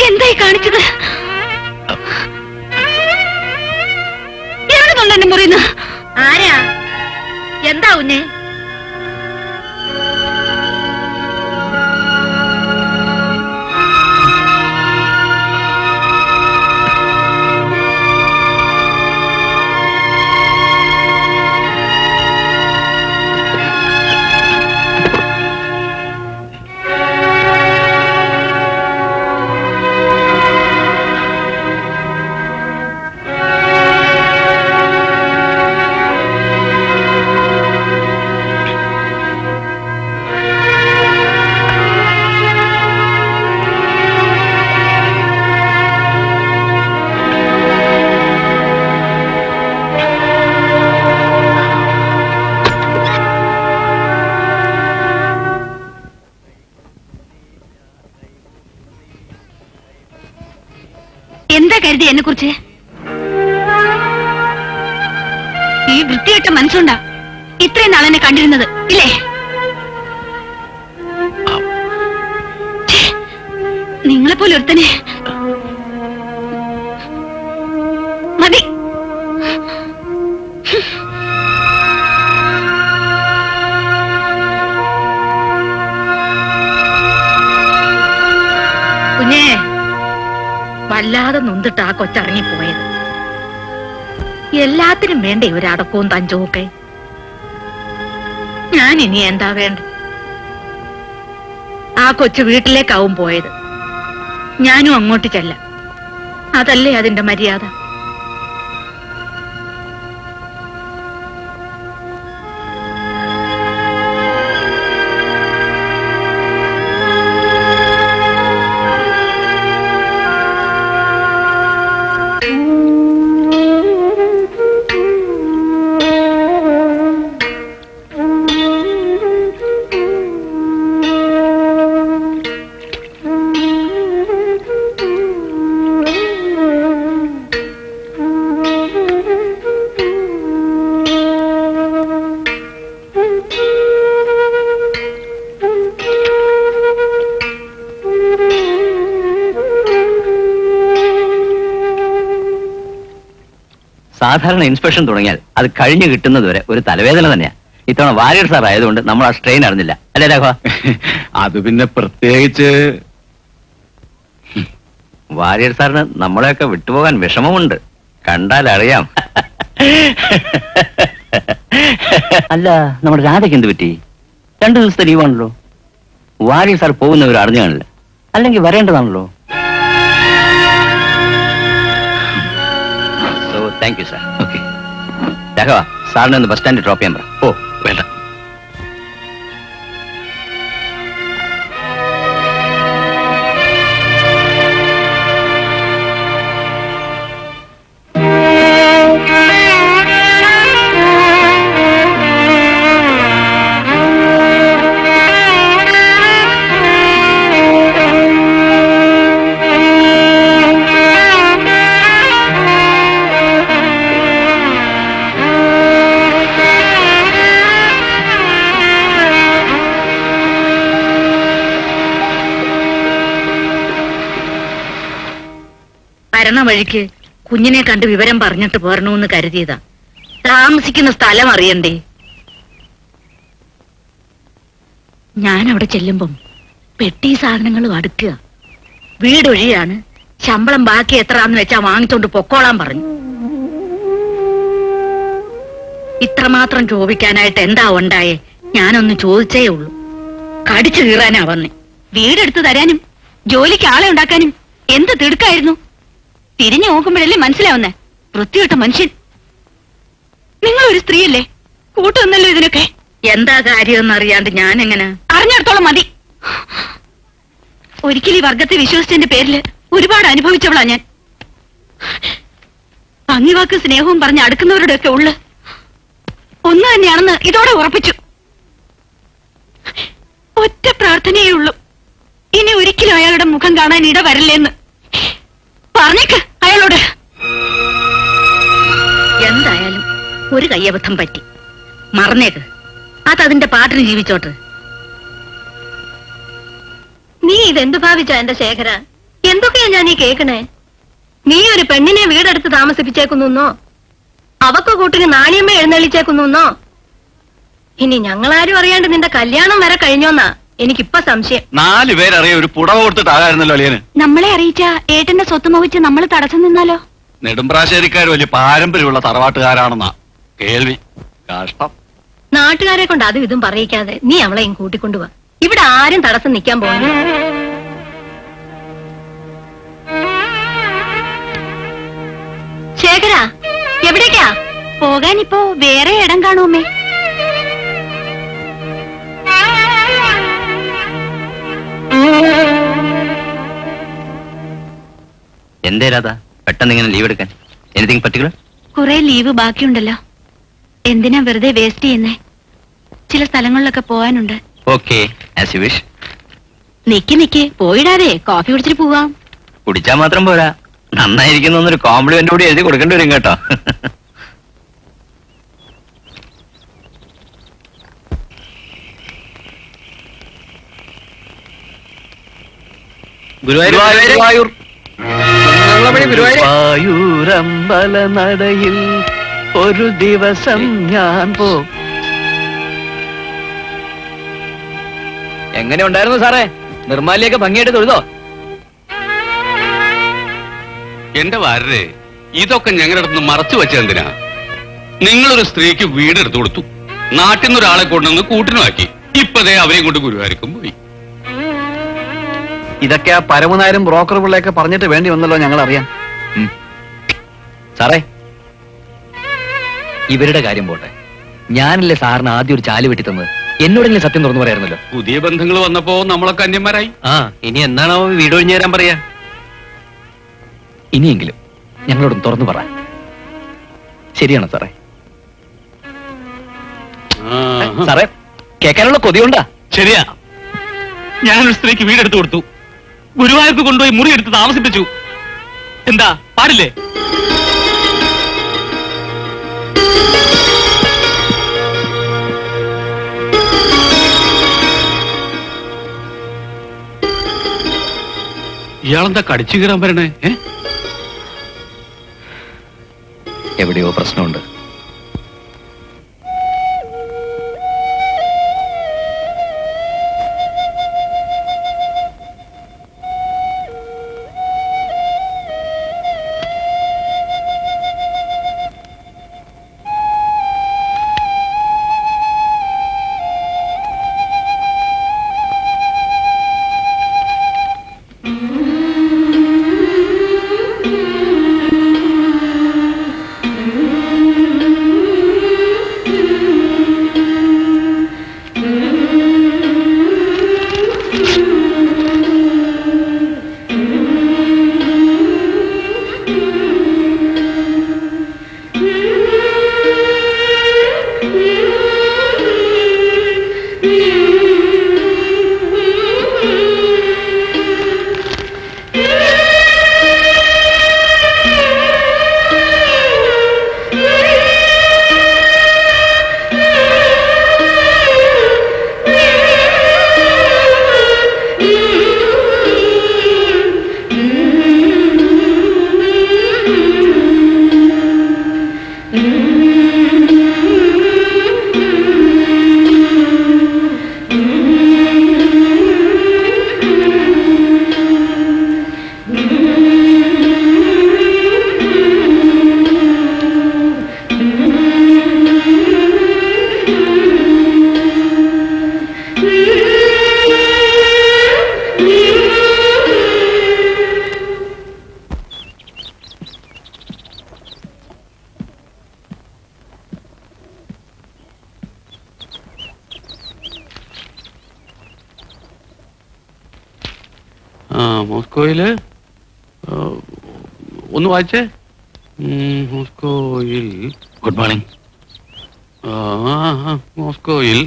എന്തായി കാണിച്ചത്? എവിടുന്നുള്ള എന്നെ മുറിയുന്നു? ആരാ? എന്താ ഉന്നെ? എന്താ കരുതി എന്നെ കുറിച്ച്? ഈ വൃത്തികെട്ട മനസ്സുണ്ടാ ഇത്രയും നാളെന്നെ കണ്ടിരുന്നത് ഇല്ലേ? നിങ്ങളെപ്പോലെ ഒരുത്തനെ മതി. കുഞ്ഞേ, വല്ലാതെ നൊന്തിട്ട് ആ കൊച്ചിറങ്ങിപ്പോയത്. എല്ലാത്തിനും വേണ്ടേ ഒരടക്കവും തഞ്ചവും. ഞാൻ ഇനി എന്താ വേണ്ട? ആ കൊച്ചു വീട്ടിലേക്കാവും പോയത്. ഞാനും അങ്ങോട്ട് ചെല്ലാം. അതല്ലേ അതിന്റെ മര്യാദ. സാധാരണ ഇൻസ്പെക്ഷൻ തുടങ്ങിയാൽ അത് കഴിഞ്ഞു കിട്ടുന്നത് വരെ ഒരു തലവേദന തന്നെയാ. ഇത്തവണ വാര്യർ സാർ ആയതുകൊണ്ട് നമ്മൾ ആ സ്ട്രെയിൻ അറിഞ്ഞില്ല, അല്ലേ രാഘവ? അത് പിന്നെ പ്രത്യേകിച്ച് വാര്യർ സാറിന് നമ്മളെയൊക്കെ വിട്ടുപോകാൻ വിഷമമുണ്ട്, കണ്ടാൽ അറിയാം. അല്ല, നമ്മുടെ രാധയ്ക്ക് എന്ത് പറ്റി? 2 ദിവസത്തെ ലീവാണല്ലോ. വാര്യർ സാർ പോകുന്നവർ അറിഞ്ഞു കാണില്ല, അല്ലെങ്കിൽ വരേണ്ടതാണല്ലോ. Thank you sir. Okay Raghava, സാറിനെ ഒന്ന് ബസ് സ്റ്റാൻഡിൽ ഡ്രോപ്പ് ചെയ്യാൻ പറ. ഓ വേണ്ട. വരണ വഴിക്ക് കുഞ്ഞിനെ കണ്ട് വിവരം പറഞ്ഞിട്ട് പോരണമെന്ന് കരുതിയതാ. താമസിക്കുന്ന സ്ഥലം അറിയണ്ടേ? ഞാൻ അവിടെ ചെല്ലുമ്പം പെട്ടി സാധനങ്ങളും അടുക്കുക. വീടൊഴിയാണ്. ശമ്പളം ബാക്കി എത്രയാന്ന് വെച്ചാ വാങ്ങിച്ചോണ്ട് പൊക്കോളാൻ പറഞ്ഞു. ഇത്രമാത്രം ചോദിക്കാനായിട്ട് എന്താ ഉണ്ടായേ? ഞാനൊന്ന് ചോദിച്ചേ ഉള്ളൂ. കടിച്ചു കീറാനാ വന്നേ. വീടെടുത്ത് തരാനും ജോലിക്ക് ആളെ ഉണ്ടാക്കാനും എന്ത് തിടുക്കായിരുന്നു. തിരിഞ്ഞു നോക്കുമ്പോഴല്ലേ മനസ്സിലാവുന്നേ. വൃത്തികെട്ട മനുഷ്യൻ. നിങ്ങൾ ഒരു സ്ത്രീയല്ലേ, കൂട്ടുവന്നല്ലോ ഇതിനൊക്കെ. എന്താ കാര്യമെന്ന് അറിയാണ്ട് ഞാൻ എങ്ങനെ? അറിഞ്ഞിടത്തോളം മതി. ഒരിക്കലും ഈ വർഗത്തെ വിശ്വസിച്ചതിന്റെ പേരില് ഒരുപാട് അനുഭവിച്ചവളാ ഞാൻ. ഭംഗിവാക്ക് സ്നേഹവും പറഞ്ഞ് അടുക്കുന്നവരുടെ ഒക്കെ ഉള്ളു ഒന്ന് തന്നെയാണെന്ന് ഇതോടെ ഉറപ്പിച്ചു. ഒറ്റ പ്രാർത്ഥനയേ ഉള്ളൂ, ഇനി ഒരിക്കലും അയാളുടെ മുഖം കാണാൻ ഇട വരില്ലെന്ന്. പറഞ്ഞേക്ക് അയാളോട്. എന്തായാലും ഒരു കയ്യബദ്ധം പറ്റി, മറന്നേക്ക്. അതതിന്റെ പാട്ടിന് ജീവിച്ചോട്ട്. നീ ഇതെന്തു ഭാവിച്ചാ എന്റെ ശേഖര? എന്തൊക്കെയാ ഞാൻ ഈ കേക്കണേ? നീ ഒരു പെണ്ണിനെ വീടെടുത്ത് താമസിപ്പിച്ചേക്കുന്നോ? അവക്ക് കൂട്ടിന് നാണിയമ്മ എഴുന്നള്ളിച്ചേക്കുന്നോ? ഇനി ഞങ്ങളാരും അറിയാണ്ട് നിന്റെ കല്യാണം വരെ കഴിഞ്ഞോന്നാ എനിക്കിപ്പ സംശയം. 4 പേരറിയ ഒരു പുടവ കൊടുത്തിട്ടാകായിരുന്നല്ലോ അളിയന്. നമ്മളെ അറിയിച്ച ഏട്ടന്റെ സ്വത്ത് മോഹിച്ച് നമ്മൾ തടസ്സം നിന്നാലോ? നെടുമ്പ്രാശ്ശേരിക്കാർ വലിയ പാരമ്പര്യമുള്ള തറവാട്ടുകാരാണെന്നാ കേൾവി. കഷ്ടം. നാട്ടുകാരെ കൊണ്ട് അതും ഇതും പറയിക്കാതെ നീ അവളെയും കൂട്ടിക്കൊണ്ടുവാ. ഇവിടെ ആരും തടസ്സം നിൽക്കാൻ പോകുന്നു. ശേഖര, എവിടേക്കാ പോകാനിപ്പോ വേറെ ഇടം കാണുമേ. എന്തേ രാധ പെട്ടെന്ന് ഇങ്ങനെ ലീവ് എടുക്കാൻ? Anything particular? കുറെ ലീവ് ബാക്കിയുണ്ടല്ലോ, എന്തിനാ വെറുതെ വേസ്റ്റ് ചെയ്യുന്നേ? ചില സ്ഥലങ്ങളിലൊക്കെ പോവാനുണ്ട്. Okay, as you wish. നിക്ക് പോയിടാതെ കോഫി കുടിച്ചിട്ട് പോവാം. കുടിച്ചാൽ മാത്രം പോരാ, നന്നായിരിക്കുന്നൊരു കോംപ്ലിമെന്റ് കൂടി എഴുതി കൊടുക്കേണ്ടി വരും കേട്ടോ. ഗുരുവായൂർ ഗുരുവായൂരമ്പല നടയിൽ ഒരു ദിവസം ഞാൻ എങ്ങനെ ഉണ്ടായിരുന്നു സാറേ? നിർമ്മാലിയൊക്കെ ഭംഗിയായിട്ട് തൊഴുതോ? എന്റെ വാരരെ, ഇതൊക്കെ ഞങ്ങളുടെ അടുത്ത് മറച്ചു വെച്ചെന്തിനാ? നിങ്ങളൊരു സ്ത്രീക്ക് വീടെടുത്തു കൊടുത്തു, നാട്ടിൽ നിന്ന് ഒരാളെ കൊണ്ടുവന്ന് കൂട്ടിനുമാക്കി. ഇപ്പതേ അവരെയും കൊണ്ട് ഗുരുവായൂർക്കും പോയി. ഇതൊക്കെ ആ പരമനായരും ബ്രോക്കർ പിള്ളയൊക്കെ പറഞ്ഞിട്ട് വേണ്ടി വന്നല്ലോ ഞങ്ങൾ അറിയാൻ. സാറേ, ഇവരുടെ കാര്യം പോട്ടെ. ഞാനല്ലേ സാറിന് ആദ്യം ഒരു ചാല് വെട്ടി തന്നത്? എന്നോടെങ്കിലും സത്യം തുറന്നു പറയാറുന്നല്ലോ. പുതിയ ബന്ധങ്ങൾ വന്നപ്പോ നമ്മളൊക്കെ അന്യന്മാരായി. ഇനി എന്നാണോ വീട് ഒഴിഞ്ഞു തരാൻ പറയാ? ഇനിയെങ്കിലും ഞങ്ങളോടും തുറന്നു പറ. ശരിയാണോ സാറേ? സാറേ, കേൾക്കാനുള്ള കൊതിയുണ്ടാ? ശരിയാ, ഞാനൊരു സ്ത്രീക്ക് വീടെടുത്തു കൊടുത്തു, ഗുരുവായൂർക്ക് കൊണ്ടുപോയി മുറി എടുത്ത് താമസിപ്പിച്ചു. എന്താ പാടില്ലേ? ഇയാളെന്താ കടിച്ചു കയറാൻ വരണേ? എവിടെയോ പ്രശ്നമുണ്ട്. മോസ്കോയില് ഒന്ന് വായിച്ചേ. മോസ്കോയിൽ ഗുഡ് മോർണിംഗ്. മോസ്കോയിൽ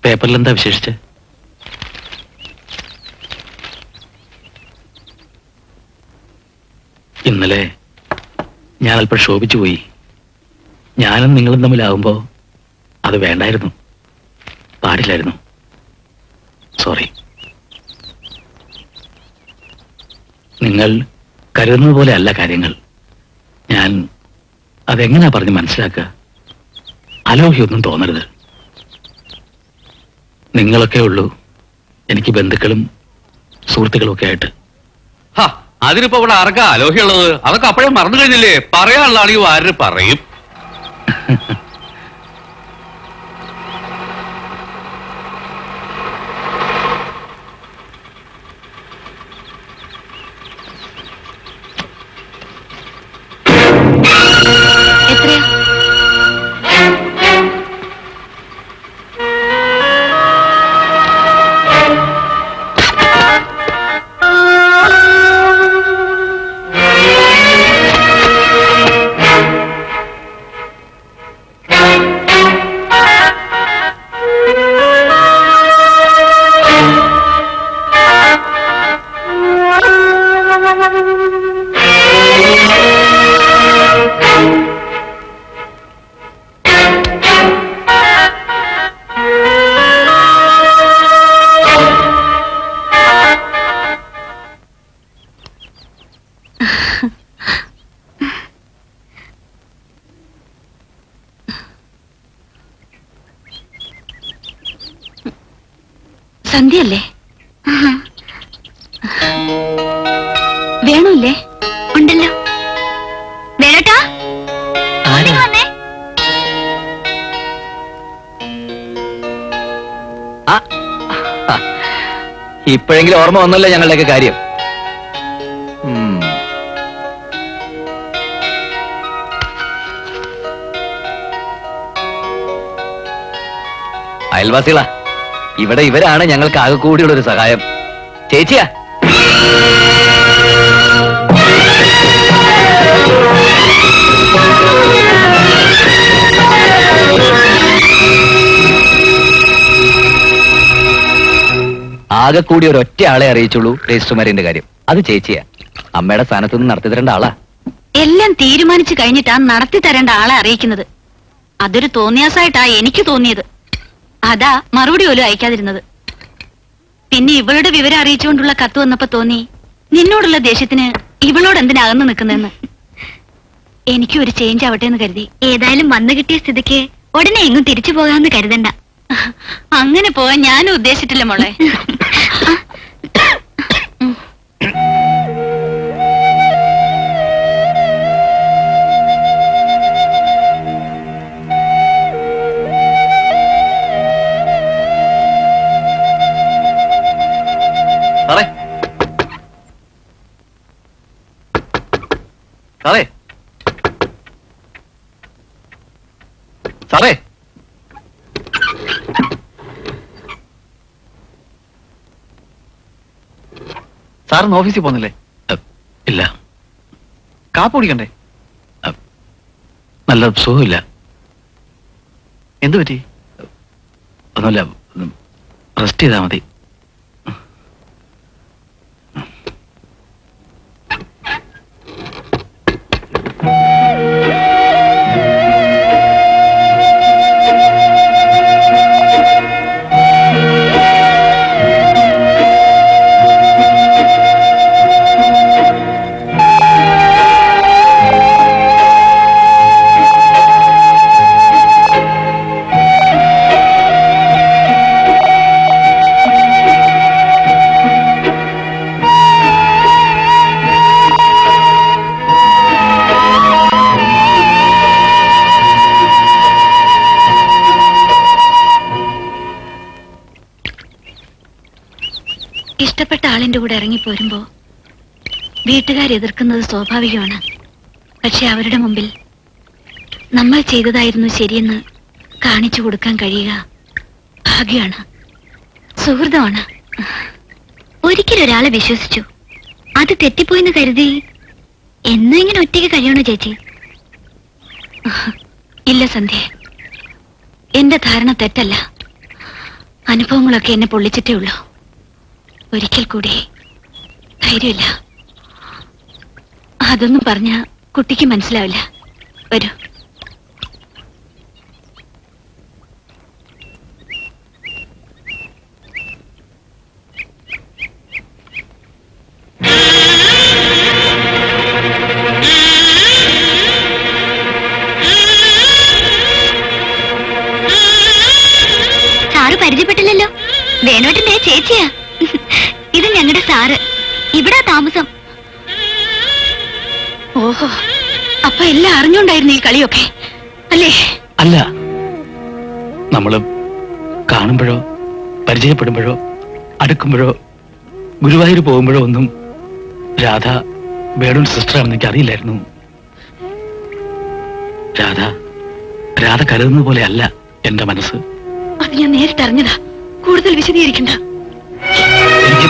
പേപ്പറിൽ എന്താ വിശേഷിച്ച്? ഇന്നലെ ഞാൻ അല്പം ശോഭിച്ചു പോയി. ഞാനും നിങ്ങളും തമ്മിലാവുമ്പോ അത് വേണ്ടായിരുന്നു, പാടില്ലായിരുന്നു. സോറി. നിങ്ങൾ കരുതുന്നത് പോലെ അല്ല കാര്യങ്ങൾ. ഞാൻ അതെങ്ങനെയാ പറഞ്ഞ് മനസ്സിലാക്കുക? അലോഹ്യൊന്നും തോന്നരുത്. നിങ്ങളൊക്കെ ഉള്ളൂ എനിക്ക് ബന്ധുക്കളും സുഹൃത്തുക്കളും ഒക്കെ ആയിട്ട്. അതിനിപ്പോ ഇവിടെ ആർക്കാ അലോഹ്യുള്ളത്? അതൊക്കെ അപ്പോഴേ മറന്നു കഴിഞ്ഞില്ലേ? പറയാനുള്ളതാണെങ്കിൽ ആര് പറയും. എത്രയാ? സന്ധ്യല്ലേ? വേണമില്ലേ? ഉണ്ടല്ലോ. വേണട്ടാ, വന്നേ. ഇപ്പോഴെങ്കിലും ഓർമ്മ വന്നല്ലോ ഞങ്ങളുടെയൊക്കെ കാര്യം. അയൽവാസികളാ, ഇവിടെ ഇവരാണ് ഞങ്ങൾക്ക് ആകെ കൂടിയുള്ള ഒരു സഹായം. ചേച്ചിയാ. ആകെ കൂടി ഒരൊറ്റ ആളെ അറിയിച്ചുള്ളൂ രജിസ്റ്റർമാരിന്റെ കാര്യം. അത് ചേച്ചിയാ. അമ്മയുടെ സ്ഥാനത്ത് നിന്ന് നടത്തി തരേണ്ട ആളാ. എല്ലാം തീരുമാനിച്ചു കഴിഞ്ഞിട്ടാ നടത്തി തരേണ്ട ആളെ അറിയിക്കുന്നത്. അതൊരു തോന്നിയാസായിട്ടാ എനിക്ക് തോന്നിയത്. അതാ മറുപടി പോലും അയക്കാതിരുന്നത്. പിന്നെ ഇവളുടെ വിവരം അറിയിച്ചുകൊണ്ടുള്ള കത്ത് വന്നപ്പോ തോന്നി നിന്നോടുള്ള ദേഷ്യത്തിന് ഇവളോട് എന്തിനാ അകന്നു നിൽക്കുന്നതെന്ന്. എനിക്കും ഒരു ചേഞ്ച് ആവട്ടെ എന്ന് കരുതി. ഏതായാലും വന്നു കിട്ടിയ സ്ഥിതിക്ക് ഉടനെ എങ്ങും തിരിച്ചു പോകാമെന്ന് കരുതണ്ട. അങ്ങനെ പോവാൻ ഞാനും ഉദ്ദേശിച്ചിട്ടില്ല മോളെ. സാറേ, സാറേ, സാറേ, സാറിന് ഓഫീസിൽ പോന്നില്ലേ? ഇല്ല. കാപ്പ് കുടിക്കണ്ടേ? നല്ല സുഖമില്ല. എന്തു പറ്റി? ഒന്നുമില്ല, റെസ്റ്റ് ചെയ്താൽ മതി. ഇഷ്ടപ്പെട്ട ആളിന്റെ കൂടെ ഇറങ്ങിപ്പോരുമ്പോ വീട്ടുകാരെതിർക്കുന്നത് സ്വാഭാവികമാണ്. പക്ഷെ അവരുടെ മുമ്പിൽ നമ്മൾ ചെയ്തതായിരുന്നു ശരിയെന്ന് കാണിച്ചു കൊടുക്കാൻ കഴിയുക ഭാഗ്യമാണ്, സുഹൃതമാണ്. ഒരിക്കലൊരാളെ വിശ്വസിച്ചു, അത് തെറ്റിപ്പോയെന്ന് കരുതി എന്നും ഇങ്ങനെ ഒറ്റയ്ക്ക് കഴിയണോ ചേച്ചി? ഇല്ല സന്ധ്യ, എന്റെ ധാരണ തെറ്റല്ല. അനുഭവങ്ങളൊക്കെ എന്നെ പൊള്ളിച്ചിട്ടേ ഉള്ളൂ. ഒരിക്കൽ കൂടി ധൈര്യമില്ല. അതൊന്നും പറഞ്ഞ കുട്ടിക്ക് മനസ്സിലാവില്ല. വരൂ. സാറ് പരിചയപ്പെട്ടില്ലല്ലോ. വേണോട്ടിന്റെ ചേച്ചിയാ. ഇത് ഞങ്ങളുടെ സാറ്. ഇവിടെ താമസം. ഓഹോ, അപ്പൊ എല്ലാം അറിഞ്ഞോണ്ടായിരുന്നു ഈ കളിയൊക്കെ അല്ലേ? അല്ല, നമ്മള് കാണുമ്പോഴോ പരിചയപ്പെടുമ്പോഴോ അടുക്കുമ്പോഴോ ഗുരുവായൂർ പോകുമ്പോഴോ ഒന്നും രാധ വേണു സിസ്റ്ററാണെന്ന് എനിക്ക് അറിയില്ലായിരുന്നു. രാധ കരുതുന്നത് പോലെ അല്ല എന്റെ മനസ്സ്. അത് ഞാൻ നേരിട്ട് അറിഞ്ഞതാ. കൂടുതൽ വിശദീകരിക്കണ്ട. എനിക്ക്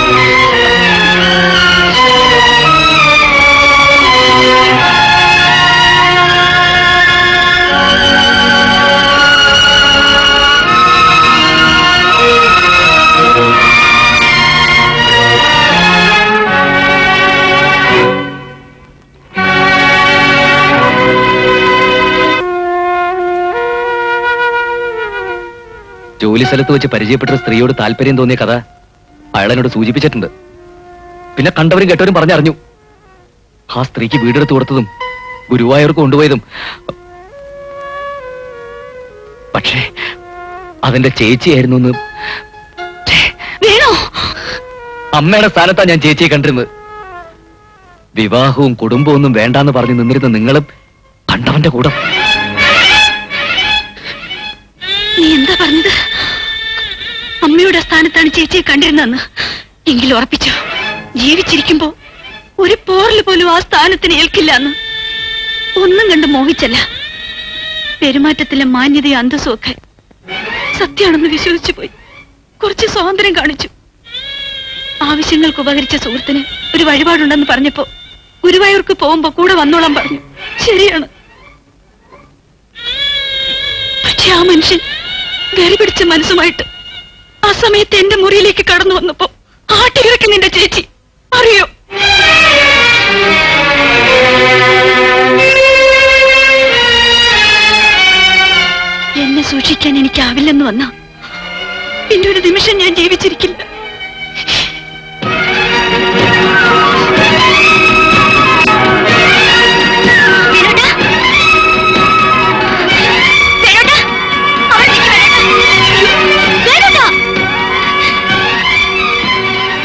ജോലി സ്ഥലത്ത് വെച്ച് പരിചയപ്പെട്ട സ്ത്രീയോട് താല്പര്യം തോന്നിയ കഥ അയാളെന്നോട് സൂചിപ്പിച്ചിട്ടുണ്ട്. പിന്നെ കണ്ടവരും കേട്ടവരും പറഞ്ഞറിഞ്ഞു. ആ സ്ത്രീക്ക് വീടെടുത്ത് കൊടുത്തതും ഗുരുവായൂർക്ക് കൊണ്ടുപോയതും. പക്ഷേ അതെന്റെ ചേച്ചിയായിരുന്നു എന്ന്. അമ്മയുടെ സ്ഥാനത്താ ഞാൻ ചേച്ചിയെ കണ്ടിരുന്നത്. വിവാഹവും കുടുംബവും ഒന്നും വേണ്ടാന്ന് പറഞ്ഞു നിന്നിരുന്ന നിങ്ങളും കണ്ടവന്റെ കൂടെ. നീ എന്താ പറഞ്ഞത്? അമ്മയുടെ സ്ഥാനത്താണ് ചേച്ചിയെ കണ്ടിരുന്നെന്ന്. എങ്കിലും ഉറപ്പിച്ചോ, ജീവിച്ചിരിക്കുമ്പോ ഒരു പോറല് പോലും ആ സ്ഥാനത്തിന് ഏൽക്കില്ല എന്ന്. ഒന്നും കണ്ട് മോഹിച്ചല്ല, പെരുമാറ്റത്തിലെ മാന്യതയും അന്തസ്സും ഒക്കെ സത്യമാണെന്ന് വിശ്വസിച്ചു പോയി. കുറച്ച് സ്വാതന്ത്ര്യം കാണിച്ചു. ആവശ്യങ്ങൾക്ക് ഉപകരിച്ച സുഹൃത്തിന് ഒരു വഴിപാടുണ്ടെന്ന് പറഞ്ഞപ്പോ ഗുരുവായൂർക്ക് പോകുമ്പോ കൂടെ വന്നോളാൻ പറഞ്ഞു. ശരിയാണ്. പക്ഷെ ആ മനുഷ്യൻ വെറി പിടിച്ച മനസ്സുമായിട്ട് ആ സമയത്ത് എന്റെ മുറിയിലേക്ക് കടന്നു വന്നപ്പോ ആട്ടിയിറക്കി നിന്റെ ചേച്ചി. അറിയോ? എന്നെ സൂക്ഷിക്കാൻ എനിക്കാവില്ലെന്ന് വന്ന പിന്നെ ഒരു നിമിഷം ഞാൻ ജീവിച്ചിരിക്കില്ല.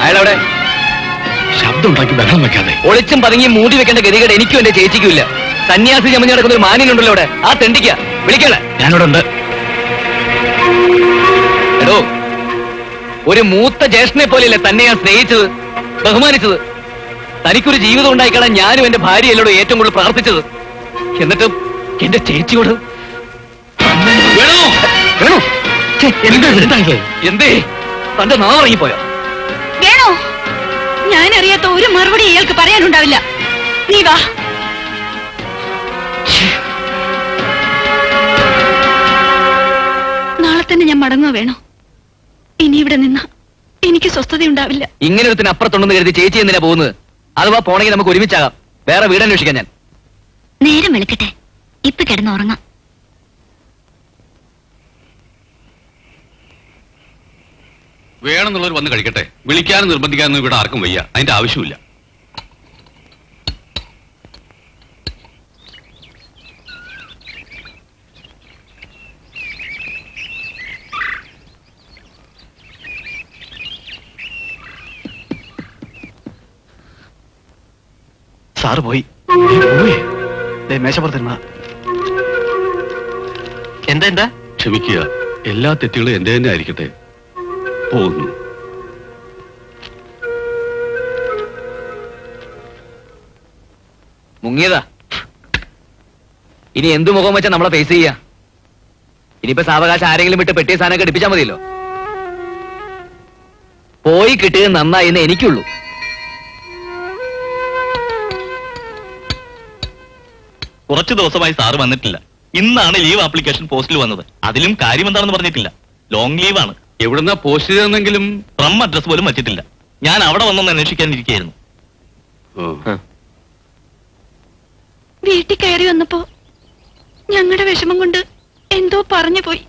അയാളവിടെ ശബ്ദം ഉണ്ടാക്കി ബഹളം വെക്കാതെ. ഒളിച്ചും പതുങ്ങിയും മൂടി വെക്കേണ്ട ഗതികേട് എനിക്കും എന്റെ ചേച്ചിക്കും ഇല്ല. സന്യാസി ചമഞ്ഞ് നടക്കുന്ന ഒരു മാനിനുണ്ടല്ലോ അവിടെ. ആ തെണ്ടിക്ക വിളിക്കണേ. ഞാനിവിടെ ഉണ്ട്. എടോ, ഒരു മൂത്ത ജ്യേഷ്ഠനെ പോലെയല്ലേ തന്നെ ഞാൻ സ്നേഹിച്ചത്, ബഹുമാനിച്ചത്. തനിക്കൊരു ജീവിതം ഉണ്ടായിക്കളാൻ ഞാനും എന്റെ ഭാര്യയല്ലോട് ഏറ്റവും കൂടുതൽ പ്രാർത്ഥിച്ചത്. എന്നിട്ടും എന്റെ ചേച്ചിയോട് എന്തേ തന്റെ നാവിറങ്ങിപ്പോയോ? വേണോ? ഞാനറിയാത്ത ഒരു മറുപടി ഇയാൾക്ക് പറയാനുണ്ടാവില്ല. നീ വാ. നാളെ തന്നെ ഞാൻ മടങ്ങുക വേണോ? ഇനി ഇവിടെ നിന്ന എനിക്ക് സ്വസ്ഥതയുണ്ടാവില്ല. ഇങ്ങനെ ഒരുത്തിന് അപ്പുറത്തുണ്ടെന്ന് കരുതി ചേച്ചി എന്തിനാ പോകുന്നത്? അഥവാ പോണെങ്കിൽ നമുക്ക് ഒരുമിച്ചാകാം. വേറെ വീടന്വേഷിക്കാൻ ഞാൻ. നേരം വെളുക്കട്ടെ, ഇപ്പൊ കിടന്നുറങ്ങാം. വേണമെന്നുള്ളവർ വന്ന് കഴിക്കട്ടെ. വിളിക്കാനും നിർബന്ധിക്കാനും ഇവിടെ ആർക്കും വയ്യ. അതിന്റെ ആവശ്യമില്ല. സാറ് പോയി. മേശപ്പുറത്തിരുന്ന എന്താ ക്ഷമിക്കുക, എല്ലാ തെറ്റുകളും എന്റെ തന്നെ ആയിരിക്കട്ടെ. പോകുന്നു. മുങ്ങിയതാ. ഇനി എന്തു മുഖം വെച്ചാൽ നമ്മളെ ഫേസ് ചെയ്യാ? ഇനിയിപ്പോ സാവകാശം ആരെങ്കിലും വിട്ട് പെട്ടിയ സാധനമൊക്കെ എടുപ്പിച്ചാൽ മതിയല്ലോ. പോയി കിട്ടിയത് നന്നായി എന്ന് എനിക്കുള്ളൂ. കുറച്ചു ദിവസമായി സാറ് വന്നിട്ടില്ല. ഇന്നാണ് ലീവ് ആപ്ലിക്കേഷൻ പോസ്റ്റിൽ വന്നത്. അതിലും കാര്യം എന്താണെന്ന് പറഞ്ഞിട്ടില്ല. ലോങ് ലീവാണ്. എവിടുന്നാ പോസ്റ്റ് ചെയ്തെന്നെങ്കിലും? ഫ്രം അഡ്രസ് പോലും വച്ചിട്ടില്ല. ഞാൻ അവിടെ വന്നൊന്ന് അന്വേഷിക്കാനിരിക്കുകയായിരുന്നു. വീട്ടിൽ കയറി വന്നപ്പോ ഞങ്ങളുടെ വിഷമം കൊണ്ട് എന്തോ പറഞ്ഞു പോയി.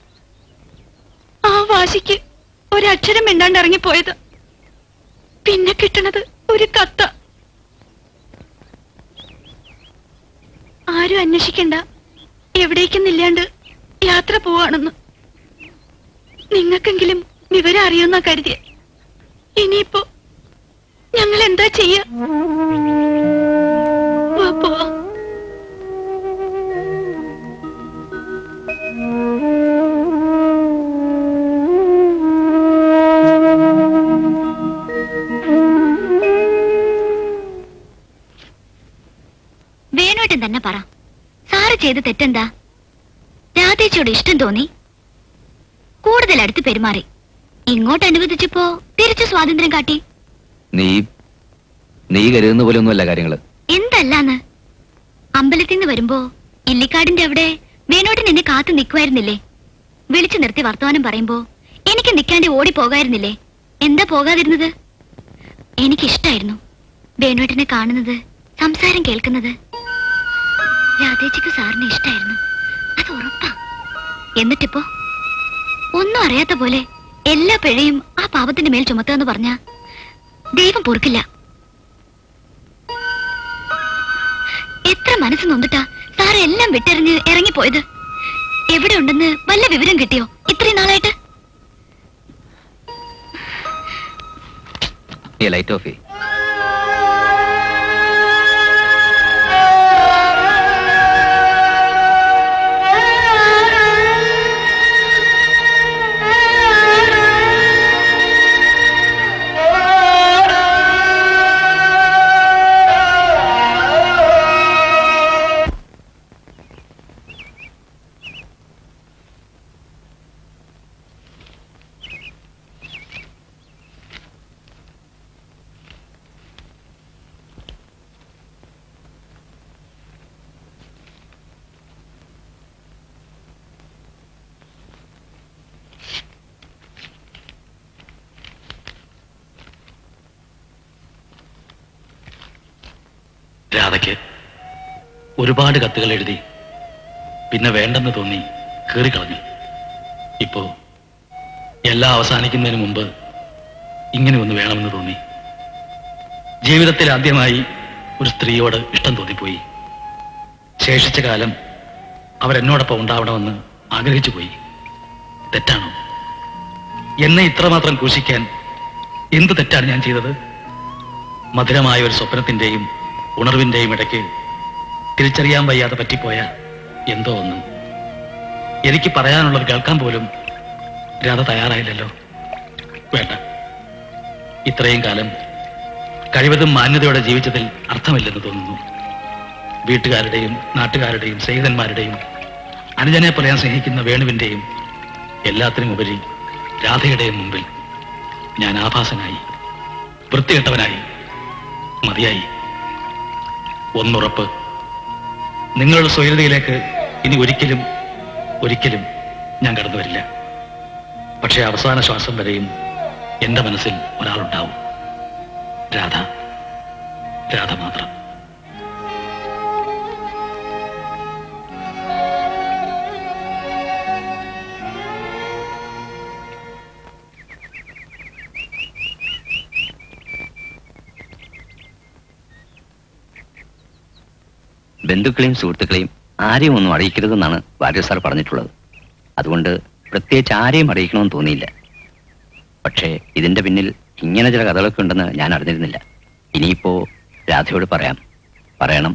ആ വാശിക്ക് ഒരക്ഷരം മിണ്ടാണ്ട് ഇറങ്ങിപ്പോയത്. പിന്നെ കിട്ടണത് ഒരു കത്ത. ആരും അന്വേഷിക്കണ്ട, എവിടേക്കെന്നില്ലാണ്ട് യാത്ര പോവാണെന്ന്. നിങ്ങൾക്കെങ്കിലും വിവരം അറിയുന്ന കരുതിയ. ഇനിയിപ്പോ ഞങ്ങൾ എന്താ ചെയ്യാ? പോവാ. വേണോട്ടൻ തന്നെ പറ, സാറ് ചെയ്ത തെറ്റെന്താ? രാധേച്ചിയോട് ഇഷ്ടം തോന്നി, കൂടുതൽ അടുത്ത് പെരുമാറി. ഇങ്ങോട്ട് അനുവദിച്ചപ്പോ തിരിച്ചു സ്വാതന്ത്ര്യം കാട്ടി. നീ കരുതുന്ന പോലെ ഒന്നുമല്ല കാര്യങ്ങള്. എന്തല്ലാന്ന്? അമ്പലത്തിൽ നിന്ന് വരുമ്പോ ഇല്ലിക്കാടിന്റെ അവിടെ വേണോട്ടൻ എന്നെ കാത്തു നിൽക്കുമായിരുന്നില്ലേ? വിളിച്ചു നിർത്തി വർത്തമാനം പറയുമ്പോ എനിക്ക് നിൽക്കാണ്ട് ഓടി പോകായിരുന്നില്ലേ? എന്താ പോകാതിരുന്നത്? എനിക്കിഷ്ടായിരുന്നു വേണോട്ടനെ കാണുന്നത്, സംസാരം കേൾക്കുന്നത്. രാധേച്ചിക്ക് സാറിന് ഇഷ്ടായിരുന്നു, അത് ഉറപ്പാ. എന്നിട്ടിപ്പോ ഒന്നും അറിയാത്ത പോലെ എല്ലാ പിഴയും ആ പാപത്തിന്റെ മേൽ ചുമത്തുകയെന്ന് പറഞ്ഞ ദൈവം പൊറുക്കില്ല. എത്ര മനസ്സ് നൊന്നിട്ടാ സാറ് എല്ലാം വിട്ടെറിഞ്ഞ് ഇറങ്ങിപ്പോയത്? എവിടെ ഉണ്ടെന്ന് വല്ല വിവരം കിട്ടിയോ ഇത്രയും നാളായിട്ട്? Light of. രാധയ്ക്ക് ഒരുപാട് കത്തുകൾ എഴുതി, പിന്നെ വേണ്ടെന്ന് തോന്നി കീറിക്കളഞ്ഞു. ഇപ്പോ എല്ലാം അവസാനിക്കുന്നതിന് മുമ്പ് ഇങ്ങനെ ഒന്ന് വേണമെന്ന് തോന്നി. ജീവിതത്തിൽ ആദ്യമായി ഒരു സ്ത്രീയോട് ഇഷ്ടം തോന്നിപ്പോയി. ശേഷിച്ച കാലം അവരെന്നോടൊപ്പം ഉണ്ടാവണമെന്ന് ആഗ്രഹിച്ചു പോയി. തെറ്റാണോ? എന്നെ ഇത്രമാത്രം ക്രൂശിക്കാൻ എന്ത് തെറ്റാണ് ഞാൻ ചെയ്തത്? മധുരമായ ഒരു സ്വപ്നത്തിന്റെയും ഉണർവിന്റെയും ഇടയ്ക്ക് തിരിച്ചറിയാൻ വയ്യാതെ പറ്റിപ്പോയ എന്തോ ഒന്ന്. എനിക്ക് പറയാനുള്ളത് കേൾക്കാൻ പോലും രാധ തയ്യാറായില്ലല്ലോ. വേണ്ട, ഇത്രയും കാലം കഴിവതും മാന്യതയോടെ ജീവിച്ചതിൽ അർത്ഥമില്ലെന്ന് തോന്നുന്നു. വീട്ടുകാരുടെയും നാട്ടുകാരുടെയും സ്നേഹിതന്മാരുടെയും അനുജനെ പോലെ ഞാൻ സ്നേഹിക്കുന്ന വേണുവിന്റെയും എല്ലാത്തിനും ഉപരി രാധയുടെയും മുമ്പിൽ ഞാൻ ആഭാസനായി, വൃത്തികെട്ടവനായി. മതിയായി. ഒന്നുറപ്പ്, നിങ്ങളുടെ സ്വൈരതയിലേക്ക് ഇനി ഒരിക്കലും ഒരിക്കലും ഞാൻ കടന്നു വരില്ല. പക്ഷേ അവസാന ശ്വാസം വരെയും എന്റെ മനസ്സിൽ ഒരാളുണ്ടാവും. രാധ, രാധ മാത്രം. ബന്ധുക്കളെയും സുഹൃത്തുക്കളെയും ആരെയും ഒന്നും അറിയിക്കരുതെന്നാണ് വാര്യ സാർ പറഞ്ഞിട്ടുള്ളത്. അതുകൊണ്ട് പ്രത്യേകിച്ച് ആരെയും അറിയിക്കണമെന്ന് തോന്നിയില്ല. പക്ഷേ ഇതിന്റെ പിന്നിൽ ഇങ്ങനെ ചില കഥകളൊക്കെ ഉണ്ടെന്ന് ഞാൻ അറിഞ്ഞിരുന്നില്ല. ഇനിയിപ്പോ രാധയോട് പറയണം.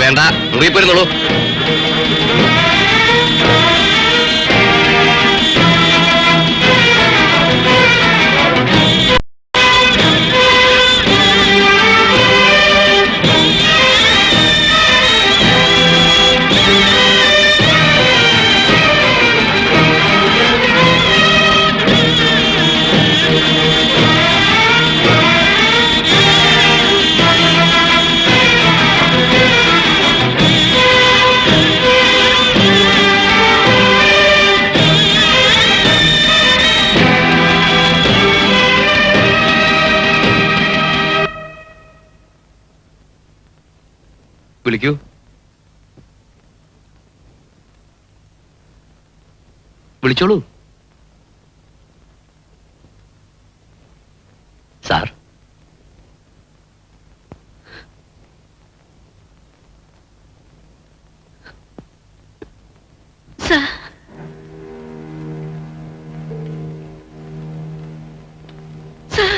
വേണ്ട, മുറിയിൽ പോയിരുന്നുള്ളൂ. വിളിക്കൂ. വിളിച്ചോളൂ. സാർ, സാർ, സാർ,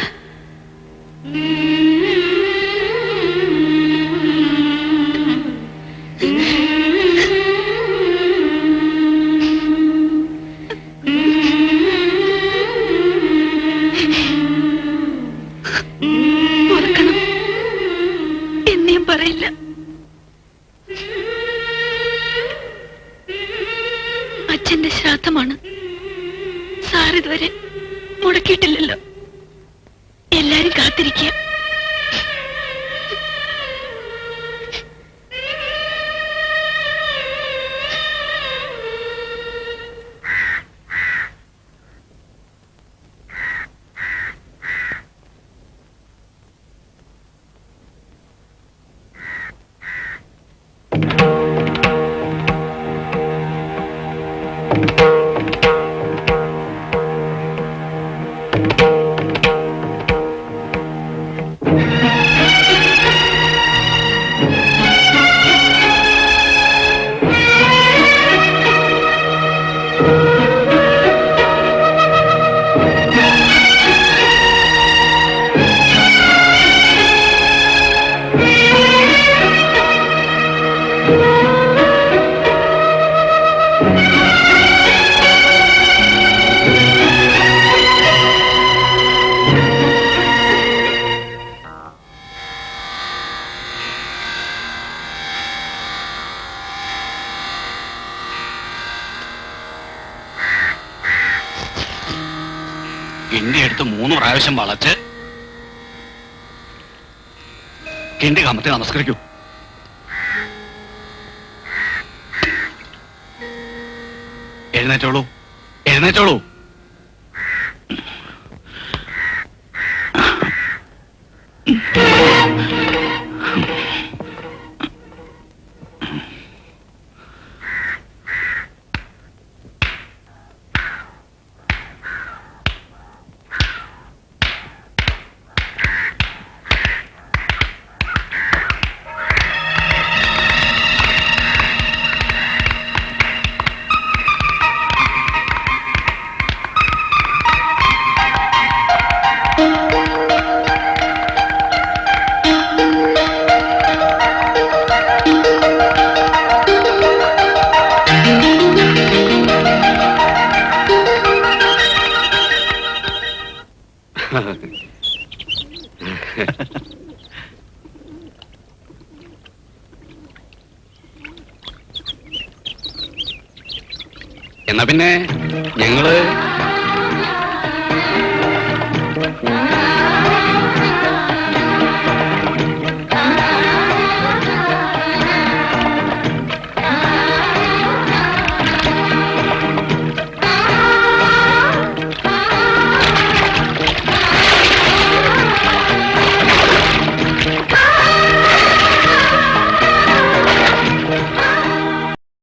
ഓർക്കണം, എന്നെയും പറയില്ല. അച്ഛന്റെ ശ്രാദ്ധമാണ്. സാർ ഇതുവരെ മുടക്കിയിട്ടില്ലല്ലോ. എല്ലാരും കാത്തിരിക്കുക. കിണ്ടി എടുത്ത് 3 പ്രാവശ്യം വളച്ച് കിണ്ടി കമത്തി നമസ്കരിക്കൂ. എഴുന്നേറ്റോളൂ, എഴുന്നേറ്റോളൂ. എന്നാ പിന്നെ ഞങ്ങള്